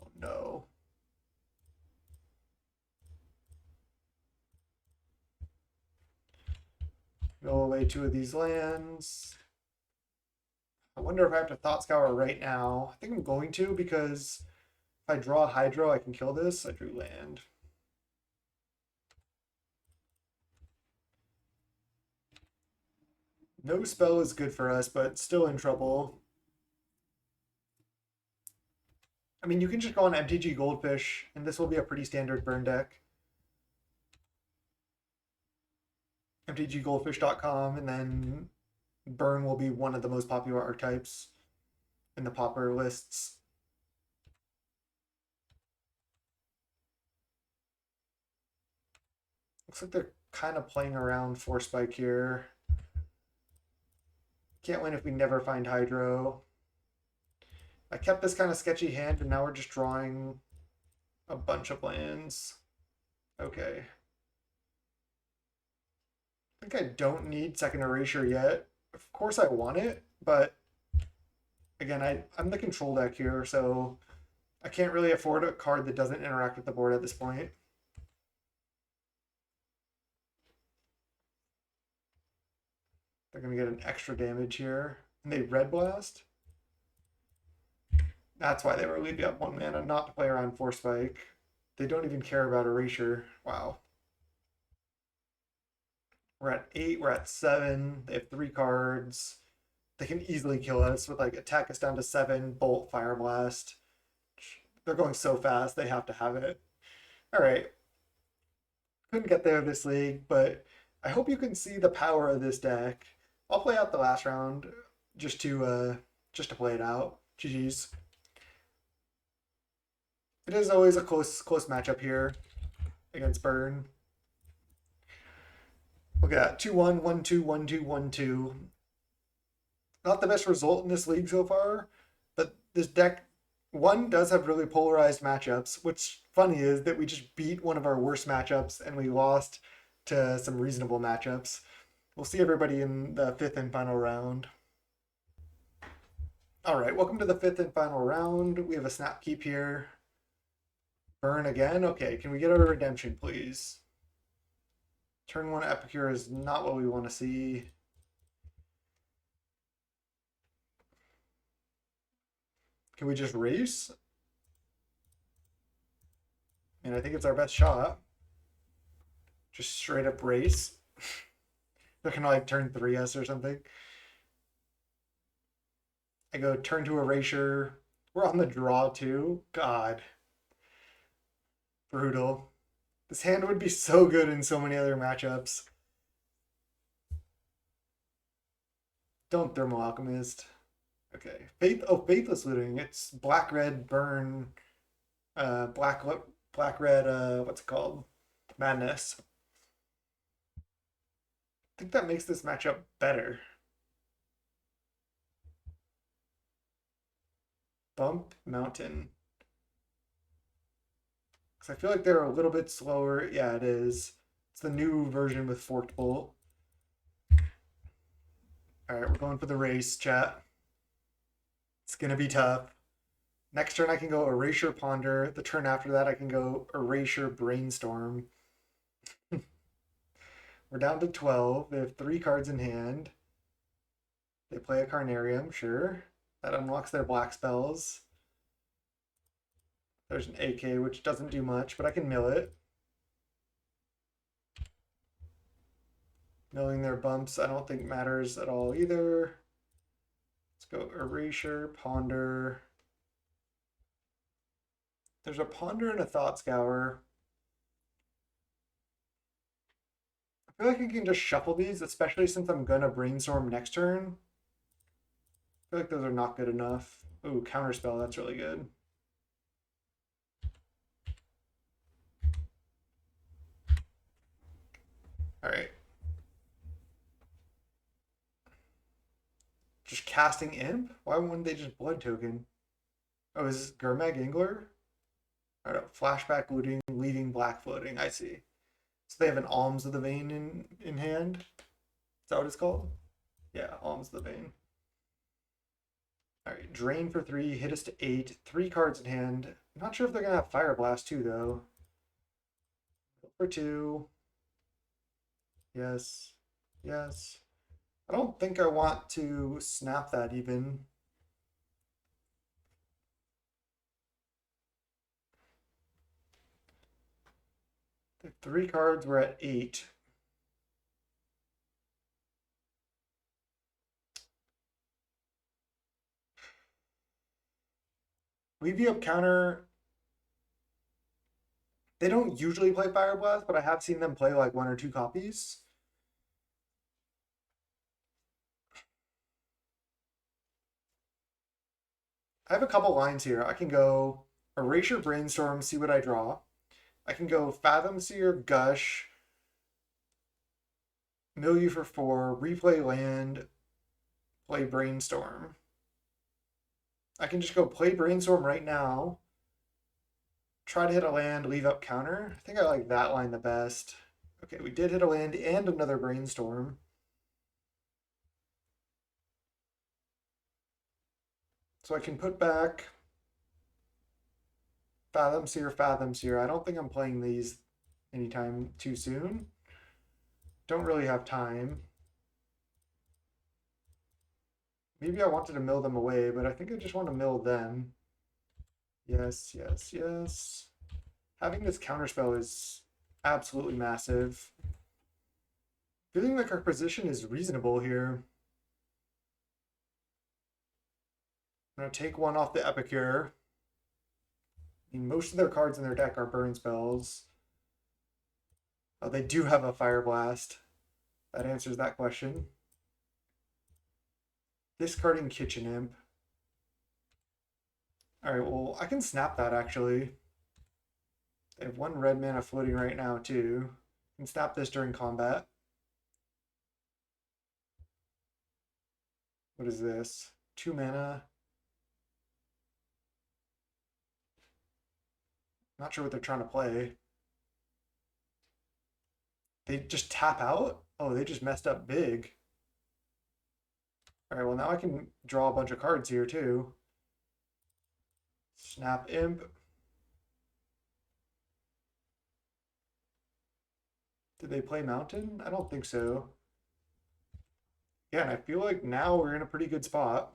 Oh no. Go away 2 of these lands. I wonder if I have to Thought Scour right now. I think I'm going to, because if I draw Hydro, I can kill this. I drew land. No spell is good for us, but still in trouble. I mean, you can just go on MTG Goldfish, and this will be a pretty standard burn deck. mtggoldfish.com, and then burn will be one of the most popular archetypes in the Pauper lists. Looks like they're kind of playing around Force Spike here. Can't win if we never find Hydro. I kept this kind of sketchy hand, and now we're just drawing a bunch of lands. Okay. I think I don't need second erasure yet. Of course I want it, but again, I'm the control deck here, so I can't really afford a card that doesn't interact with the board at this point. They're going to get an extra damage here. And they Red Blast? That's why they were leaving up 1 mana, not to play around Force Spike. They don't even care about erasure. Wow. We're at 8, we're at 7. They have 3 cards. They can easily kill us with like attack us down to 7, Bolt, Fire Blast. They're going so fast, they have to have it. All right. Couldn't get there this league, but I hope you can see the power of this deck. I'll play out the last round just to play it out. GG's. It is always a close matchup here against Burn. Look at that. 2-1, 1-2, 1-2, 1-2. Not the best result in this league so far, but this deck, one, does have really polarized matchups. What's funny is that we just beat one of our worst matchups and we lost to some reasonable matchups. We'll see everybody in the 5th and final round. All right, welcome to the 5th and final round. We have a snap keep here. Burn again. Okay, can we get a redemption, please? Turn 1 Epicure is not what we want to see. Can we just race? And I think it's our best shot. Just straight up race. They're gonna like turn 3S or something. I go turn to erasure. We're on the draw too. God. Brutal. This hand would be so good in so many other matchups. Don't Thermal Alchemist. Okay. Faithless Looting. It's black red burn. Black red. What's it called? Madness. I think that makes this matchup better. Bump Mountain. Because I feel like they're a little bit slower. Yeah, it is. It's the new version with Forked Bolt. All right, we're going for the race, chat. It's going to be tough. Next turn I can go Erasure Ponder. The turn after that I can go Erasure Brainstorm. We're down to 12. They have 3 cards in hand. They play a Carnarium, sure. That unlocks their black spells. There's an AK, which doesn't do much, but I can mill it. Milling their bumps I don't think matters at all either. Let's go Erasure, Ponder. There's a Ponder and a Thought Scour. I feel like I can just shuffle these, especially since I'm gonna Brainstorm next turn. I feel like those are not good enough. Ooh, Counterspell, that's really good. All right. Just casting Imp? Why wouldn't they just Blood Token? Oh, is this Gurmag Angler? All right, Flashback Looting, Leaving Black Floating, I see. So they have an Alms of the Vein in hand? Is that what it's called? Yeah, Alms of the Vein. All right, drain for 3, hit us to 8, 3 cards in hand. I'm not sure if they're gonna have Fire Blast too, though. For 2. Yes. Yes. I don't think I want to snap that even. The 3 cards were at 8. Levy up counter. They don't usually play Fire Blast, but I have seen them play like 1 or 2 copies. I have a couple lines here. I can go Erasure Brainstorm, see what I draw. I can go Fathom Seer, Gush, Milieu for 4, replay land, play Brainstorm. I can just go play Brainstorm right now, try to hit a land, leave up counter. I think I like that line the best. Okay, we did hit a land and another Brainstorm. So I can put back Fathom Seer, Fathom Seer. I don't think I'm playing these anytime too soon. Don't really have time. Maybe I wanted to mill them away, but I think I just want to mill them. Yes, yes, yes. Having this counterspell is absolutely massive. Feeling like our position is reasonable here. I'm going to take 1 off the Epicure. I mean, most of their cards in their deck are burn spells. Oh, they do have a Fire Blast. That answers that question. Discarding Kitchen Imp. Alright, well, I can snap that actually. They have 1 red mana floating right now, too. I can snap this during combat. What is this? 2 mana. Not sure what they're trying to play. They just tap out? Oh, they just messed up big. All right, well, now I can draw a bunch of cards here, too. Snap Imp. Did they play Mountain? I don't think so. Yeah, and I feel like now we're in a pretty good spot.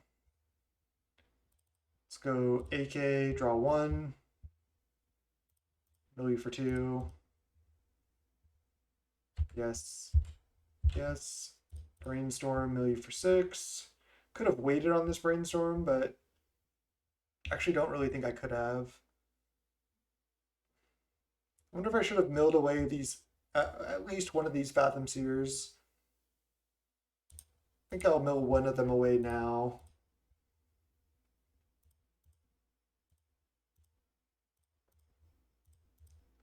Let's go AK, draw 1. Milieu for 2. Yes. Yes. Brainstorm, Milieu for 6. Could have waited on this Brainstorm, but actually don't really think I could have. I wonder if I should have milled away these, at least one of these Fathom Seers. I think I'll mill one of them away now.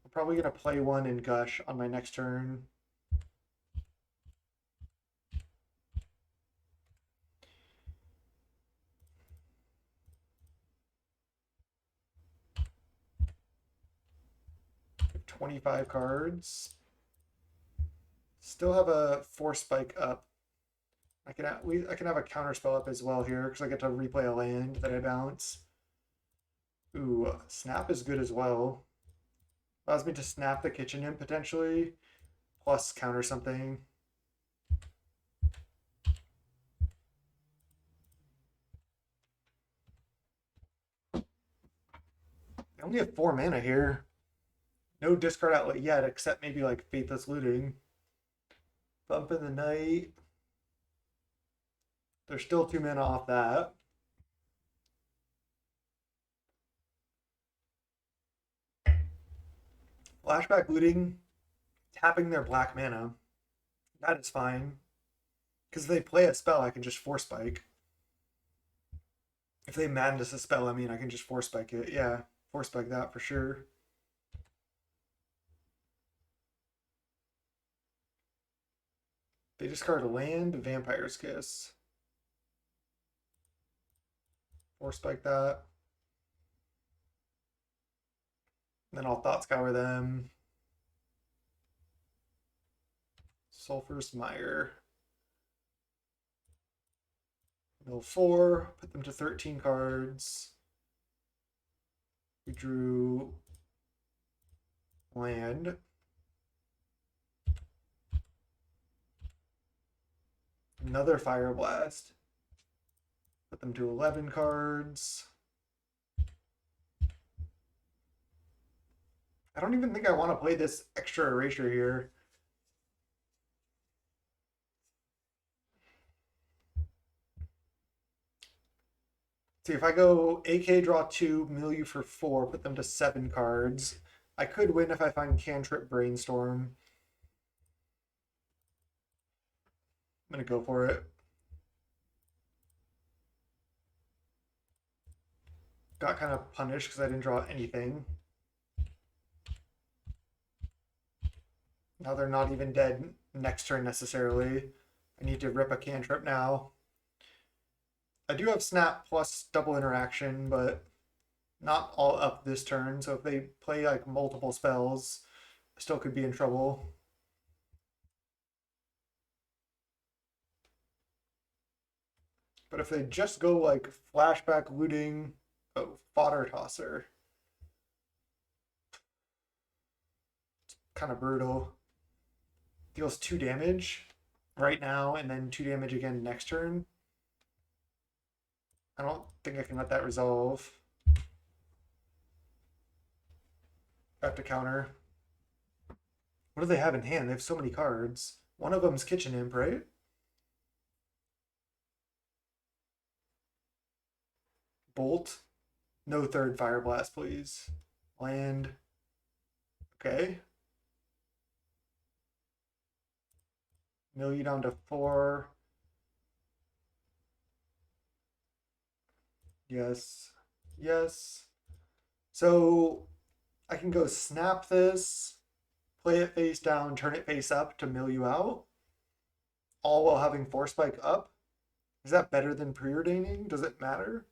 I'm probably going to play 1 in Gush on my next turn. I have 25 cards. Still have a Force Spike up. I can have a counter spell up as well here because I get to replay a land that I bounce. Ooh, Snap is good as well. Allows me to snap the Kitchen Imp potentially, plus counter something. I only have 4 mana here. No discard outlet yet, except maybe like Faithless Looting. Bump in the Night. There's still 2 mana off that. Flashback Looting, tapping their black mana. That is fine. Because if they play a spell, I can just Force Spike. If they madness a spell, I mean, I can just Force Spike it. Yeah, Force Spike that for sure. They discard a land, Vampire's Kiss. Force Spike that. Then I'll Thought Scour them. Sulphurous Mire. Mill 4, put them to 13 cards. We drew land. Another Fire Blast. Put them to 11 cards. I don't even think I want to play this extra erasure here. See, if I go AK draw 2, mill you for 4, put them to 7 cards. I could win if I find Cantrip Brainstorm. I'm going to go for it. Got kind of punished because I didn't draw anything. Now they're not even dead next turn necessarily. I need to rip a cantrip now. I do have snap plus double interaction, but not all up this turn. So if they play like multiple spells, I still could be in trouble. But if they just go like flashback looting, oh, fodder tosser. It's kind of brutal. Deals 2 damage right now and then 2 damage again next turn. I don't think I can let that resolve. I have to counter. What do they have in hand? They have so many cards. One of them's Kitchen Imp, right? Bolt. No third Fire Blast, please. Land. Okay. Mill you down to 4. Yes. Yes. So I can go snap this, play it face down, turn it face up to mill you out, all while having Force Spike up. Is that better than preordaining? Does it matter?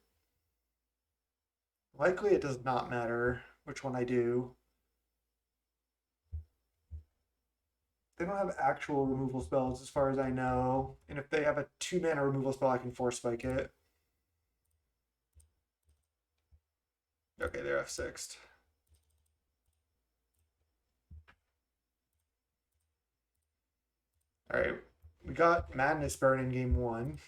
Likely it does not matter which one I do. They don't have actual removal spells as far as I know. And if they have a 2-mana removal spell, I can Force Spike it. Okay, they're F6'd. Alright, we got Madness Burn in game 1.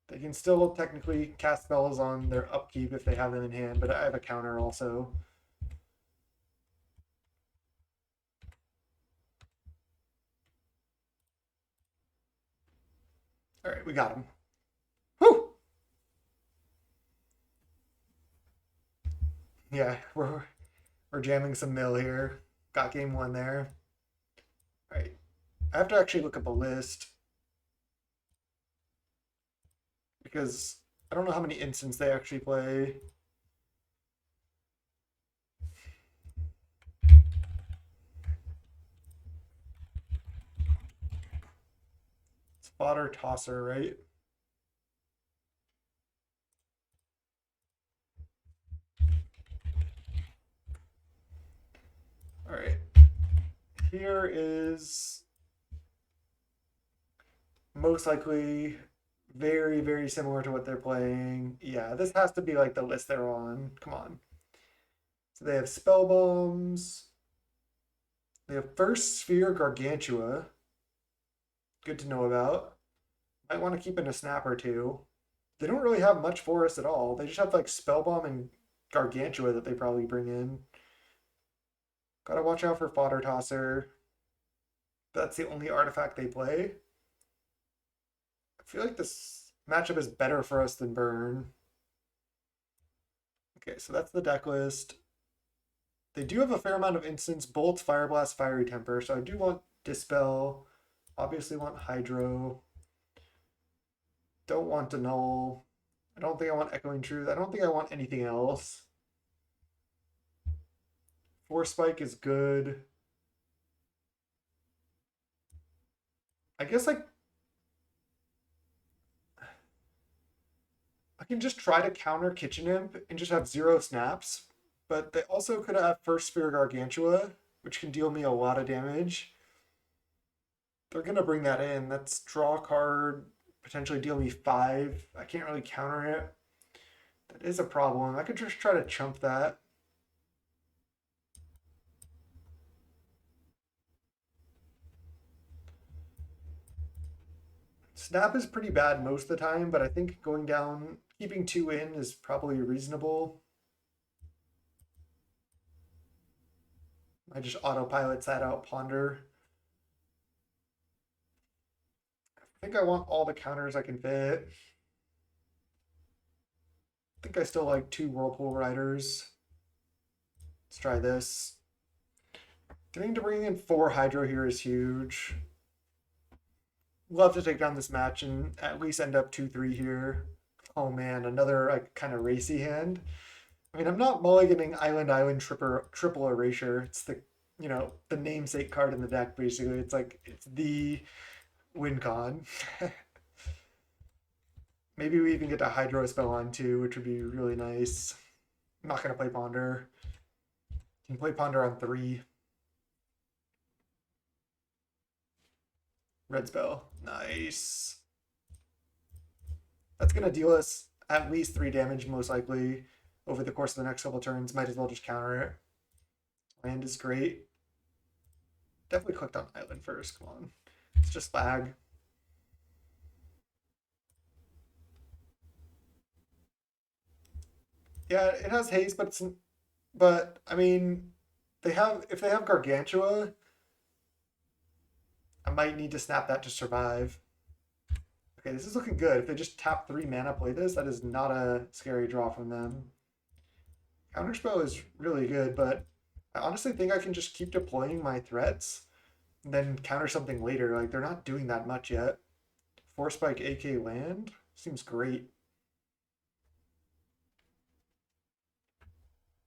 They can still technically cast spells on their upkeep if they have them in hand, but I have a counter also. Alright, we got him. Whew! Yeah, we're jamming some mill here. Got game 1 there. Alright. I have to actually look up a list. Because I don't know how many instants they actually play. It's fodder tosser, right? All right. Here is most likely very, very similar to what they're playing. Yeah, this has to be like the list they're on. Come on. So they have spell bombs. They have First Sphere Gargantua. Good to know about. Might want to keep in a snap or two. They don't really have much for us at all. They just have like Spellbomb and Gargantua that they probably bring in. Gotta watch out for Fodder Tosser. That's the only artifact they play. I feel like this matchup is better for us than Burn. Okay, so that's the deck list. They do have a fair amount of instants, Bolt, Fire Blast, Fiery Temper, so I do want Dispel. Obviously want Hydro. Don't want Annul. I don't think I want Echoing Truth. I don't think I want anything else. Force Spike is good. I guess like I can just try to counter Kitchen Imp and just have 0 snaps, but they also could have First Sphere Gargantua, which can deal me a lot of damage. They're gonna bring that in. That's draw a card, potentially deal me 5. I can't really counter it. That is a problem. I could just try to chump that. Snap is pretty bad most of the time, but I think going down, keeping 2 in is probably reasonable. I just autopilot that out, ponder. I think I want all the counters I can fit. I think I still like 2 Whirlpool Riders. Let's try this. Getting to bring in 4 Hydro here is huge. Love to take down this match and at least end up 2-3 here. Oh man, another like kind of racy hand. I mean, I'm not mulliganing Island triple erasure. It's the the namesake card in the deck basically. It's like it's the win con. Maybe we even get a Hydro spell on too, which would be really nice. I'm not gonna play Ponder. Can play Ponder on 3. Red spell. Nice. That's gonna deal us at least 3 damage most likely over the course of the next couple turns. Might as well just counter it. Land is great. Definitely clicked on Island first. Come on. It's just lag. Yeah, it has haste, but I mean, if they have Gargantua, I might need to snap that to survive. Okay, this is looking good. If they just tap 3 mana, play this, that is not a scary draw from them. Counterspell is really good, but I honestly think I can just keep deploying my threats and then counter something later. Like, they're not doing that much yet. Force Spike AK land seems great.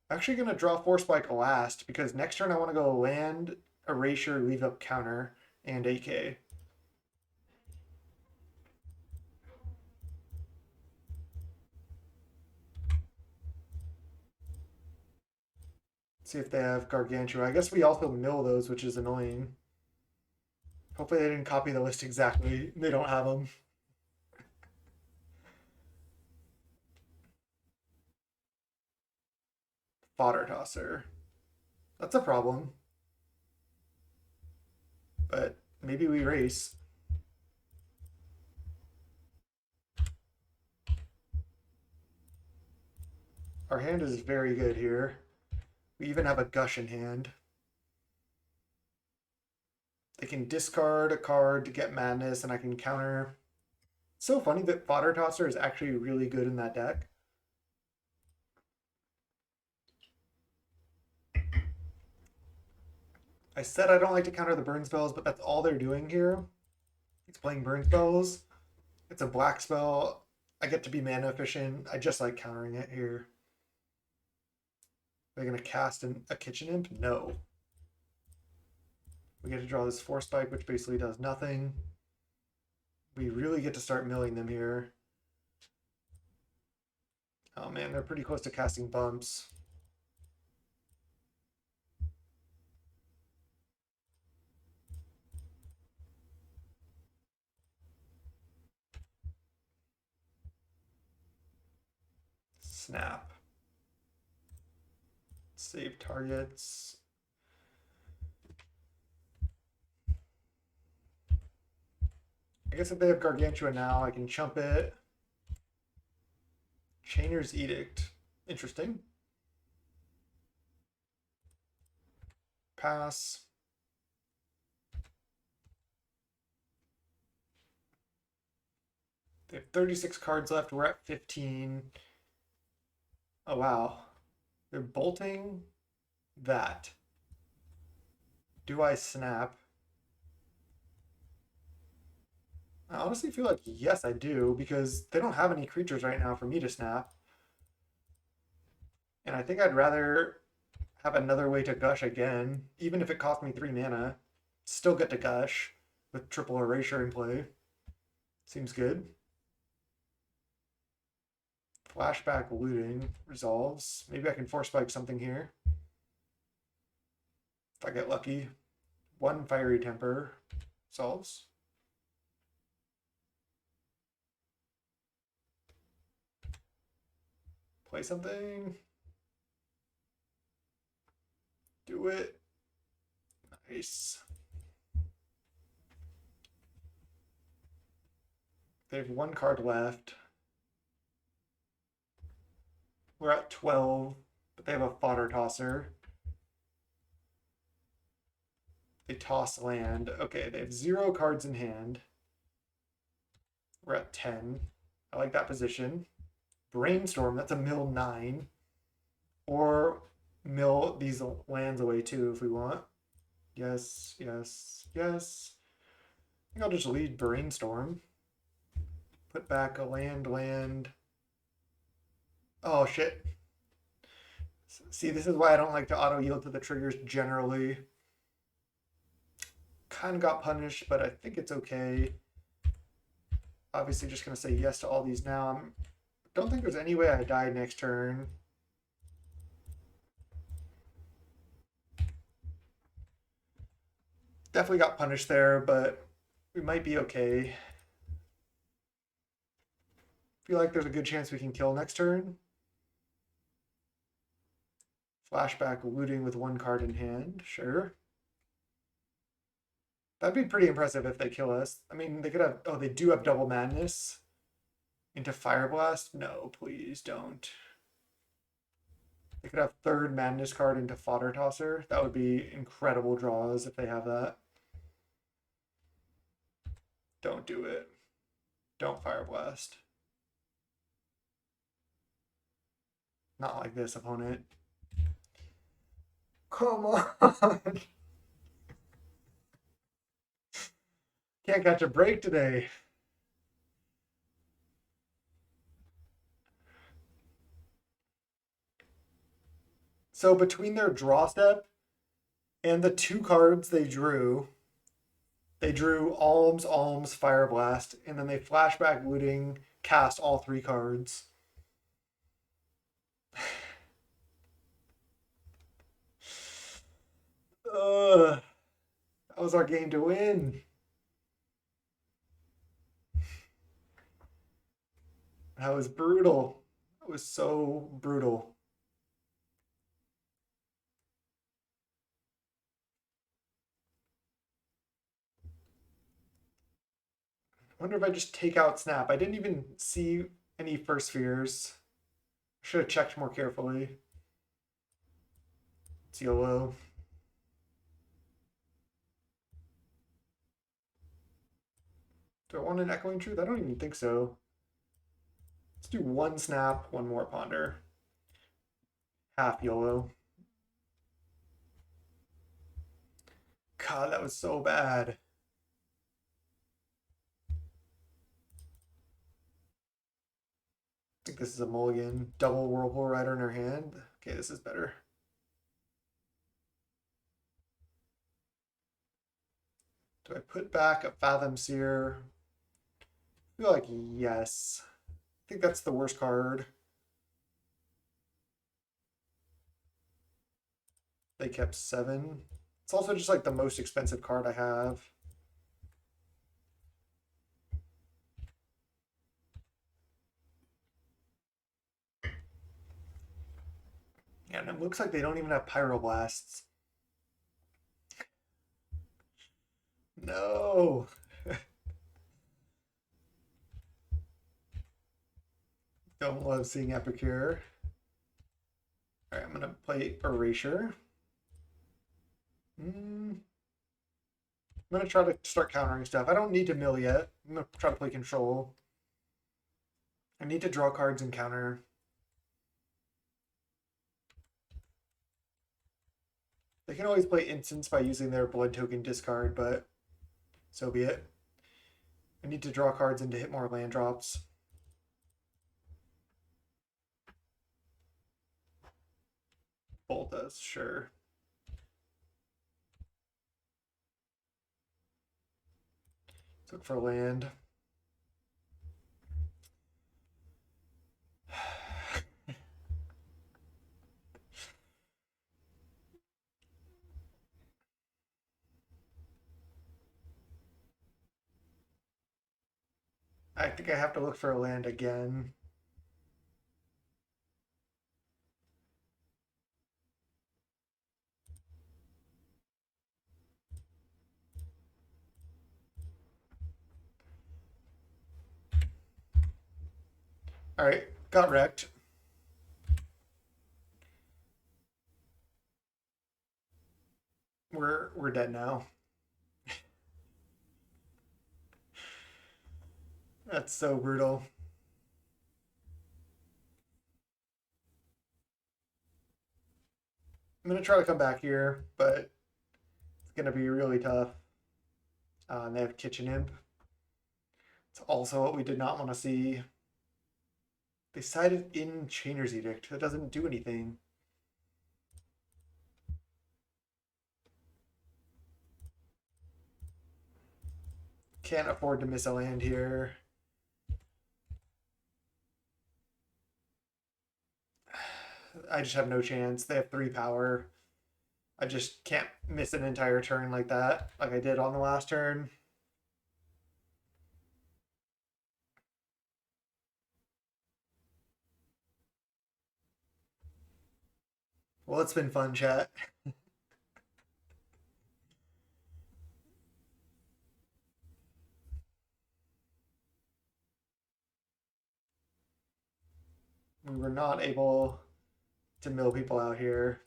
Actually going to draw Force Spike last because next turn I want to go land, erasure, leave up counter, and AK. See if they have Gargantua. I guess we also mill those, which is annoying. Hopefully they didn't copy the list exactly. They don't have them. Fodder tosser. That's a problem. But maybe we race. Our hand is very good here. We even have a gush in hand. They can discard a card to get madness, and I can counter. It's so funny that Fodder Tosser is actually really good in that deck. I said I don't like to counter the burn spells, but that's all they're doing here. He's playing burn spells. It's a black spell. I get to be mana efficient. I just like countering it here. They're going to cast a Kitchen Imp? No. We get to draw this Force Spike, which basically does nothing. We really get to start milling them here. Oh man, they're pretty close to casting bumps. Snap. Save targets. I guess if they have Gargantua now, I can chump it. Chainer's Edict. Interesting. Pass. They have 36 cards left. We're at 15. Oh, wow. They're bolting that. Do I snap? I honestly feel like yes, I do, because they don't have any creatures right now for me to snap. And I think I'd rather have another way to gush again, even if it cost me 3 mana. Still get to gush with triple erasure in play. Seems good. Flashback looting resolves. Maybe I can force spike something here. If I get lucky. 1 fiery temper. Solves. Play something. Do it. Nice. They have one card left. We're at 12, but they have a fodder tosser. They toss land. Okay, they have 0 cards in hand. We're at 10. I like that position. Brainstorm, that's a mill 9. Or mill these lands away too if we want. Yes, yes, yes. I think I'll just lead Brainstorm. Put back a land. Oh, shit. See, this is why I don't like to auto yield to the triggers generally. Kind of got punished, but I think it's okay. Obviously just going to say yes to all these now. I don't think there's any way I die next turn. Definitely got punished there, but we might be okay. Feel like there's a good chance we can kill next turn. Flashback looting with 1 card in hand, sure. That'd be pretty impressive if they kill us. I mean, they could have, oh, they do have double madness into Fire Blast. No, please don't. They could have 3rd madness card into Fodder Tosser. That would be incredible draws if they have that. Don't do it. Don't Fire Blast. Not like this, opponent. Come on. Can't catch a break today. So between their draw step and the 2 cards they drew Alms, Fire Blast, and then they flashback looting, cast all 3 cards. That was our game to win. That was brutal. That was so brutal. I wonder if I just take out Snap. I didn't even see any first spheres. I should have checked more carefully. It's YOLO. Do I want an Echoing Truth? I don't even think so. Let's do 1 Snap, 1 more Ponder. Half YOLO. God, that was so bad. I think this is a mulligan. Double Whirlpool Rider in her hand. Okay, this is better. Do I put back a Fathom Seer? I feel like yes. I think that's the worst card. They kept 7. It's also just like the most expensive card I have. Yeah, and it looks like they don't even have Pyroblasts. No. Don't love seeing Epicure. All right, I'm gonna play Erasure. I'm gonna try to start countering stuff. I don't need to mill yet. I'm gonna try to play control. I need to draw cards and counter. They can always play instants by using their blood token discard, but so be it. I need to draw cards and to hit more land drops. Bolt does, sure. Look for land. I think I have to look for a land again. All right, got wrecked. We're dead now. That's so brutal. I'm gonna try to come back here, but it's gonna be really tough. And they have Kitchen Imp. It's also what we did not want to see. They sided in Chainer's Edict. That doesn't do anything. Can't afford to miss a land here. I just have no chance. They have 3 power. I just can't miss an entire turn like that, like I did on the last turn. Well, it's been fun, chat. We were not able to mill people out here.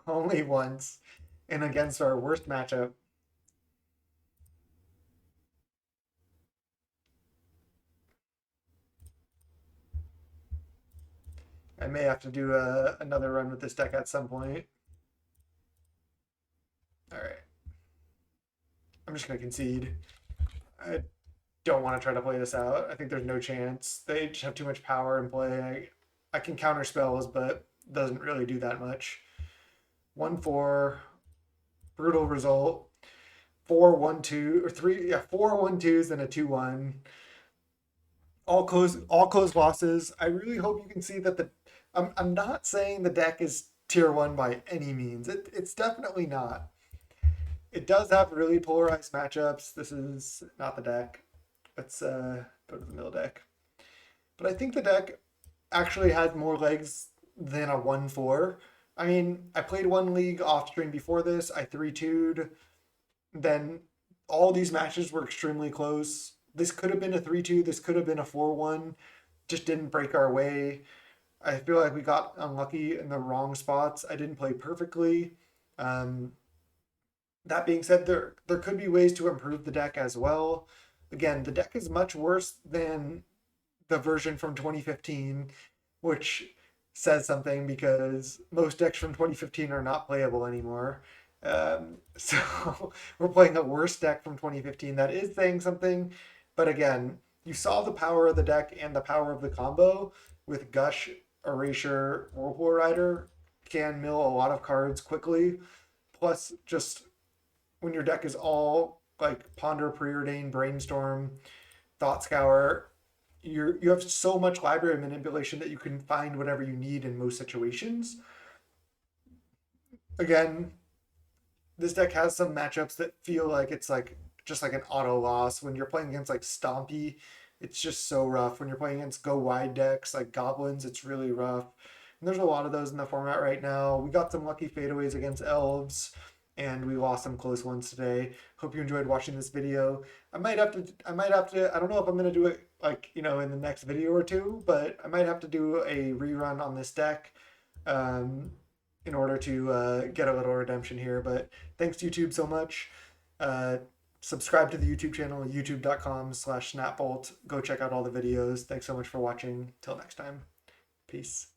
Only once. And against our worst matchup. I may have to do another run with this deck at some point. All right. I'm just going to concede. I don't want to try to play this out. I think there's no chance. They just have too much power in play. I can counter spells, but doesn't really do that much. 1-4, brutal result. 4-1-2 or 3, yeah, 4-1-2s and a 2-1. All close losses. I really hope you can see that I'm not saying the deck is tier 1 by any means. It's definitely not. It does have really polarized matchups. This is not the deck. Let's go to the middle deck. But I think the deck actually has more legs than a 1-4. I mean, I played one league off stream before this. I 3-2'd. Then all these matches were extremely close. This could have been a 3-2. This could have been a 4-1. Just didn't break our way. I feel like we got unlucky in the wrong spots. I didn't play perfectly. That being said, there could be ways to improve the deck as well. Again, the deck is much worse than the version from 2015, which says something because most decks from 2015 are not playable anymore. So we're playing a worse deck from 2015. That is saying something. But again, you saw the power of the deck and the power of the combo with Gush, Erasure, Whirlpool Rider can mill a lot of cards quickly. Plus, just when your deck is all like Ponder, Preordain, Brainstorm, Thought Scour, you have so much library manipulation that you can find whatever you need in most situations. Again, this deck has some matchups that feel like it's like just like an auto loss. When you're playing against like Stompy, it's just so rough. When you're playing against go wide decks like Goblins, it's really rough. And there's a lot of those in the format right now. We got some lucky fadeaways against Elves, and we lost some close ones today. Hope you enjoyed watching this video. I might have to, I don't know if I'm gonna do it like, in the next video or two, but I might have to do a rerun on this deck in order to get a little redemption here. But thanks YouTube so much. Subscribe to the YouTube channel, youtube.com/snapbolt. Go check out all the videos. Thanks so much for watching. Till next time. Peace.